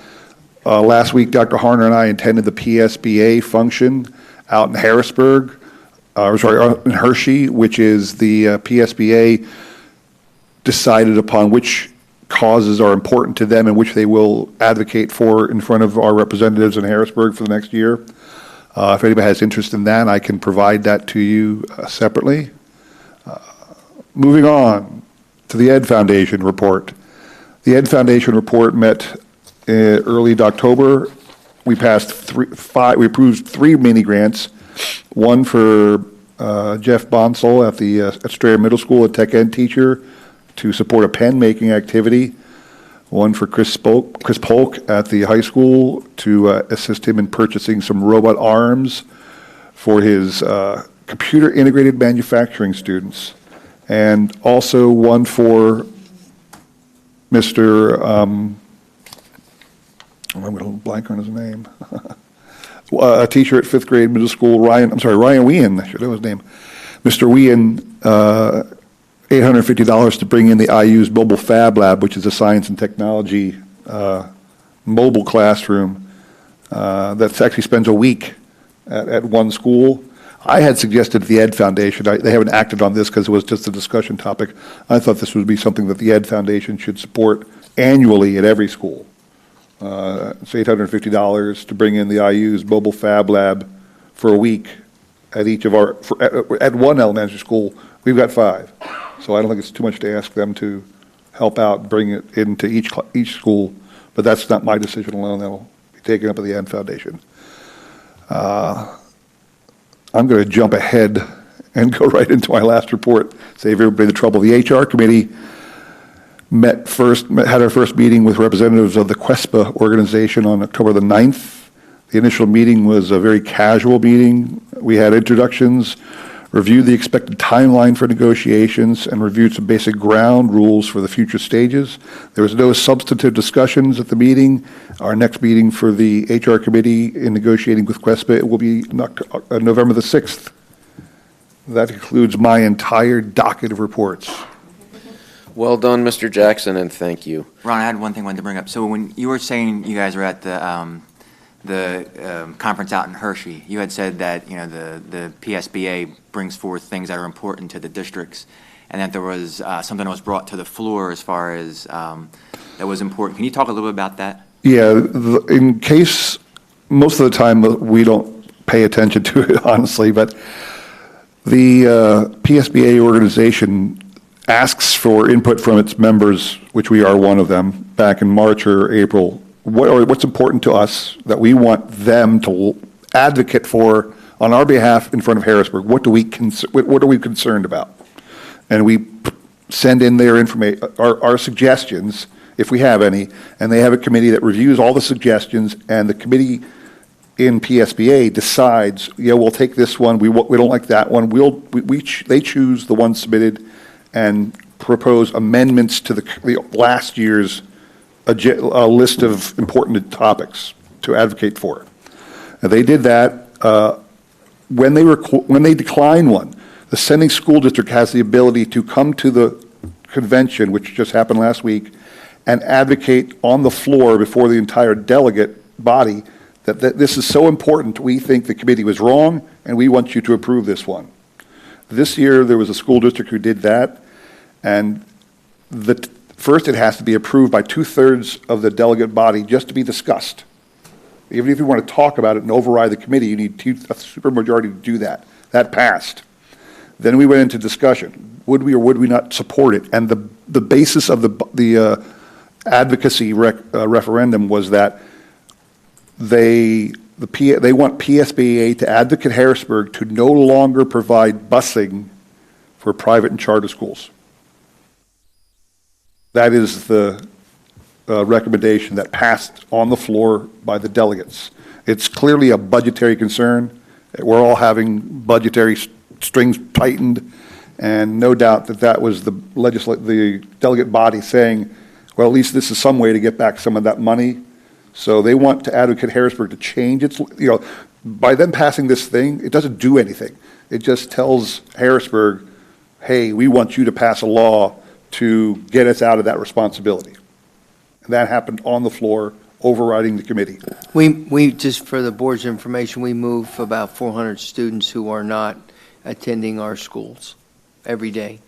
T: last week, Dr. Harner and I attended the PSBA function out in Harrisburg, in Hershey, which is the PSBA decided upon which causes are important to them and which they will advocate for in front of our representatives in Harrisburg for the next year. If anybody has interest in that, I can provide that to you separately. Moving on to the Ed Foundation report. The Ed Foundation report met early October. We passed we approved 3 mini grants, one for Jeff Bonsall at the at Strayer Middle School, a tech ed teacher, to support a pen-making activity. One for Chris Polk at the high school to assist him in purchasing some robot arms for his computer-integrated manufacturing students. And also one for Mr. I'm going to blank on his name. A teacher at 5th grade middle school, Ryan Wien, I should know his name. Mr. Wien, $850 to bring in the IU's Mobile Fab Lab, which is a science and technology mobile classroom that actually spends a week at one school. I had suggested the Ed Foundation, they haven't acted on this because it was just a discussion topic. I thought this would be something that the Ed Foundation should support annually at every school. It's $850 to bring in the IU's Mobile Fab Lab for a week at each of our, at one elementary school. We've got 5. So I don't think it's too much to ask them to help out, bring it into each school. But that's not my decision alone. That'll be taken up by the Ed Foundation. I'm going to jump ahead and go right into my last report, save everybody the trouble. The HR committee had our first meeting with representatives of the QCSD organization on October the 9th. The initial meeting was a very casual meeting. We had introductions, reviewed the expected timeline for negotiations, and reviewed some basic ground rules for the future stages. There was no substantive discussions at the meeting. Our next meeting for the HR committee in negotiating with QCSD will be November the 6th. That concludes my entire docket of reports.
A: Well done, Mr. Jackson, and thank you.
L: Ron, I had one thing I wanted to bring up. So when you were saying you guys were at the conference out in Hershey, you had said that, you know, the PSBA brings forth things that are important to the districts, and that there was something that was brought to the floor as far as that was important. Can you talk a little bit about that?
T: Yeah, in case most of the time we don't pay attention to it, honestly, but the PSBA organization asks for input from its members, which we are one of them, back in March or April. What's important to us that we want them to advocate for on our behalf in front of Harrisburg? What are we concerned about? And we send in their information, our suggestions, if we have any, and they have a committee that reviews all the suggestions, and the committee in PSBA decides, yeah, we'll take this one, we don't like that one, they choose the one submitted and propose amendments to the last year's a list of important topics to advocate for. And they did that. When they decline one, the sending school district has the ability to come to the convention, which just happened last week, and advocate on the floor before the entire delegate body that this is so important, we think the committee was wrong, and we want you to approve this one. This year, there was a school district who did that, and first, it has to be approved by 2/3 of the delegate body just to be discussed. Even if you want to talk about it and override the committee, you need a supermajority to do that. That passed. Then we went into discussion. Would we or would we not support it? And the basis of the advocacy referendum was that they want PSBA to advocate Harrisburg to no longer provide busing for private and charter schools. That is the recommendation that passed on the floor by the delegates. It's clearly a budgetary concern. We're all having budgetary strings tightened, and no doubt that was the delegate body saying, well, at least this is some way to get back some of that money. So they want to advocate Harrisburg to change its, by them passing this thing, it doesn't do anything. It just tells Harrisburg, hey, we want you to pass a law to get us out of that responsibility. And that happened on the floor, overriding the committee.
E: We just for the board's information, we move about 400 students who are not attending our schools every day.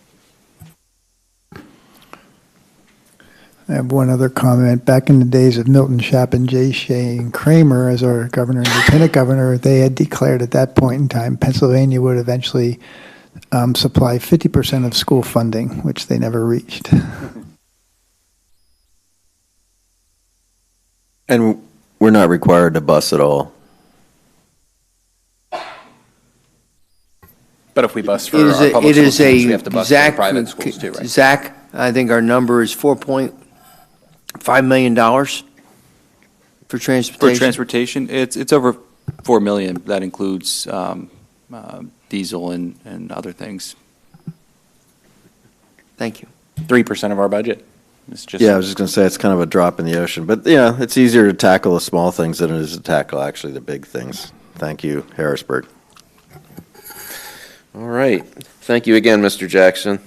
N: I have one other comment. Back in the days of Milton Chapin, J. Shea, and Kramer as our governor and lieutenant governor, they had declared at that point in time Pennsylvania would eventually supply 50% of school funding, which they never reached.
J: And we're not required to bus at all.
O: But if we bus for
E: It is
O: our
E: a-
O: public
E: it
O: school
E: is
O: students,
E: a-
O: we have to bus for
E: Zach,
O: the private schools too, right?
E: Zach, I think our number is $4.5 million for
R: For
E: transportation.
R: transportation, it's over 4 million. That includes diesel and other things.
E: Thank you.
O: 3% of our budget. It's just.
J: Yeah, I was just going to say, it's kind of a drop in the ocean. But, yeah, it's easier to tackle the small things than it is to tackle actually the big things. Thank you, Harrisburg.
A: All right. Thank you again, Mr. Jackson.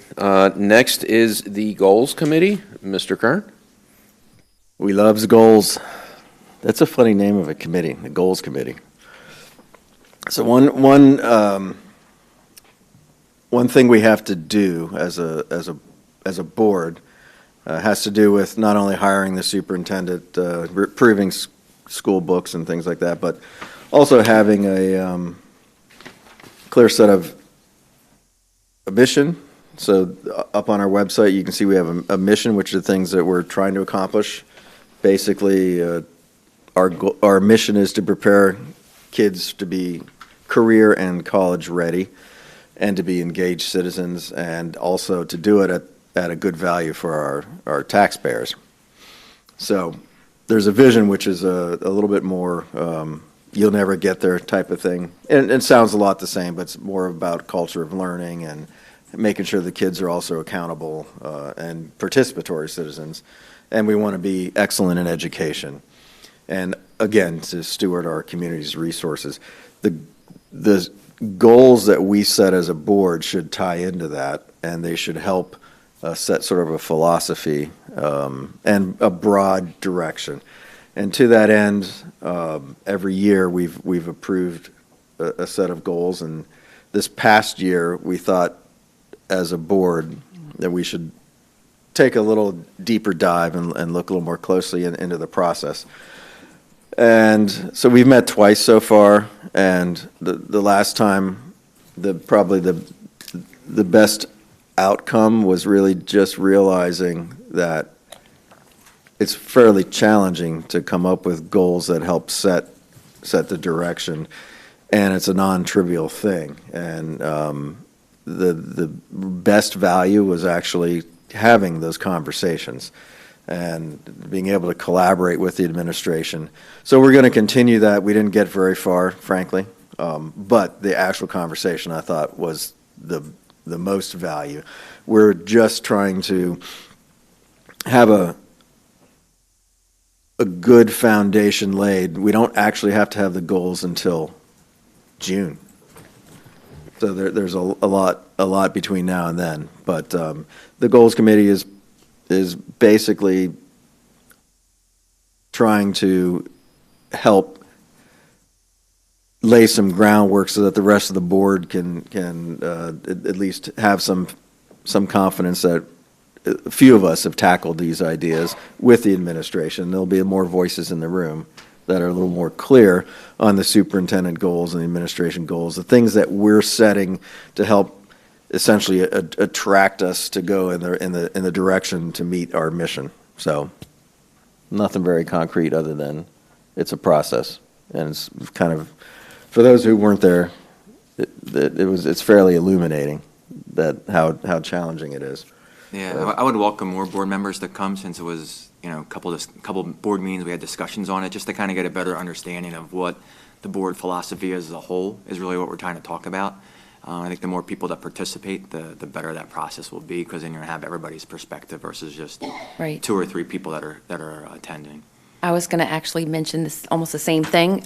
A: Next is the Goals Committee. Mr. Kern?
J: We loves goals. That's a funny name of a committee, the Goals Committee. So one thing we have to do as a board has to do with not only hiring the superintendent, approving school books and things like that, but also having a clear set of a mission. So up on our website, you can see we have a mission, which are things that we're trying to accomplish. Basically, our mission is to prepare kids to be career and college ready and to be engaged citizens, and also to do it at a good value for our taxpayers. So there's a vision which is a little bit more you'll never get there type of thing. And it sounds a lot the same, but it's more about culture of learning and making sure the kids are also accountable and participatory citizens. And we want to be excellent in education. And again, to steward our community's resources. The goals that we set as a board should tie into that, and they should help set sort of a philosophy and a broad direction. And to that end, every year we've approved a set of goals. And this past year, we thought as a board that we should take a little deeper dive and look a little more closely into the process. And so we've met twice so far, and the last time, probably the best outcome was really just realizing that it's fairly challenging to come up with goals that help set the direction, and it's a non-trivial thing. And the best value was actually having those conversations and being able to collaborate with the administration. So we're going to continue that. We didn't get very far, frankly, but the actual conversation I thought was the most value. We're just trying to have a good foundation laid. We don't actually have to have the goals until June. So there's a lot between now and then. But the Goals Committee is basically trying to help lay some groundwork so that the rest of the board can at least have some confidence that a few of us have tackled these ideas with the administration. There'll be more voices in the room that are a little more clear on the superintendent goals and the administration goals, the things that we're setting to help essentially attract us to go in the direction to meet our mission. So nothing very concrete other than it's a process, and it's kind of, for those who weren't there, it's fairly illuminating that how challenging it is.
L: Yeah, I would welcome more board members to come, since it was, a couple board meetings, we had discussions on it, just to kind of get a better understanding of what the board philosophy as a whole is really what we're trying to talk about. I think the more people that participate, the better that process will be, because then you're going to have everybody's perspective versus just
S: Right.
L: 2 or 3 people that are attending.
S: I was going to actually mention this, almost the same thing.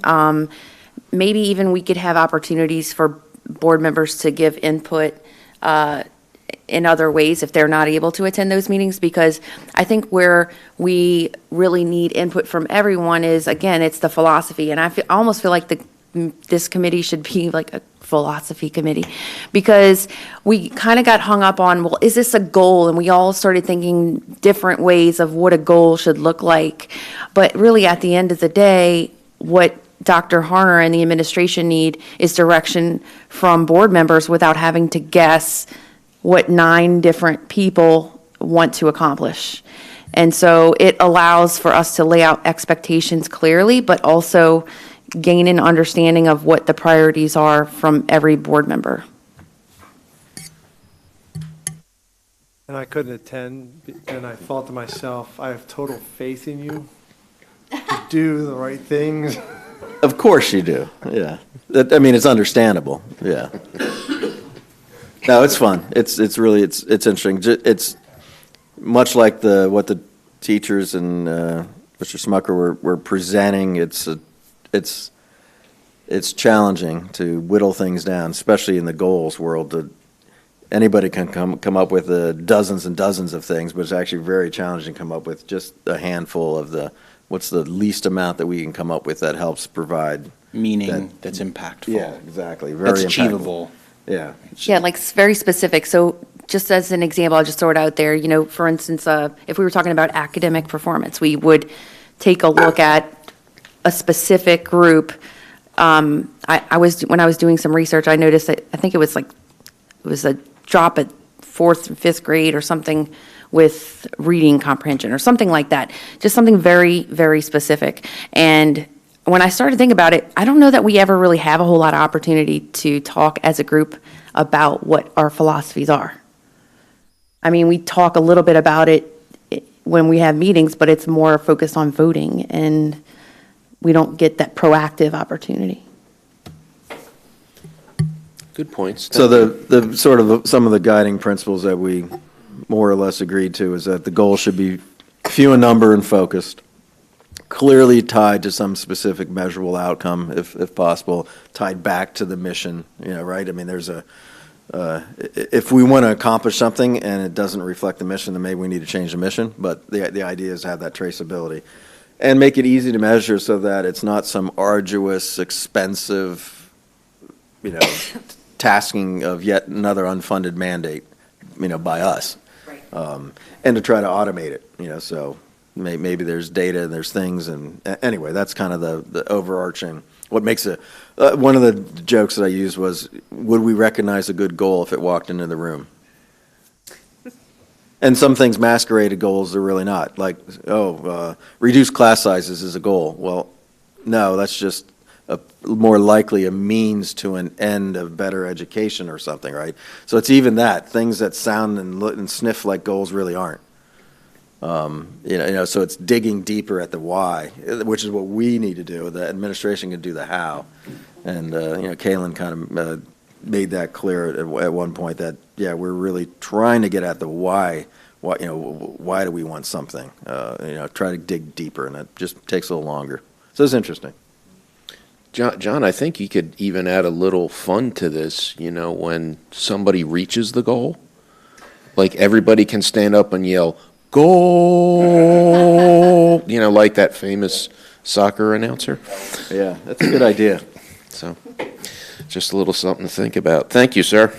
S: Maybe even we could have opportunities for board members to give input in other ways if they're not able to attend those meetings, because I think where we really need input from everyone is, again, it's the philosophy. And I almost feel like this committee should be like a philosophy committee, because we kind of got hung up on, well, is this a goal? And we all started thinking different ways of what a goal should look like. But really, at the end of the day, what Dr. Harner and the administration need is direction from board members without having to guess what 9 different people want to accomplish. And so it allows for us to lay out expectations clearly, but also gain an understanding of what the priorities are from every board member.
C: and I couldn't attend, and I thought to myself, I have total faith in you to do the right things.
J: Of course you do, yeah. I mean, it's understandable, yeah. No, it's fun. It's interesting. It's much like what the teachers and Mr. Smucker were presenting. It's challenging to whittle things down, especially in the goals world. Anybody can come up with dozens and dozens of things, but it's actually very challenging to come up with just a handful of what's the least amount that we can come up with that helps provide
O: Meaning that's impactful.
J: Yeah, exactly. Very
O: That's
J: impactful.
O: achievable.
J: Yeah.
S: Yeah, like very specific. So just as an example, I'll just throw it out there, for instance, if we were talking about academic performance, we would take a look at a specific group. When I was doing some research, I noticed that I think it was a drop at 4th and 5th grade or something with reading comprehension or something like that. Just something very, very specific. And when I started thinking about it, I don't know that we ever really have a whole lot of opportunity to talk as a group about what our philosophies are. I mean, we talk a little bit about it when we have meetings, but it's more focused on voting, and we don't get that proactive opportunity.
A: Good points.
J: So the sort of some of the guiding principles that we more or less agreed to is that the goal should be few in number and focused, clearly tied to some specific measurable outcome, if possible, tied back to the mission, right? I mean, if we want to accomplish something and it doesn't reflect the mission, then maybe we need to change the mission, but the idea is to have that traceability. And make it easy to measure so that it's not some arduous, expensive, tasking of yet another unfunded mandate, by us.
S: Right.
J: And to try to automate it, so maybe there's data and there's things, and anyway, that's kind of the overarching. What makes it, one of the jokes that I used was, would we recognize a good goal if it walked into the room? And some things masquerade as goals, they're really not. Like, reduce class sizes is a goal. Well, no, that's just more likely a means to an end of better education or something, right? So it's even that. Things that sound and sniff like goals really aren't. So it's digging deeper at the why, which is what we need to do. The administration can do the how. And, Kaylin kind of made that clear at one point that, we're really trying to get at the why. Why do we want something? Try to dig deeper, and it just takes a little longer. So it's interesting.
A: John, I think you could even add a little fun to this, when somebody reaches the goal, like everybody can stand up and yell, goal, like that famous soccer announcer.
J: Yeah, that's a good idea.
A: So just a little something to think about. Thank you, sir.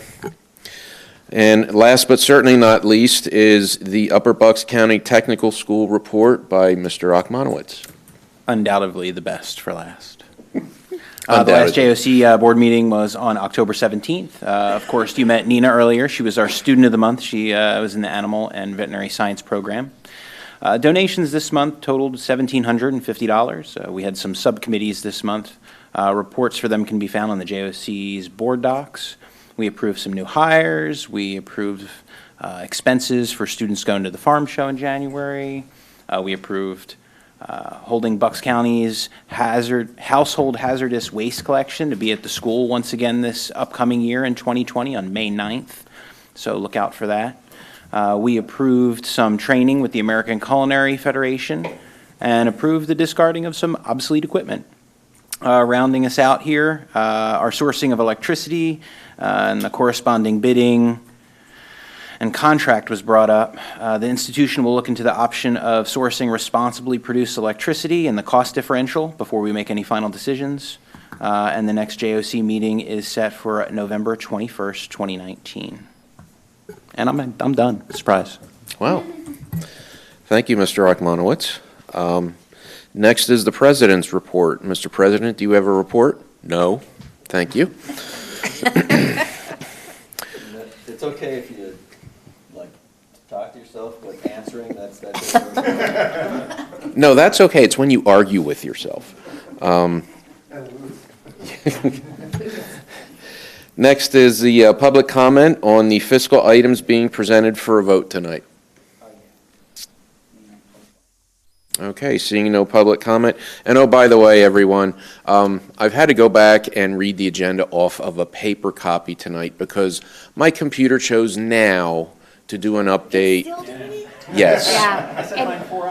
A: And last but certainly not least is the Upper Bucks County Technical School report by Mr. Achmanowitz.
O: Undoubtedly the best for last. The last JOC board meeting was on October 17th. Of course, you met Nina earlier. She was our student of the month. She was in the animal and veterinary science program. Donations this month totaled $1,750. We had some subcommittees this month. Reports for them can be found on the JOC's board docs. We approved some new hires. We approved expenses for students going to the farm show in January. We approved holding Bucks County's household hazardous waste collection to be at the school once again this upcoming year in 2020 on May 9th. So look out for that. We approved some training with the American Culinary Federation and approved the discarding of some obsolete equipment. Rounding us out here, our sourcing of electricity and the corresponding bidding and contract was brought up. The institution will look into the option of sourcing responsibly produced electricity and the cost differential before we make any final decisions. And the next JOC meeting is set for November 21st, 2019. And I'm done. Surprise.
A: Wow. Thank you, Mr. Achmanowitz. Next is the President's report. Mr. President, do you have a report? No. Thank you.
J: It's okay if you talk to yourself, answering. That's
A: No, that's okay. It's when you argue with yourself. Next is the public comment on the fiscal items being presented for a vote tonight. Okay, seeing no public comment. And oh, by the way, everyone, I've had to go back and read the agenda off of a paper copy tonight because my computer chose now to do an update. Yes.
D: Yeah. And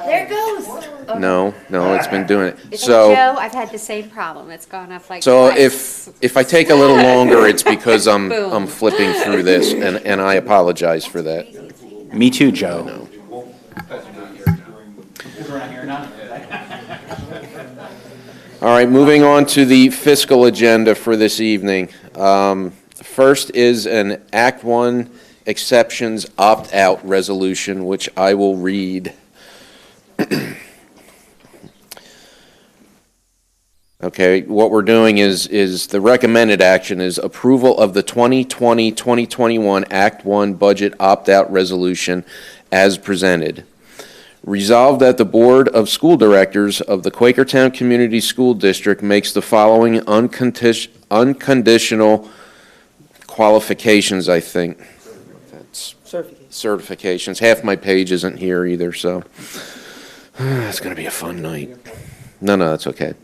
D: there it goes. Oh,
A: No, it's been doing it.
D: And
A: So,
D: Joe, I've had the same problem. It's gone up like
A: so
D: twice.
A: if I take a little longer, it's because I'm
D: Boom.
A: flipping through this, and I apologize for that.
O: Me too, Joe.
A: All right, moving on to the fiscal agenda for this evening. First is an Act 1 exceptions opt-out resolution, which I will read. Okay, what we're doing is the recommended action is approval of the 2020-2021 Act 1 budget opt-out resolution as presented. Resolved that the Board of School Directors of the Quakertown Community School District makes the following unconditional qualifications, I think. That's certifications. Half my page isn't here either, so it's going to be a fun night. No, that's okay.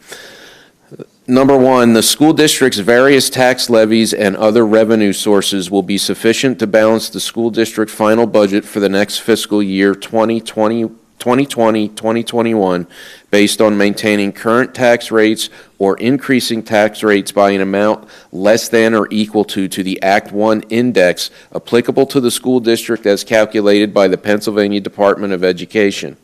A: Number one, the school district's various tax levies and other revenue sources will be sufficient to balance the school district final budget for the next fiscal year 2020-2021 based on maintaining current tax rates or increasing tax rates by an amount less than or equal to the Act 1 index applicable to the school district as calculated by the Pennsylvania Department of Education.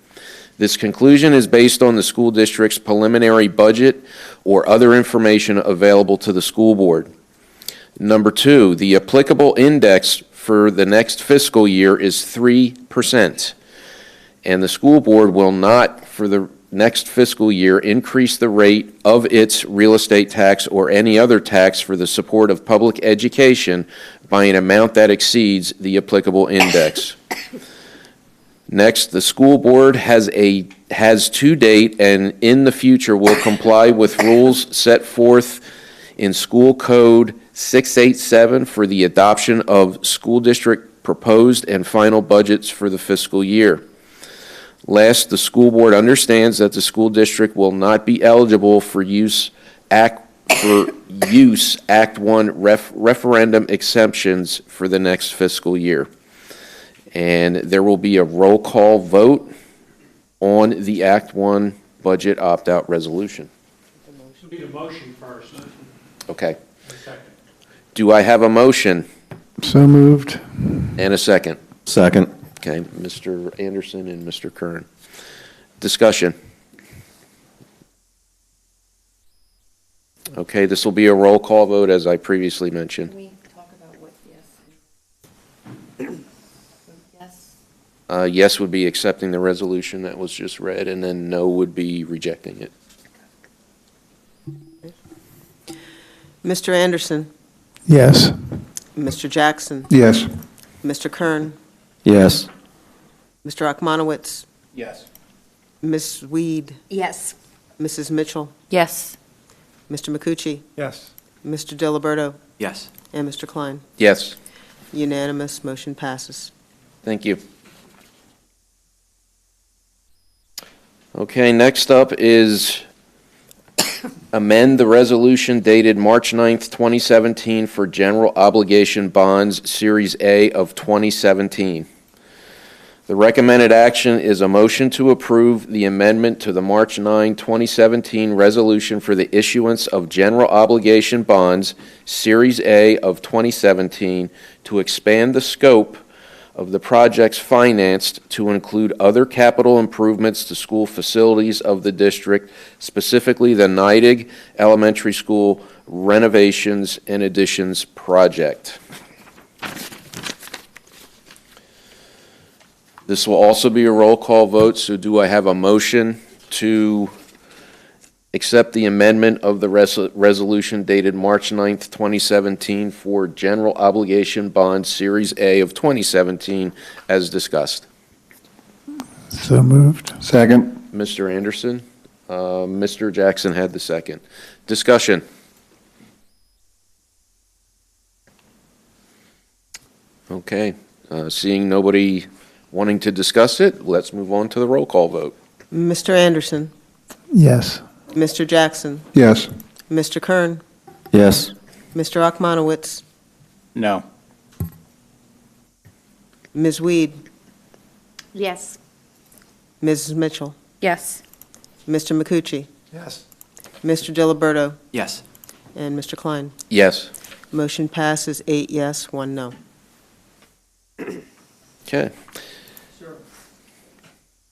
A: This conclusion is based on the school district's preliminary budget or other information available to the school board. Number two, the applicable index for the next fiscal year is 3%, and the school board will not, for the next fiscal year, increase the rate of its real estate tax or any other tax for the support of public education by an amount that exceeds the applicable index. Next, the school board has to date and in the future will comply with rules set forth in School Code 687 for the adoption of school district proposed and final budgets for the fiscal year. Last, the school board understands that the school district will not be eligible for use Act 1 referendum exemptions for the next fiscal year. And there will be a roll call vote on the Act 1 budget opt-out resolution.
U: Need a motion first.
A: Okay. Do I have a motion?
N: So moved.
A: And a second?
J: Second.
A: Okay, Mr. Anderson and Mr. Kern. Discussion. Okay, this will be a roll call vote as I previously mentioned.
S: Can we talk about what yes?
A: Yes would be accepting the resolution that was just read, and then no would be rejecting it.
B: Mr. Anderson,
N: Yes.
B: Mr. Jackson,
T: Yes.
B: Mr. Kern,
J: Yes.
B: Mr. Akmanowitz,
O: Yes.
B: Ms. Weed,
D: Yes.
B: Mrs. Mitchell,
S: Yes.
B: Mr. McCucci,
C: Yes.
B: Mr. Diliberto,
L: Yes.
B: and Mr. Klein.
A: Yes.
B: Unanimous, motion passes.
A: Thank you. Okay, next up is amend the resolution dated March 9th, 2017 for general obligation bonds, Series A of 2017. The recommended action is a motion to approve the amendment to the March 9, 2017 resolution for the issuance of general obligation bonds, Series A of 2017, to expand the scope of the projects financed to include other capital improvements to school facilities of the district, specifically the Neidig Elementary School renovations and additions project. This will also be a roll call vote, so do I have a motion to accept the amendment of the resolution dated March 9th, 2017 for general obligation bond Series A of 2017 as discussed?
N: So moved.
T: Second.
A: Mr. Anderson, Mr. Jackson had the second. Discussion. Okay, seeing nobody wanting to discuss it, let's move on to the roll call vote.
B: Mr. Anderson,
N: Yes.
B: Mr. Jackson,
T: Yes.
B: Mr. Kern,
J: Yes.
B: Mr. Akmanowitz,
O: No.
B: Ms. Weed,
D: Yes.
B: Mrs. Mitchell,
S: Yes.
B: Mr. McCucci,
C: Yes.
B: Mr. Diliberto,
L: Yes.
B: and Mr. Klein.
A: Yes.
B: Motion passes 8 yes, 1 no.
A: Okay.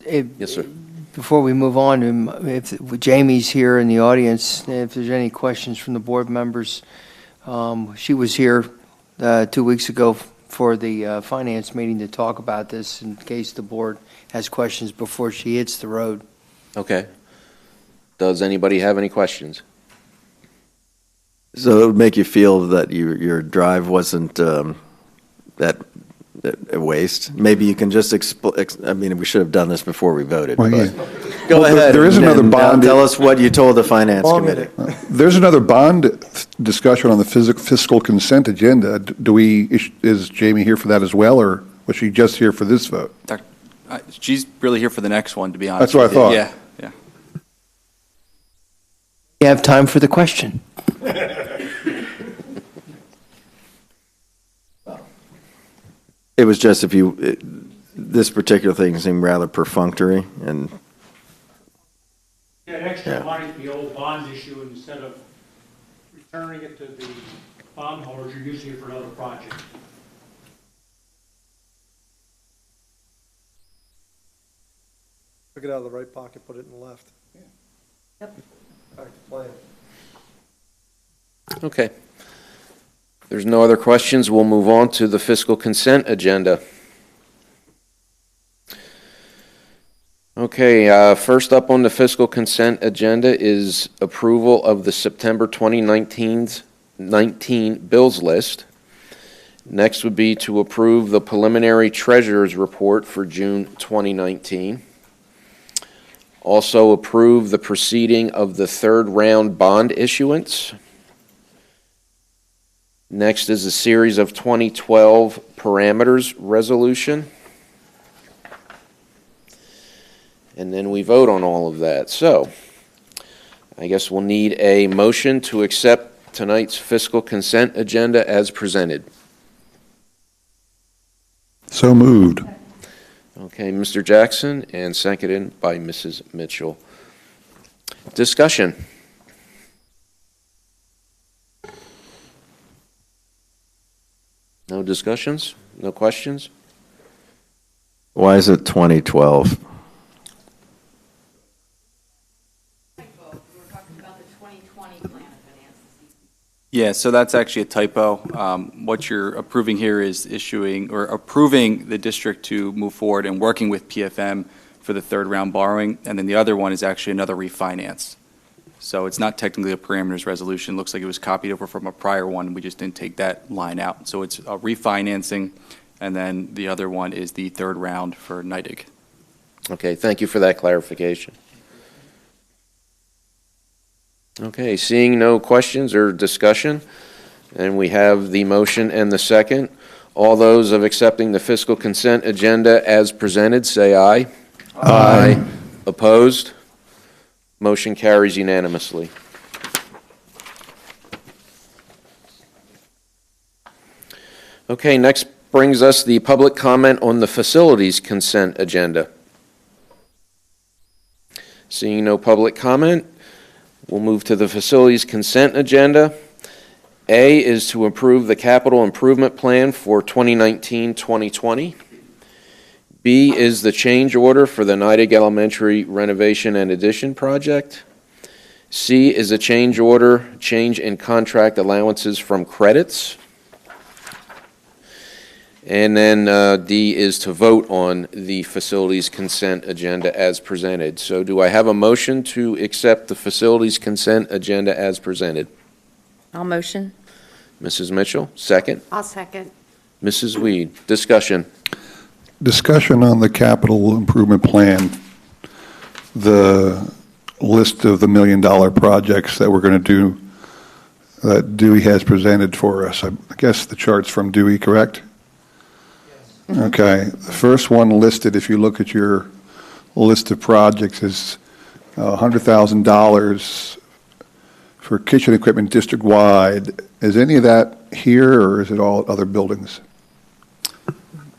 E: If-
A: Yes, sir.
E: Before we move on, if Jamie's here in the audience, if there's any questions from the board members, she was here 2 weeks ago for the finance meeting to talk about this in case the board has questions before she hits the road.
A: Okay. Does anybody have any questions?
J: So it would make you feel that your drive wasn't that a waste? Maybe you can just I mean, we should have done this before we voted.
T: Well,
J: but
T: yeah.
J: Go
T: Well,
J: ahead.
T: there is
J: and-
T: another
J: and
T: bond-
J: Tell us what you told the finance committee.
T: There's another bond discussion on the fiscal consent agenda. Is Jamie here for that as well, or was she just here for this vote?
R: She's really here for the next one, to be honest.
T: That's what I
R: with you.
T: thought.
R: Yeah, yeah.
E: You have time for the question.
J: It was just this particular thing seemed rather perfunctory, and
U: Get extra
J: Yeah.
U: money for the old bond issue, instead of returning it to the bondholders, you're using it for another project.
C: Took it out of the right pocket, put it in the left.
B: Yep.
C: Back to plan.
A: Okay. If there's no other questions, we'll move on to the fiscal consent agenda. Okay, first up on the fiscal consent agenda is approval of the September 2019 bills list. Next would be to approve the preliminary treasurer's report for June 2019. Also approve the proceeding of the third round bond issuance. Next is a series of 2012 parameters resolution. And then we vote on all of that. So I guess we'll need a motion to accept tonight's fiscal consent agenda as presented.
T: So moved.
A: Okay, Mr. Jackson, and seconded by Mrs. Mitchell. Discussion. No discussions? No questions?
J: why is it 2012?
R: Yeah, so that's actually a typo. What you're approving here is approving the district to move forward and working with PFM for the third round borrowing, and then the other one is actually another refinance. So it's not technically a parameters resolution. Looks like it was copied over from a prior one. We just didn't take that line out. So it's a refinancing, and then the other one is the third round for NIDIG.
A: Okay, thank you for that clarification. Okay, seeing no questions or discussion, and we have the motion and the second. All those of accepting the fiscal consent agenda as presented, say aye. Aye. Opposed? Motion carries unanimously. Okay, next brings us the public comment on the facilities consent agenda. Seeing no public comment, we'll move to the facilities consent agenda. A is to approve the capital improvement plan for 2019-2020. B is the change order for the Nidec Elementary renovation and addition project. C is a change in contract allowances from credits. And then D is to vote on the facilities consent agenda as presented. So do I have a motion to accept the facilities consent agenda as presented?
S: I'll motion.
A: Mrs. Mitchell, second.
D: I'll second.
A: Mrs. Weed, discussion.
T: Discussion on the capital improvement plan, the list of the $1 million projects that we're going to do, that Dewey has presented for us. I guess the chart's from Dewey, correct? Okay, the first one listed, if you look at your list of projects, is $100,000 for kitchen equipment district-wide. Is any of that here, or is it all other buildings?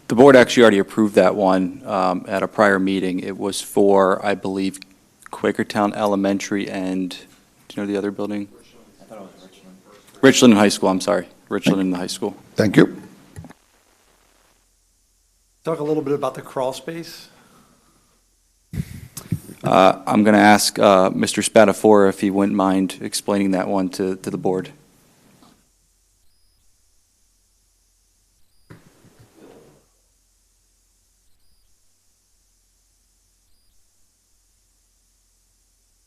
R: The board actually already approved that one at a prior meeting. It was for, I believe, Quakertown Elementary and, do you know the other building? I thought it was Richland. Richland High School, I'm sorry. Richland and the high school.
T: Thank you.
C: Talk a little bit about the crawl space.
R: I'm going to ask Mr. Spatafora if he wouldn't mind explaining that one to the board.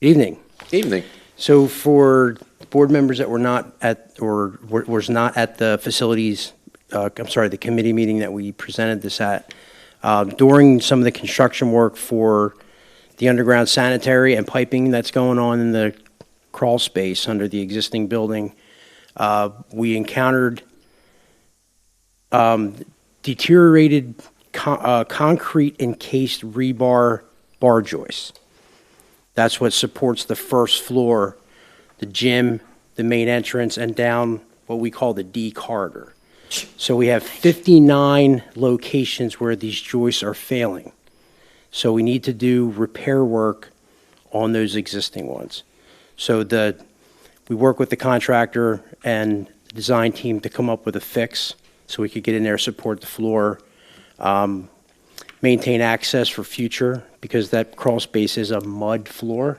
I: Evening.
A: Evening.
I: So for board members that were not at, or was not at the facilities, the committee meeting that we presented this at, during some of the construction work for the underground sanitary and piping that's going on in the crawl space under the existing building, we encountered deteriorated concrete encased rebar bar joists. That's what supports the first floor, the gym, the main entrance, and down what we call the D corridor. So we have 59 locations where these joists are failing. So we need to do repair work on those existing ones. So we work with the contractor and the design team to come up with a fix so we could get in there, support the floor, maintain access for future, because that crawl space is a mud floor,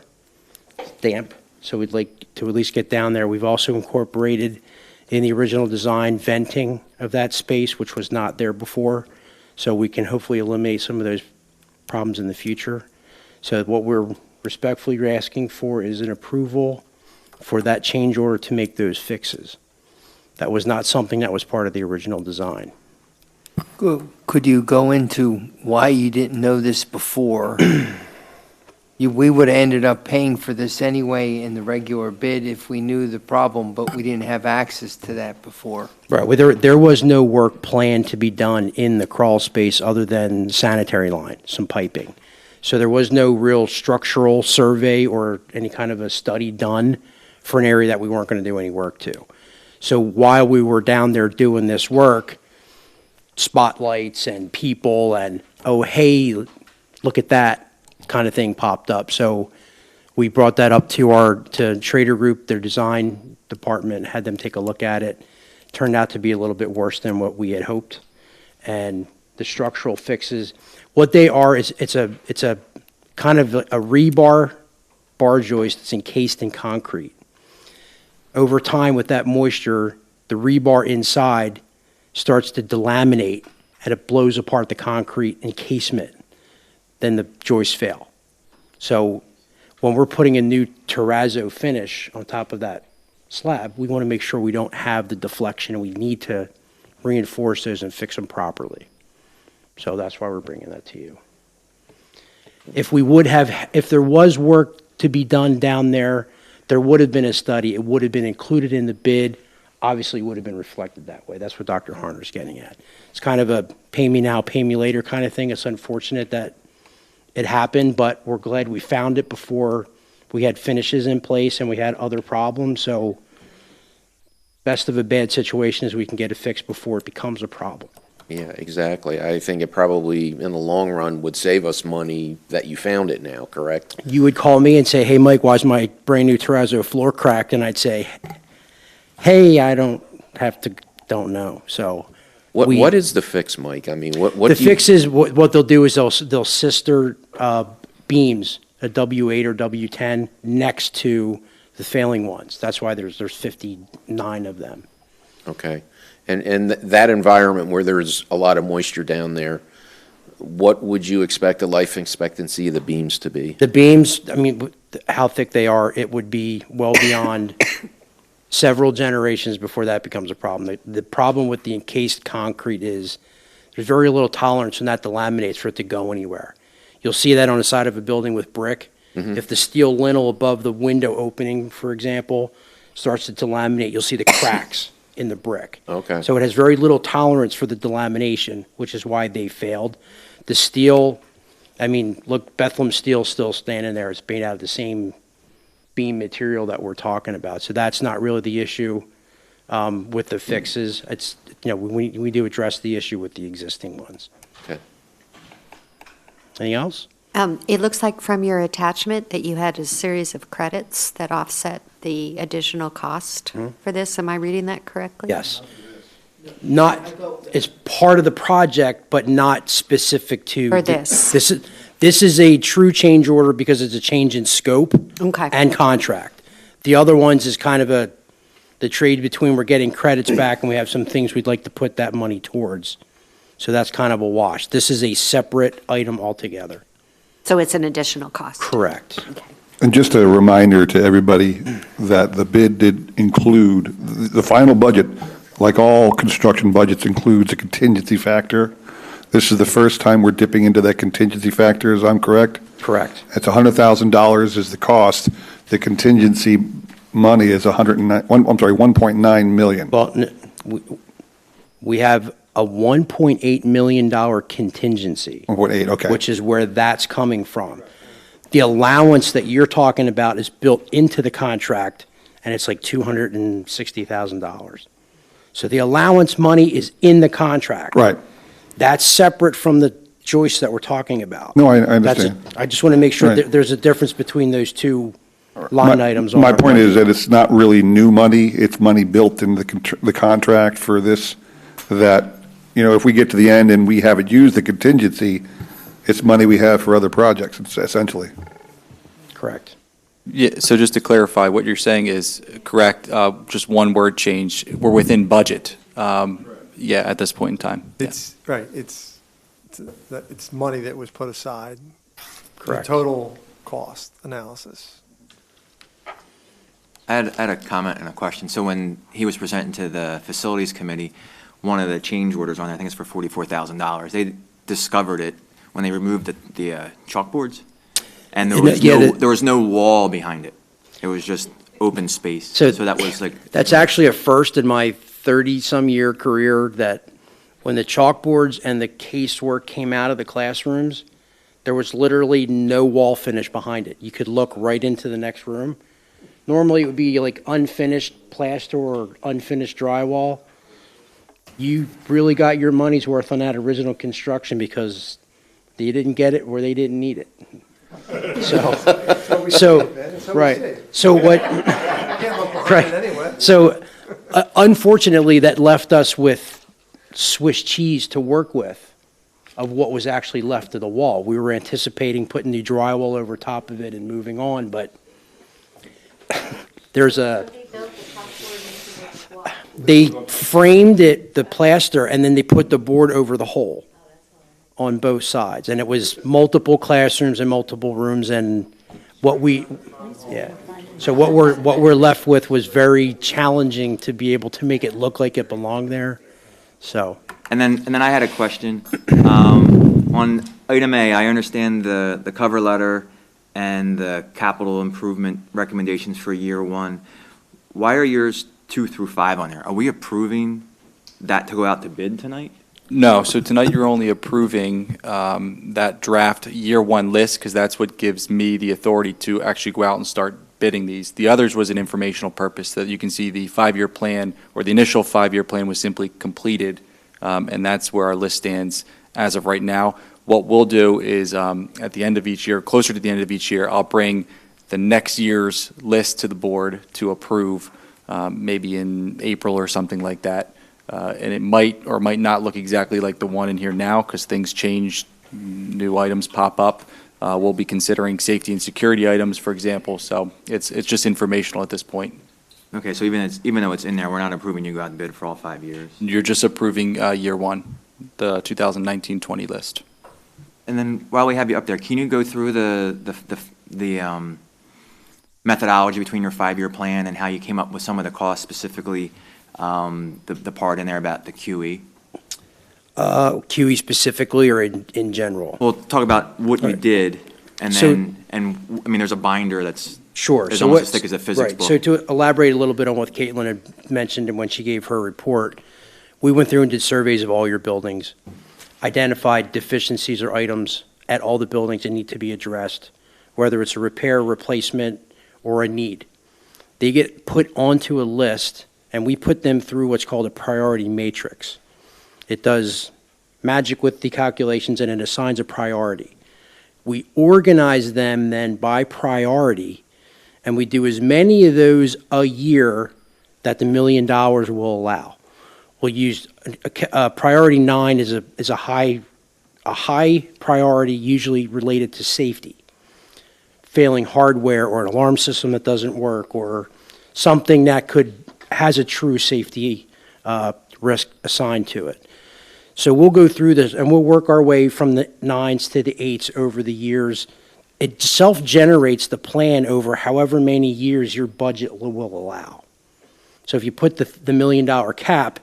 I: it's damp, so we'd like to at least get down there. We've also incorporated in the original design venting of that space, which was not there before, so we can hopefully eliminate some of those problems in the future. So what we're respectfully asking for is an approval for that change order to make those fixes. That was not something that was part of the original design.
E: Could you go into why you didn't know this before? We would have ended up paying for this anyway in the regular bid if we knew the problem, but we didn't have access to that before.
I: Right, well, there was no work planned to be done in the crawl space other than sanitary line, some piping. So there was no real structural survey or any kind of a study done for an area that we weren't going to do any work to. So while we were down there doing this work, spotlights and people and, oh, hey, look at that kind of thing popped up. So we brought that up to Schrader Group, their design department, had them take a look at it. Turned out to be a little bit worse than what we had hoped. And the structural fixes, what they are is it's a kind of a rebar bar joist that's encased in concrete. Over time, with that moisture, the rebar inside starts to delaminate and it blows apart the concrete encasement. Then the joists fail. So when we're putting a new terrazzo finish on top of that slab, we want to make sure we don't have the deflection, and we need to reinforce those and fix them properly. So that's why we're bringing that to you. If there was work to be done down there, there would have been a study. It would have been included in the bid. Obviously, would have been reflected that way. That's what Dr. Harner's getting at. It's kind of a pay me now, pay me later kind of thing. It's unfortunate that it happened, but we're glad we found it before we had finishes in place and we had other problems. So best of a bad situation is we can get it fixed before it becomes a problem.
A: Yeah, exactly. I think it probably, in the long run, would save us money that you found it now, correct?
I: You would call me and say, hey, Mike, why's my brand new terrazzo floor cracked? And I'd say, hey, I don't know. So
A: what is the fix, Mike? I mean, what
I: the fix is what they'll do is they'll sister beams, a W8 or W10, next to the failing ones. That's why there's 59 of them.
A: Okay. And that environment where there's a lot of moisture down there, what would you expect the life expectancy of the beams to be?
I: The beams, I mean, how thick they are, it would be well beyond several generations before that becomes a problem. The problem with the encased concrete is there's very little tolerance when that delaminates for it to go anywhere. You'll see that on the side of a building with brick. Mm-hmm. If the steel lintel above the window opening, for example, starts to delaminate, you'll see the cracks in the brick.
A: Okay.
I: So it has very little tolerance for the delamination, which is why they failed. The steel, I mean, look, Bethlehem Steel's still standing there. It's made out of the same beam material that we're talking about. So that's not really the issue with the fixes. It's, we do address the issue with the existing ones.
A: Okay.
I: Anything else?
P: It looks like from your attachment that you had a series of credits that offset the additional cost for this. Am I reading that correctly?
I: Yes. Not, it's part of the project, but not specific to.
P: For this.
I: This is a true change order because it's a change in scope and contract. The other ones is kind of the trade between we're getting credits back and we have some things we'd like to put that money towards. So that's kind of a wash. This is a separate item altogether.
P: So it's an additional cost?
I: Correct.
T: And just a reminder to everybody that the bid did include, the final budget, like all construction budgets, includes a contingency factor. This is the first time we're dipping into that contingency factor, as I'm correct?
I: Correct.
T: It's $100,000 is the cost. The contingency money is 1.9 million.
I: Well, we have a $1.8 million contingency.
T: 1.8, okay.
I: Which is where that's coming from. The allowance that you're talking about is built into the contract, and it's like $260,000. So the allowance money is in the contract.
T: Right.
I: That's separate from the joist that we're talking about.
T: No, I understand.
I: I just want to make sure
T: Right.
I: that there's a difference between those two line items. on
T: My
I: our
T: point
I: budget.
T: is that it's not really new money. It's money built in the contract for this, that, if we get to the end and we haven't used the contingency, it's money we have for other projects, essentially.
I: Correct.
R: Yeah, so just to clarify, what you're saying is correct, just one word change. We're within budget, at this point in time.
C: It's, right, it's money that was put aside.
I: Correct.
C: The total cost analysis.
L: I had a comment and a question. So when he was presenting to the Facilities Committee, one of the change orders on, I think it's for $44,000. They discovered it when they removed the chalkboards, and there was no wall behind it. It was just open space. So that was like.
I: That's actually a first in my 30-some year career, that when the chalkboards and the casework came out of the classrooms, there was literally no wall finish behind it. You could look right into the next room. Normally, it would be like unfinished plaster or unfinished drywall. You really got your money's worth on that original construction because they didn't get it where they didn't need it. Right. So what? Right. So, unfortunately, that left us with Swiss cheese to work with of what was actually left of the wall. We were anticipating putting the drywall over top of it and moving on, but they framed it, the plaster, and then they put the board over the hole on both sides. And it was multiple classrooms and multiple rooms, and so what we're left with was very challenging to be able to make it look like it belonged there. So.
L: And then I had a question. On item A, I understand the cover letter and the capital improvement recommendations for year one. Why are yours 2 through 5 on there? Are we approving that to go out to bid tonight?
R: No, so tonight you're only approving that draft year one list, because that's what gives me the authority to actually go out and start bidding these. The others was an informational purpose, that you can see the 5-year plan, or the initial 5-year plan was simply completed, and that's where our list stands as of right now. What we'll do is at the end of each year, closer to the end of each year, I'll bring the next year's list to the board to approve, maybe in April or something like that. And it might or might not look exactly like the one in here now, because things change, new items pop up. We'll be considering safety and security items, for example. So it's just informational at this point.
L: Okay, so even though it's in there, we're not approving you go out and bid for all 5 years?
R: You're just approving year one, the 2019-20 list.
L: And then while we have you up there, can you go through the methodology between your 5-year plan and how you came up with some of the costs, specifically the part in there about the QE?
I: QE specifically, or in general?
L: Well, talk about what you did, and
I: So
L: then And, I mean, there's a binder that's
I: Sure.
L: is
I: So
L: almost
I: what's-
L: as thick as a physics
I: right.
L: book.
I: So to elaborate a little bit on what Caitlin had mentioned and when she gave her report, we went through and did surveys of all your buildings, identified deficiencies or items at all the buildings that need to be addressed, whether it's a repair, replacement, or a need. They get put onto a list, and we put them through what's called a priority matrix. It does magic with the calculations, and it assigns a priority. We organize them then by priority, and we do as many of those a year that the $1 million will allow. We'll use priority 9 is a high priority, usually related to safety. Failing hardware or an alarm system that doesn't work or something that has a true safety risk assigned to it. So we'll go through this and we'll work our way from the 9s to the 8s over the years. It self-generates the plan over however many years your budget will allow. So if you put the $1 million cap,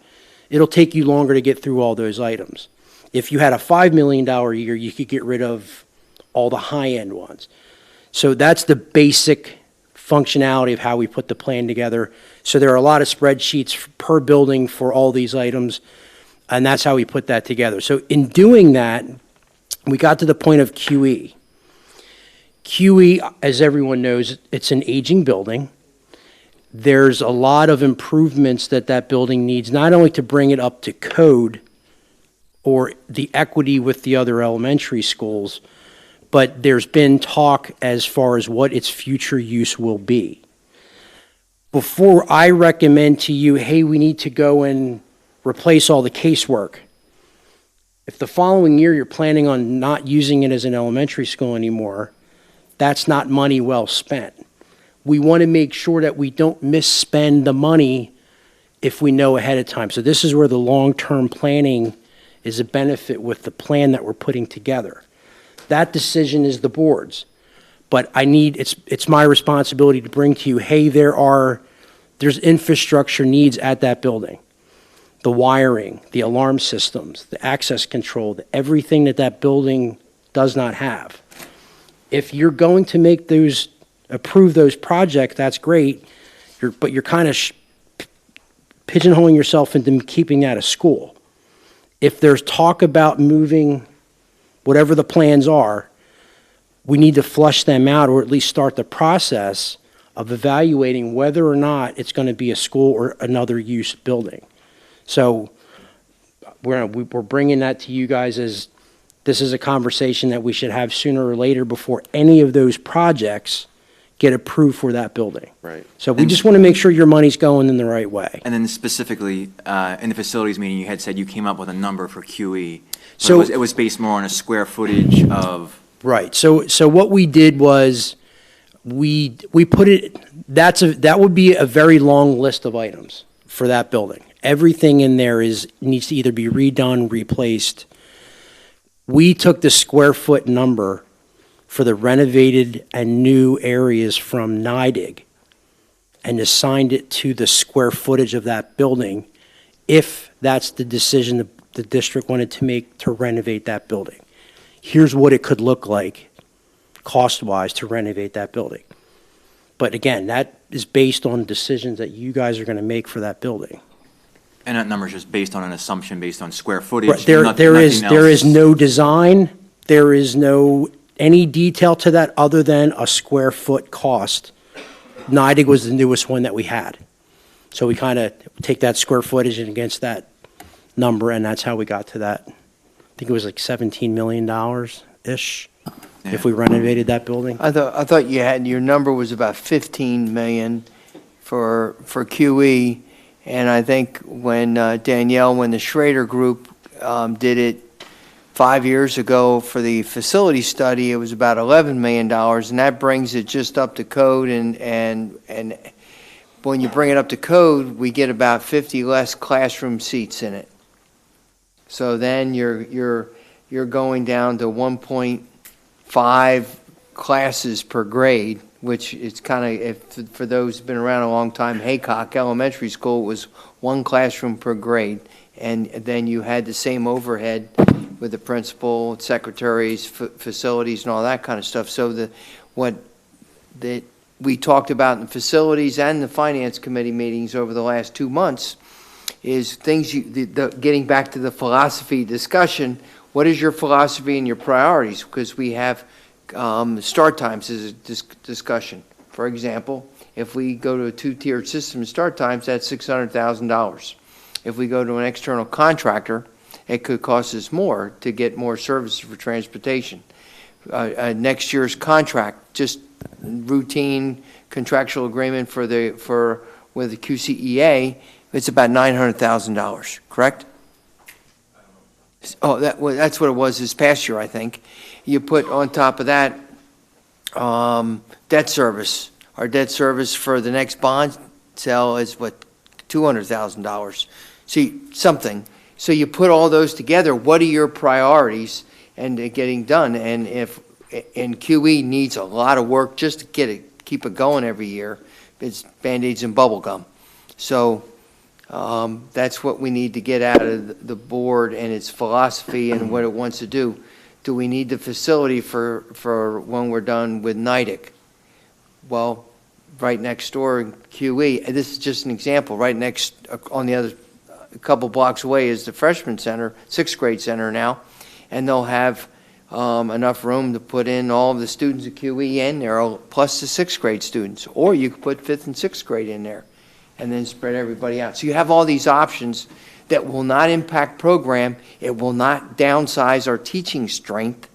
I: it'll take you longer to get through all those items. If you had a $5 million a year, you could get rid of all the high-end ones. So that's the basic functionality of how we put the plan together. So there are a lot of spreadsheets per building for all these items, and that's how we put that together. So in doing that, we got to the point of QE. QE, as everyone knows, it's an aging building. There's a lot of improvements that building needs, not only to bring it up to code or the equity with the other elementary schools, but there's been talk as far as what its future use will be. Before I recommend to you, hey, we need to go and replace all the casework, if the following year you're planning on not using it as an elementary school anymore, that's not money well spent. We want to make sure that we don't misspend the money if we know ahead of time. So this is where the long-term planning is a benefit with the plan that we're putting together. That decision is the board's, but it's my responsibility to bring to you, hey, there's infrastructure needs at that building. The wiring, the alarm systems, the access control, everything that building does not have. If you're going to approve those projects, that's great, but you're kind of pigeonholing yourself into keeping that a school. If there's talk about moving whatever the plans are, we need to flush them out or at least start the process of evaluating whether or not it's going to be a school or another use building. So we're bringing that to you guys as this is a conversation that we should have sooner or later before any of those projects get approved for that building.
A: Right.
I: So we just want to make sure your money's going in the right way.
L: And then specifically, in the facilities meeting, you had said you came up with a number for QE.
I: So
L: it was based more on a square footage of.
I: Right. So what we did was we put it. That would be a very long list of items for that building. Everything in there needs to either be redone, replaced. We took the square foot number for the renovated and new areas from NIDIG and assigned it to the square footage of that building if that's the decision the district wanted to make to renovate that building. Here's what it could look like cost-wise to renovate that building. But again, that is based on decisions that you guys are going to make for that building.
L: And that number is just based on an assumption, based on square footage.
I: Right, there is no design, there is no any detail to that other than a square foot cost. NIDIG was the newest one that we had. So we kind of take that square footage and against that number, and that's how we got to that. I think it was like $17 million-ish if we renovated that building.
E: I thought your number was about 15 million for QE, and I think when when the Schrader Group did it 5 years ago for the facility study, it was about $11 million, and that brings it just up to code. And when you bring it up to code, we get about 50 less classroom seats in it. So then you're going down to 1.5 classes per grade, which is kind of, for those who've been around a long time, Haycock Elementary School was one classroom per grade, and then you had the same overhead with the principal, secretaries, facilities, and all that kind of stuff. So what we talked about in facilities and the finance committee meetings over the last 2 months is things getting back to the philosophy discussion. What is your philosophy and your priorities? Because we have start times as a discussion. For example, if we go to a two-tiered system in start times, that's $600,000. If we go to an external contractor, it could cost us more to get more services for transportation. Next year's contract, just routine contractual agreement with the QCEA, it's about $900,000, correct? Oh, that's what it was this past year, I think. You put on top of that debt service. Our debt service for the next bond sale is $200,000. See, something. So you put all those together, what are your priorities and getting done? And QE needs a lot of work just to keep it going every year. It's Band-Aids and bubble gum. So that's what we need to get out of the board and its philosophy and what it wants to do. Do we need the facility for when we're done with NIDIC? Well, right next door in QE, this is just an example, right next on the other a couple blocks away is the freshman center, sixth grade center now, and they'll have enough room to put in all of the students at QE in there, plus the sixth grade students. Or you could put fifth and sixth grade in there and then spread everybody out. So you have all these options that will not impact program. It will not downsize our teaching strength.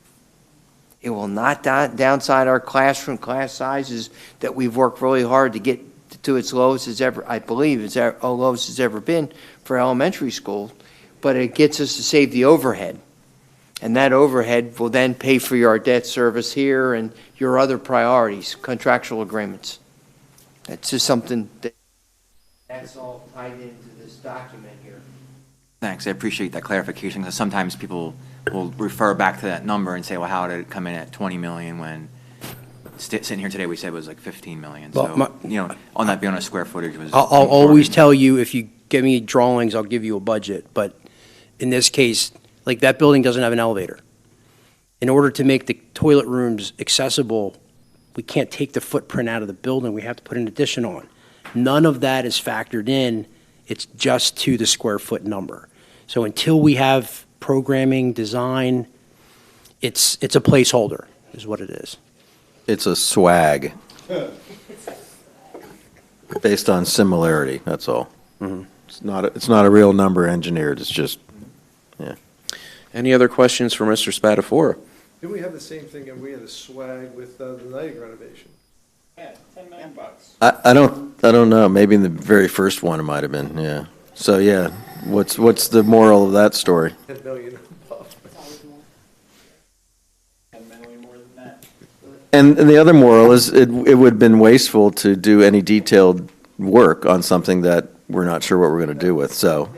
E: It will not downside our classroom class sizes that we've worked really hard to get to its lowest as ever, I believe, its lowest it's ever been for elementary school. But it gets us to save the overhead. And that overhead will then pay for your debt service here and your other priorities, contractual agreements. That's just something that's all tied into this document here.
L: Thanks, I appreciate that clarification, because sometimes people will refer back to that number and say, well, how did it come in at 20 million when sitting here today we said it was like 15 million?
I: Well,
L: so, on that being on a square footage was.
I: I'll always tell you, if you give me drawings, I'll give you a budget. But in this case, like that building doesn't have an elevator. In order to make the toilet rooms accessible, we can't take the footprint out of the building. We have to put an addition on. None of that is factored in. It's just to the square foot number. So until we have programming, design, it's a placeholder, is what it is.
J: It's a swag. Based on similarity, that's all.
I: Mm-hmm.
J: It's not a real number engineered, it's just, yeah.
A: Any other questions for Mr. Spatafora?
C: Didn't we have the same thing, and we had a swag with the night renovation?
U: Yeah, $10 million.
J: I don't know, maybe in the very first one it might have been, yeah. So, yeah, what's the moral of that story?
C: 10 million.
J: And the other moral is it would have been wasteful to do any detailed work on something that we're not sure what we're going to do with. So,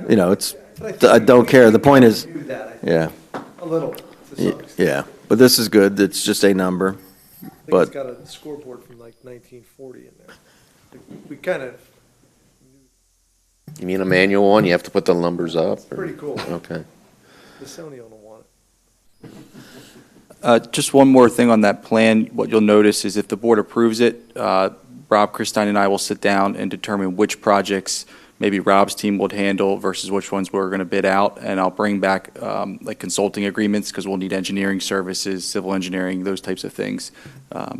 J: I don't care. The point is, yeah.
C: A little.
J: Yeah, but this is good. It's just a number.
C: I think
J: But
C: it's got a scoreboard from like 1940 in there. We kind of,
A: You mean a manual one? You have to put the numbers up? Or?
C: pretty cool.
A: Okay.
C: The Sony don't want it.
R: Just one more thing on that plan. What you'll notice is if the board approves it, Rob, Christine, and I will sit down and determine which projects maybe Rob's team would handle versus which ones we're going to bid out. And I'll bring back like consulting agreements because we'll need engineering services, civil engineering, those types of things.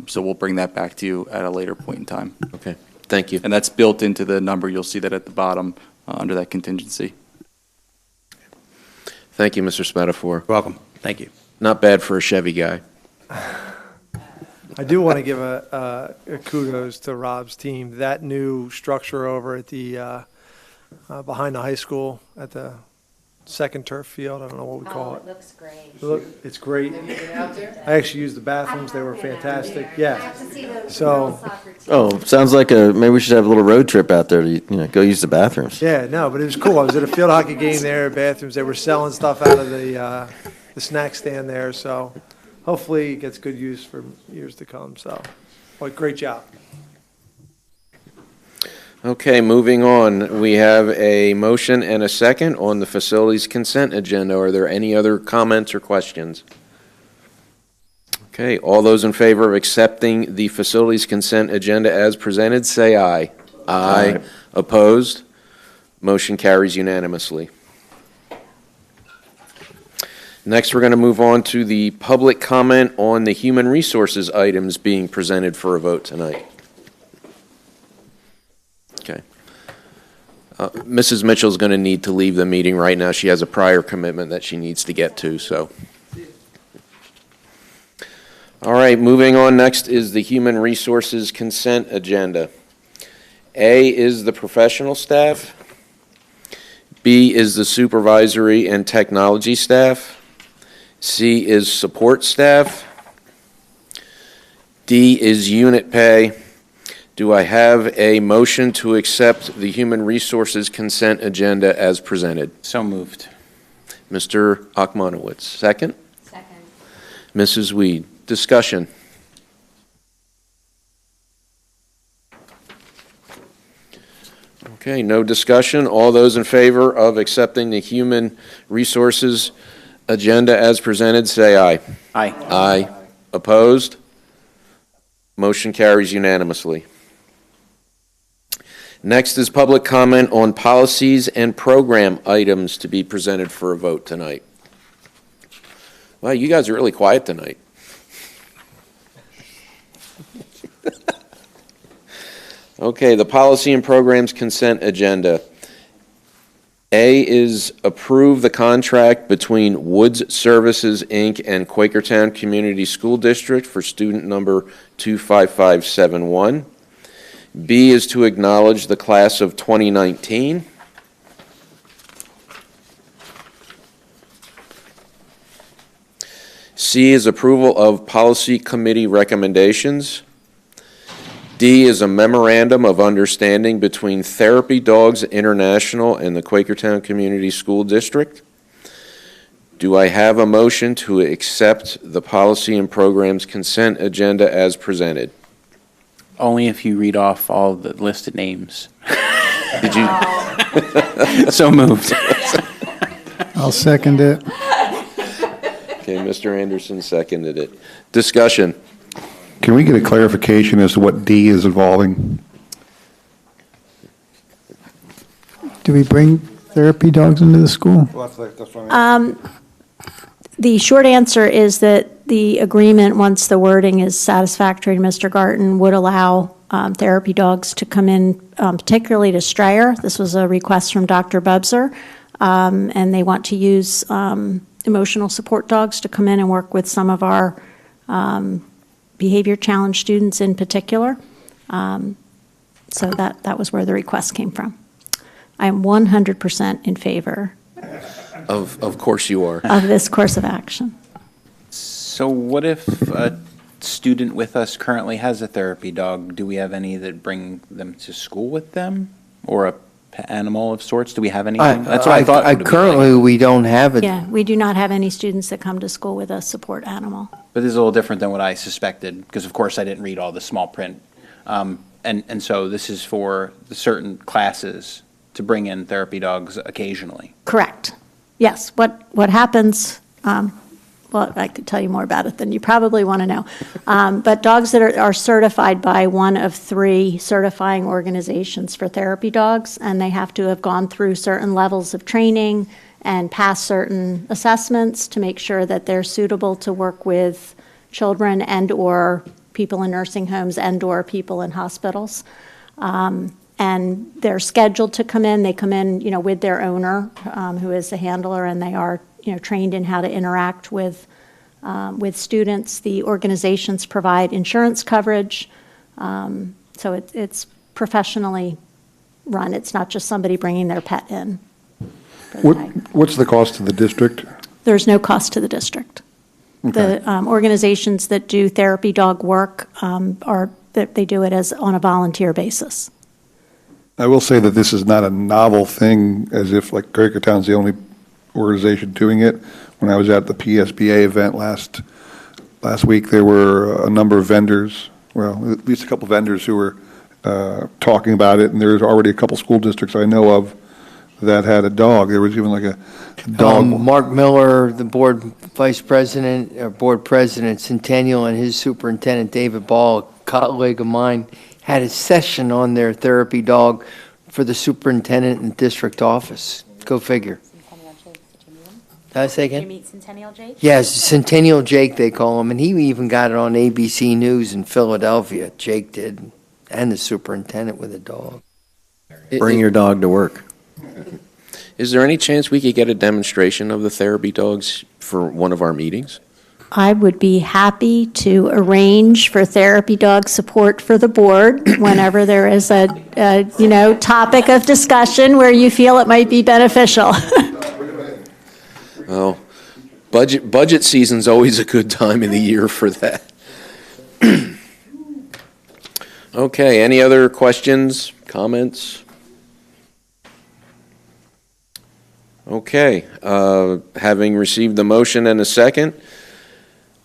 R: So we'll bring that back to you at a later point in time.
A: Okay. Thank you.
R: And that's built into the number. You'll see that at the bottom under that contingency.
A: Thank you, Mr. Spatafora.
I: Welcome. Thank you.
A: Not bad for a Chevy guy.
C: I do want to give a kudos to Rob's team. That new structure over at the behind the high school at the second turf field, I don't know what we call it.
P: It looks great.
C: It's great.
E: Have you been out there?
C: I actually used the bathrooms. They were fantastic. Yeah. So,
J: sounds like maybe we should have a little road trip out there to go use the bathrooms.
C: yeah, no, but it was cool. I was at a field hockey game there, bathrooms. They were selling stuff out of the snack stand there. So hopefully it gets good use for years to come. So, great job.
A: Okay, moving on. We have a motion and a second on the facilities consent agenda. Are there any other comments or questions? Okay, all those in favor of accepting the facilities consent agenda as presented, say aye. Aye. Opposed? Motion carries unanimously. Next, we're going to move on to the public comment on the human resources items being presented for a vote tonight. Okay. Mrs. Mitchell's going to need to leave the meeting right now. She has a prior commitment that she needs to get to, so. All right, moving on. Next is the human resources consent agenda. A is the professional staff. B is the supervisory and technology staff. C is support staff. D is unit pay. Do I have a motion to accept the human resources consent agenda as presented?
O: So moved.
A: Mr. Akmanowitz, second?
P: Second.
A: Mrs. Weed, discussion. Okay, no discussion. All those in favor of accepting the human resources agenda as presented, say aye.
O: Aye.
A: Aye. Opposed? Motion carries unanimously. Next is public comment on policies and program items to be presented for a vote tonight. Wow, you guys are really quiet tonight. Okay, the policy and programs consent agenda. A is approve the contract between Woods Services, Inc. and Quakertown Community School District for student number 25571. B is to acknowledge the class of 2019. C is approval of policy committee recommendations. D is a memorandum of understanding between Therapy Dogs International and the Quakertown Community School District. Do I have a motion to accept the policy and programs consent agenda as presented?
O: Only if you read off all the listed names.
A: Did you?
O: So moved.
N: I'll second it.
A: Okay, Mr. Anderson seconded it. Discussion.
T: Can we get a clarification as to what D is involving?
N: Do we bring therapy dogs into the school?
K: The short answer is that the agreement, once the wording is satisfactory to Mr. Garten, would allow therapy dogs to come in, particularly to Strayer. This was a request from Dr. Bubser, and they want to use emotional support dogs to come in and work with some of our behavior challenge students in particular. So that was where the request came from. I am 100% in favor
A: Of course you are.
K: of this course of action.
O: So what if a student with us currently has a therapy dog? Do we have any that bring them to school with them? Or a pet animal of sorts? Do we have anything? That's what I thought.
G: Currently, we don't have it.
K: Yeah, we do not have any students that come to school with a support animal.
O: But this is a little different than what I suspected, because of course I didn't read all the small print. And so this is for the certain classes to bring in therapy dogs occasionally.
K: Correct. Yes, what happens, well, I could tell you more about it than you probably want to know. But dogs that are certified by one of 3 certifying organizations for therapy dogs, and they have to have gone through certain levels of training and pass certain assessments to make sure that they're suitable to work with children and/or people in nursing homes and/or people in hospitals. And they're scheduled to come in. They come in, with their owner, who is the handler, and they are, trained in how to interact with students. The organizations provide insurance coverage, so it's professionally run. It's not just somebody bringing their pet in.
T: What's the cost to the district?
K: There's no cost to the district.
T: Okay.
K: The organizations that do therapy dog work they do it as on a volunteer basis.
T: I will say that this is not a novel thing, as if like Quakertown's the only organization doing it. When I was at the PSBA event last week, there were a number of vendors, well, at least a couple vendors who were talking about it, and there's already a couple school districts I know of that had a dog. There was even like a dog.
G: Mark Miller, the board vice president, or board president, Centennial, and his superintendent, David Ball, a colleague of mine, had a session on their therapy dog for the superintendent and district office. Go figure. Did I say again?
H: Did you meet Centennial Jake?
G: Yes, Centennial Jake, they call him, and he even got it on ABC News in Philadelphia. Jake did, and the superintendent with a dog.
J: Bring your dog to work.
A: Is there any chance we could get a demonstration of the therapy dogs for one of our meetings?
K: I would be happy to arrange for therapy dog support for the board whenever there is a topic of discussion where you feel it might be beneficial.
A: Well, budget season's always a good time of the year for that. Okay, any other questions, comments? Okay, having received the motion and a second,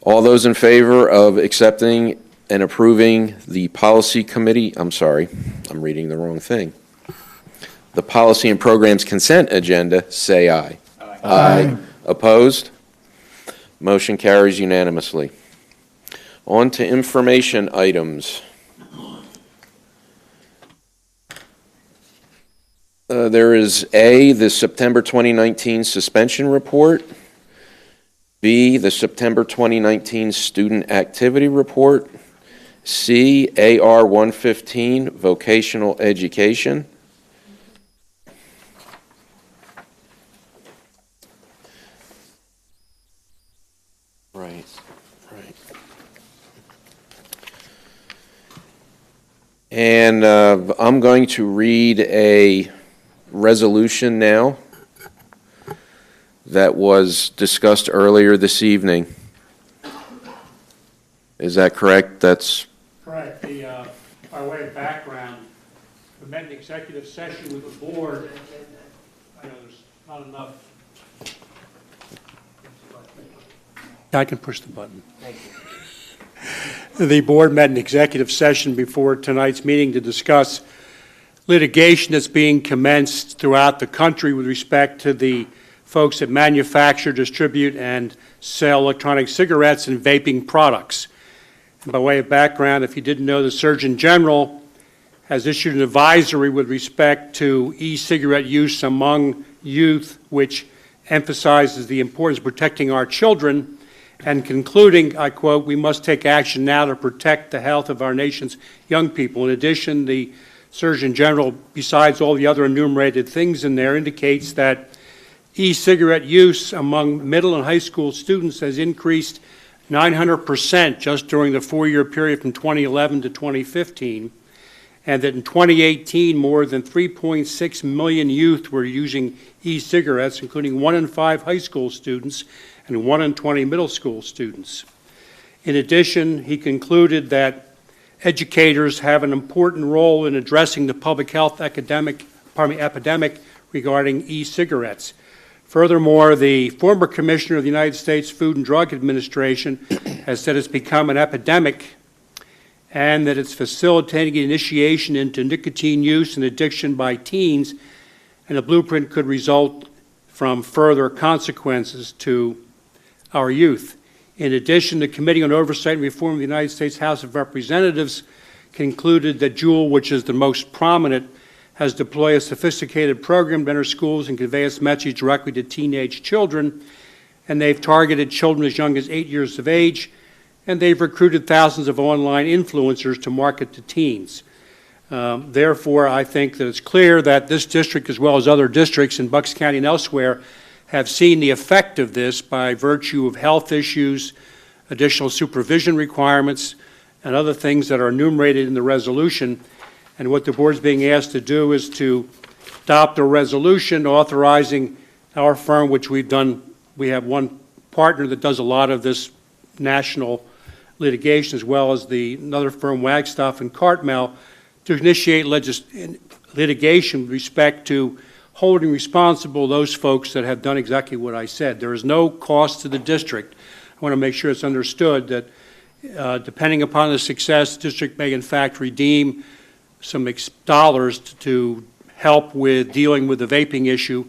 A: all those in favor of accepting and approving the policy committee, I'm sorry, I'm reading the wrong thing. The policy and programs consent agenda, say aye. Aye. Aye. Opposed? Motion carries unanimously. On to information items. There is A, the September 2019 suspension report. B, the September 2019 student activity report. C, AR 115, vocational education. Right. And I'm going to read a resolution now that was discussed earlier this evening. Is that correct? That's
U: correct. By way of background, we met an executive session with the board. I know there's not enough. I can push the button. Thank you. The board met an executive session before tonight's meeting to discuss litigation that's being commenced throughout the country with respect to the folks that manufacture, distribute, and sell electronic cigarettes and vaping products. And by way of background, if you didn't know, the Surgeon General has issued an advisory with respect to e-cigarette use among youth, which emphasizes the importance of protecting our children and concluding, I quote, "We must take action now to protect the health of our nation's young people." In addition, the Surgeon General, besides all the other enumerated things in there, indicates that e-cigarette use among middle and high school students has increased 900% just during the 4-year period from 2011 to 2015, and that in 2018, more than 3.6 million youth were using e-cigarettes, including 1 in 5 high school students and 1 in 20 middle school students. In addition, he concluded that educators have an important role in addressing the public health epidemic regarding e-cigarettes. Furthermore, the former Commissioner of the United States Food and Drug Administration has said it's become an epidemic and that it's facilitating initiation into nicotine use and addiction by teens, and a blueprint could result from further consequences to our youth. In addition, the Committee on Oversight and Reform of the United States House of Representatives concluded that JUUL, which is the most prominent, has deployed a sophisticated program to enter schools and convey its message directly to teenage children, and they've targeted children as young as 8 years of age, and they've recruited thousands of online influencers to market to teens. Therefore, I think that it's clear that this district, as well as other districts in Bucks County and elsewhere, have seen the effect of this by virtue of health issues, additional supervision requirements, and other things that are enumerated in the resolution. And what the board is being asked to do is to adopt a resolution authorizing our firm, which we've done. We have one partner that does a lot of this national litigation, as well as another firm, Wagstaff and Cartmel, to initiate litigation with respect to holding responsible those folks that have done exactly what I said. There is no cost to the district. I want to make sure it's understood that depending upon the success, the district may in fact redeem some dollars to help with dealing with the vaping issue,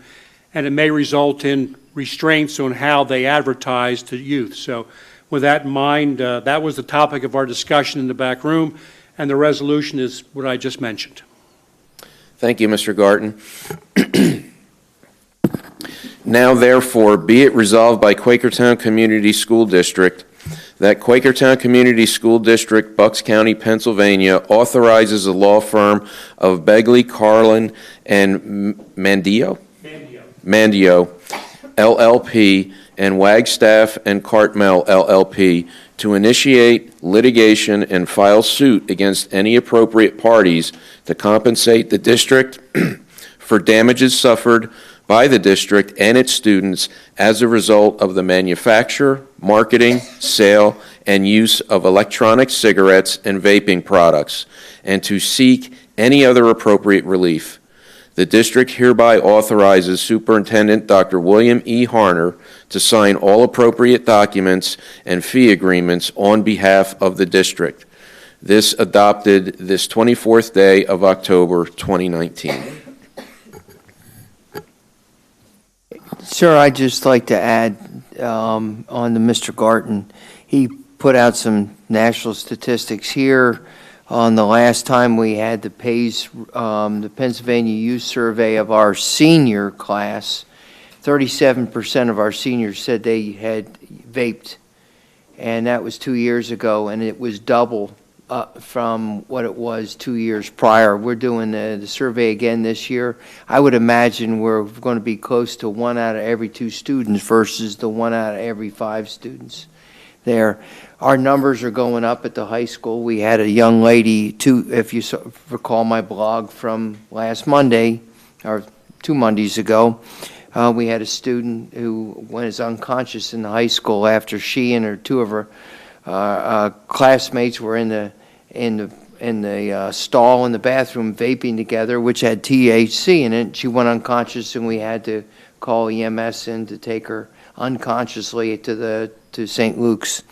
U: and it may result in restraints on how they advertise to youth. So with that in mind, that was the topic of our discussion in the back room, and the resolution is what I just mentioned.
A: Thank you, Mr. Garten. Now, therefore, be it resolved by Quakertown Community School District that Quakertown Community School District, Bucks County, Pennsylvania, authorizes the law firm of Begley, Carlin, and Mandio, LLP, and Wagstaff and Cartmel, LLP, to initiate litigation and file suit against any appropriate parties to compensate the district for damages suffered by the district and its students as a result of the manufacture, marketing, sale, and use of electronic cigarettes and vaping products, and to seek any other appropriate relief. The district hereby authorizes Superintendent Dr. William E. Harner to sign all appropriate documents and fee agreements on behalf of the district. This adopted this 24th day of October 2019.
G: Sir, I'd just like to add on to Mr. Garten. He put out some national statistics here. On the last time we had the the Pennsylvania Youth Survey of our senior class, 37% of our seniors said they had vaped, and that was 2 years ago, and it was double from what it was 2 years prior. We're doing the survey again this year. I would imagine we're going to be close to 1 out of every 2 students versus the 1 out of every 5 students there. Our numbers are going up at the high school. We had a young lady, if you recall my blog from last Monday, or 2 Mondays ago, we had a student who was unconscious in the high school after she and 2 of her classmates were in the stall in the bathroom vaping together, which had THC in it. She went unconscious, and we had to call EMS in to take her unconsciously to St. Luke's.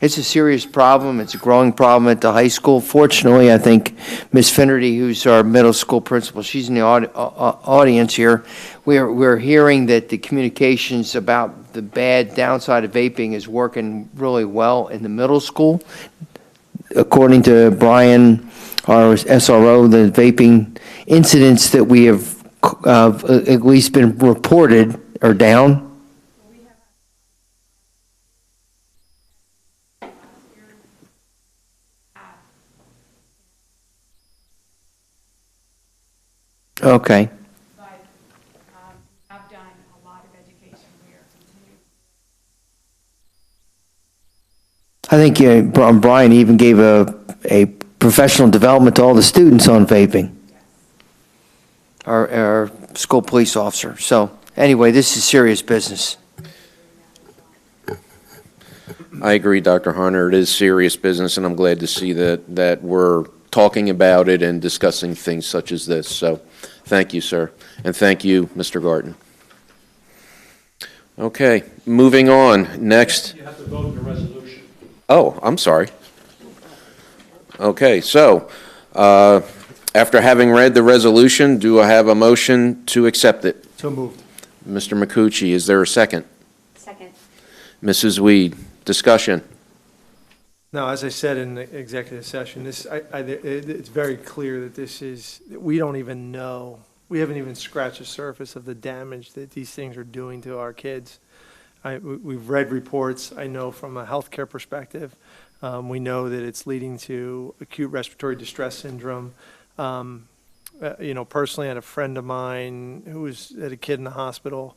G: It's a serious problem. It's a growing problem at the high school. Fortunately, I think Ms. Finnerty, who's our middle school principal, she's in the audience here. We're hearing that the communications about the bad downside of vaping is working really well in the middle school. According to Brian, our SRO, the vaping incidents that we have at least been reported are down. Okay.
H: But I've done a lot of education here.
G: I think Brian even gave a professional development to all the students on vaping. Our school police officer. So anyway, this is serious business.
A: I agree, Dr. Harner. It is serious business, and I'm glad to see that we're talking about it and discussing things such as this. So thank you, sir. And thank you, Mr. Garten. Okay, moving on. Next.
U: You have to vote on the resolution.
A: Oh, I'm sorry. Okay, so after having read the resolution, do I have a motion to accept it?
C: So moved.
A: Mr. McCucci, is there a second?
P: Second.
A: Mrs. Weed, discussion.
C: No, as I said in the executive session, it's very clear that we don't even know, we haven't even scratched the surface of the damage that these things are doing to our kids. We've read reports. I know from a healthcare perspective, we know that it's leading to acute respiratory distress syndrome. Personally, I had a friend of mine who had a kid in the hospital,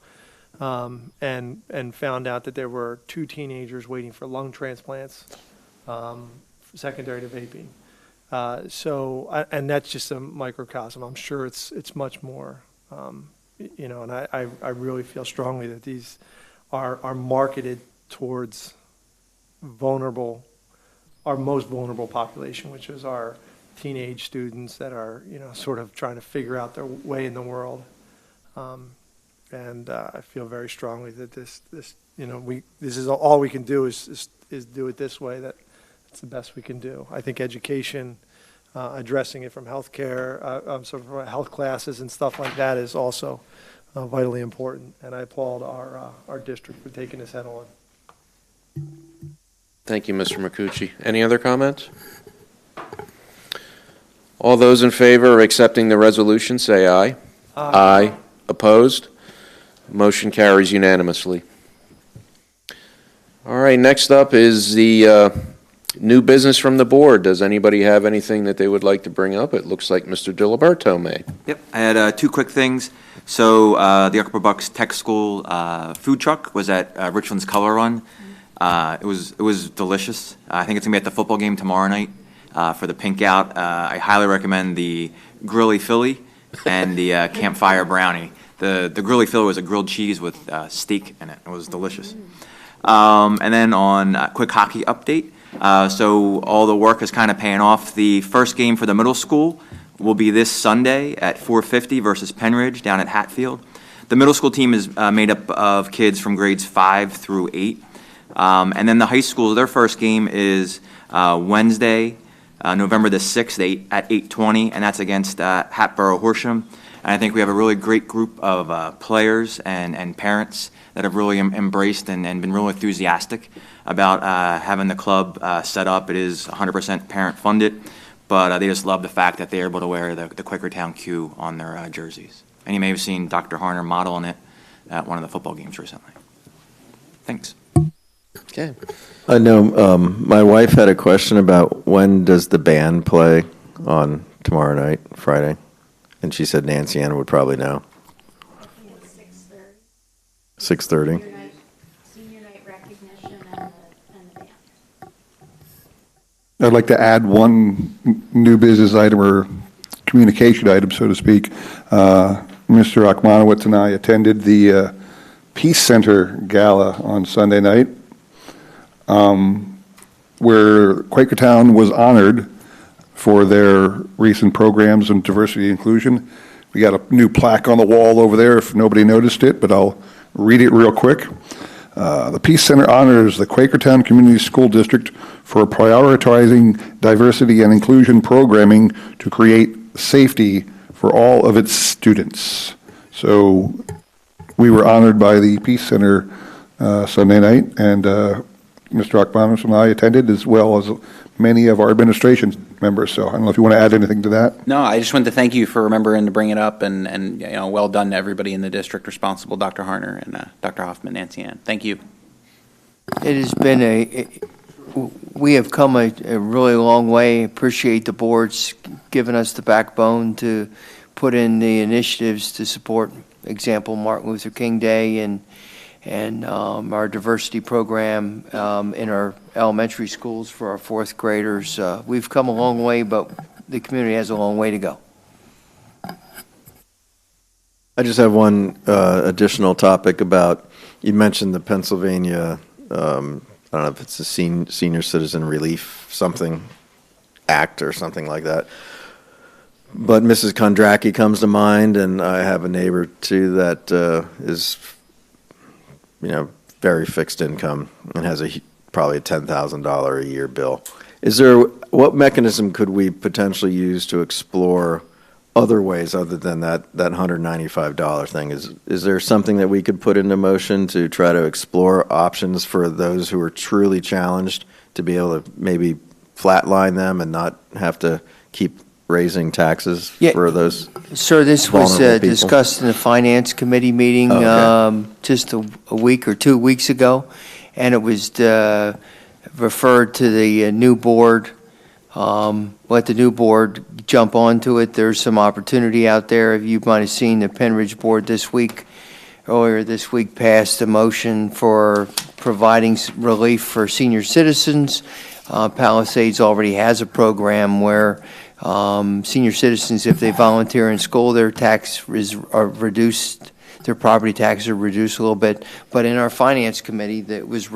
C: and found out that there were 2 teenagers waiting for lung transplants, secondary to vaping. And that's just a microcosm. I'm sure it's much more, and I really feel strongly that these are marketed towards our most vulnerable population, which is our teenage students that are, sort of trying to figure out their way in the world. And I feel very strongly that this is all we can do is do it this way. That's the best we can do. I think education addressing it from healthcare, from health classes and stuff like that is also vitally important. And I applaud our district for taking this head on.
A: Thank you, Mr. Makucci. Any other comments? All those in favor of accepting the resolution, say aye. Aye. Opposed? Motion carries unanimously. All right, next up is the new business from the board. Does anybody have anything that they would like to bring up? It looks like Mr. Diliberto may.
L: Yep, I had two quick things. So the Upper Bucks Tech School food truck was at Richland's Color Run. It was delicious. I think it's going to be at the football game tomorrow night for the pink out. I highly recommend the Grilly Philly and the Campfire Brownie. The Grilly Philly was a grilled cheese with steak in it. It was delicious. And then on a quick hockey update. So all the work is kind of paying off. The first game for the middle school will be this Sunday at 4:50 versus Penridge down at Hatfield. The middle school team is made up of kids from grades 5 through 8. And then the high school, their first game is Wednesday, November the 6th at 8:20, and that's against Hatboro Horsham. And I think we have a really great group of players and parents that have really embraced and been really enthusiastic about having the club set up. It is 100% parent-funded, but they just love the fact that they're able to wear the Quakertown Q on their jerseys. And you may have seen Dr. Harner modeling it at one of the football games recently. Thanks.
A: Okay.
J: I know my wife had a question about when does the band play on tomorrow night, Friday? And she said Nancy Ann would probably know. 6:30.
K: Senior night recognition and the band.
T: I'd like to add one new business item or communication item, so to speak. Mr. Akmanowitz and I attended the Peace Center Gala on Sunday night, where Quakertown was honored for their recent programs in diversity and inclusion. We got a new plaque on the wall over there if nobody noticed it, but I'll read it real quick. The Peace Center honors the Quakertown Community School District for prioritizing diversity and inclusion programming to create safety for all of its students. So we were honored by the Peace Center Sunday night, and Mr. Akmanos and I attended, as well as many of our administration members. So I don't know if you want to add anything to that.
O: No, I just wanted to thank you for remembering to bring it up, and well done to everybody in the district responsible, Dr. Harner and Dr. Hoffman, Nancy Ann. Thank you.
G: It has been we have come a really long way. Appreciate the boards giving us the backbone to put in the initiatives to support, example, Martin Luther King Day and our diversity program in our elementary schools for our fourth graders. We've come a long way, but the community has a long way to go.
J: I just have one additional topic about, you mentioned the Pennsylvania, I don't know if it's a senior citizen relief something act or something like that. But Mrs. Kondracki comes to mind, and I have a neighbor too that is, very fixed income and has probably a $10,000 a year bill. What mechanism could we potentially use to explore other ways other than that $195 thing? Is there something that we could put into motion to try to explore options for those who are truly challenged to be able to maybe flatline them and not have to keep raising taxes for those?
G: Sir, this was
J: vulnerable people?
G: discussed in the Finance Committee meeting just a week or 2 weeks ago, and it was referred to the new board. Let the new board jump onto it. There's some opportunity out there. You might have seen the Penridge board earlier this week passed a motion for providing relief for senior citizens. Palisades already has a program where senior citizens, if they volunteer in school, their are reduced. Their property taxes are reduced a little bit. But in our Finance Committee, that was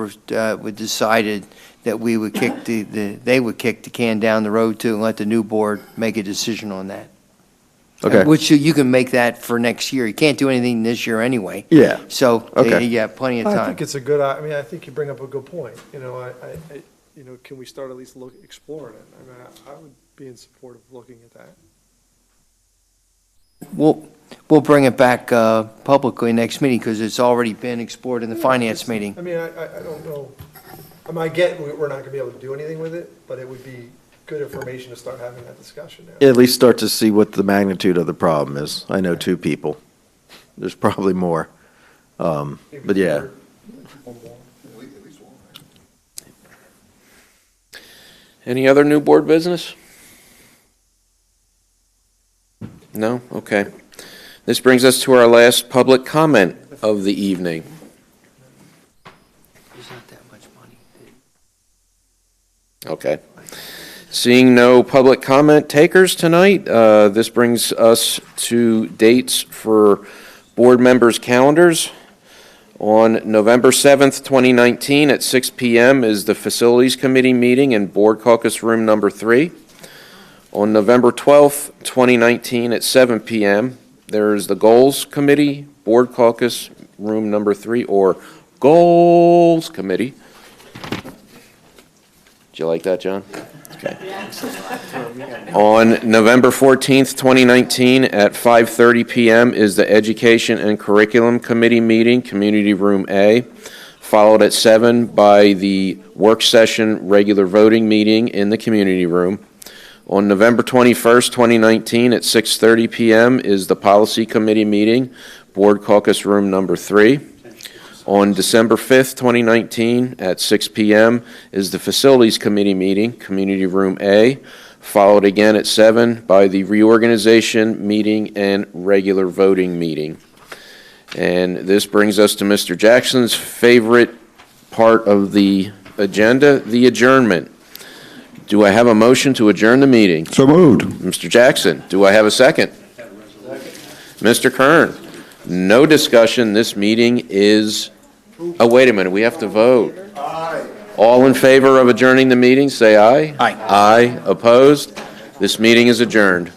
G: decided that we would they would kick the can down the road too and let the new board make a decision on that.
J: Okay.
G: Which you can make that for next year. You can't do anything this year anyway.
J: Yeah.
G: So
J: Okay.
G: you got plenty of
C: I
G: time.
C: think it's a good, I think you bring up a good point. Can we start at least exploring it? I be in support of looking at that.
G: We'll bring it back publicly next meeting because it's already been explored in the finance meeting.
C: I mean, I don't know, I mean, I get we're not going to be able to do anything with it, but it would be good information to start having that discussion now.
J: Yeah, at least start to see what the magnitude of the problem is. I know 2 people. There's probably more. But yeah.
A: Any other new board business? No? Okay. This brings us to our last public comment of the evening. Okay. Seeing no public comment takers tonight, this brings us to dates for board members' calendars. On November 7th, 2019, at 6 p.m. is the Facilities Committee meeting in Board Caucus Room Number 3. On November 12th, 2019, at 7 p.m., there is the Goals Committee, Board Caucus Room Number 3, or Goals Committee. Did you like that, John? Okay. On November 14th, 2019, at 5:30 p.m. is the Education and Curriculum Committee meeting, Community Room A, followed at 7 by the work session regular voting meeting in the Community Room. On November 21st, 2019, at 6:30 p.m. is the Policy Committee meeting, Board Caucus Room Number 3. On December 5th, 2019, at 6 p.m. is the Facilities Committee meeting, Community Room A, followed again at 7 by the Reorganization meeting and regular voting meeting. And this brings us to Mr. Jackson's favorite part of the agenda, the adjournment. Do I have a motion to adjourn the meeting?
T: So moved.
A: Mr. Jackson, do I have a second? Mr. Kern, no discussion. This meeting is, oh, wait a minute, we have to vote. Aye. All in favor of adjourning the meeting, say aye.
O: Aye.
A: Aye. Opposed? This meeting is adjourned.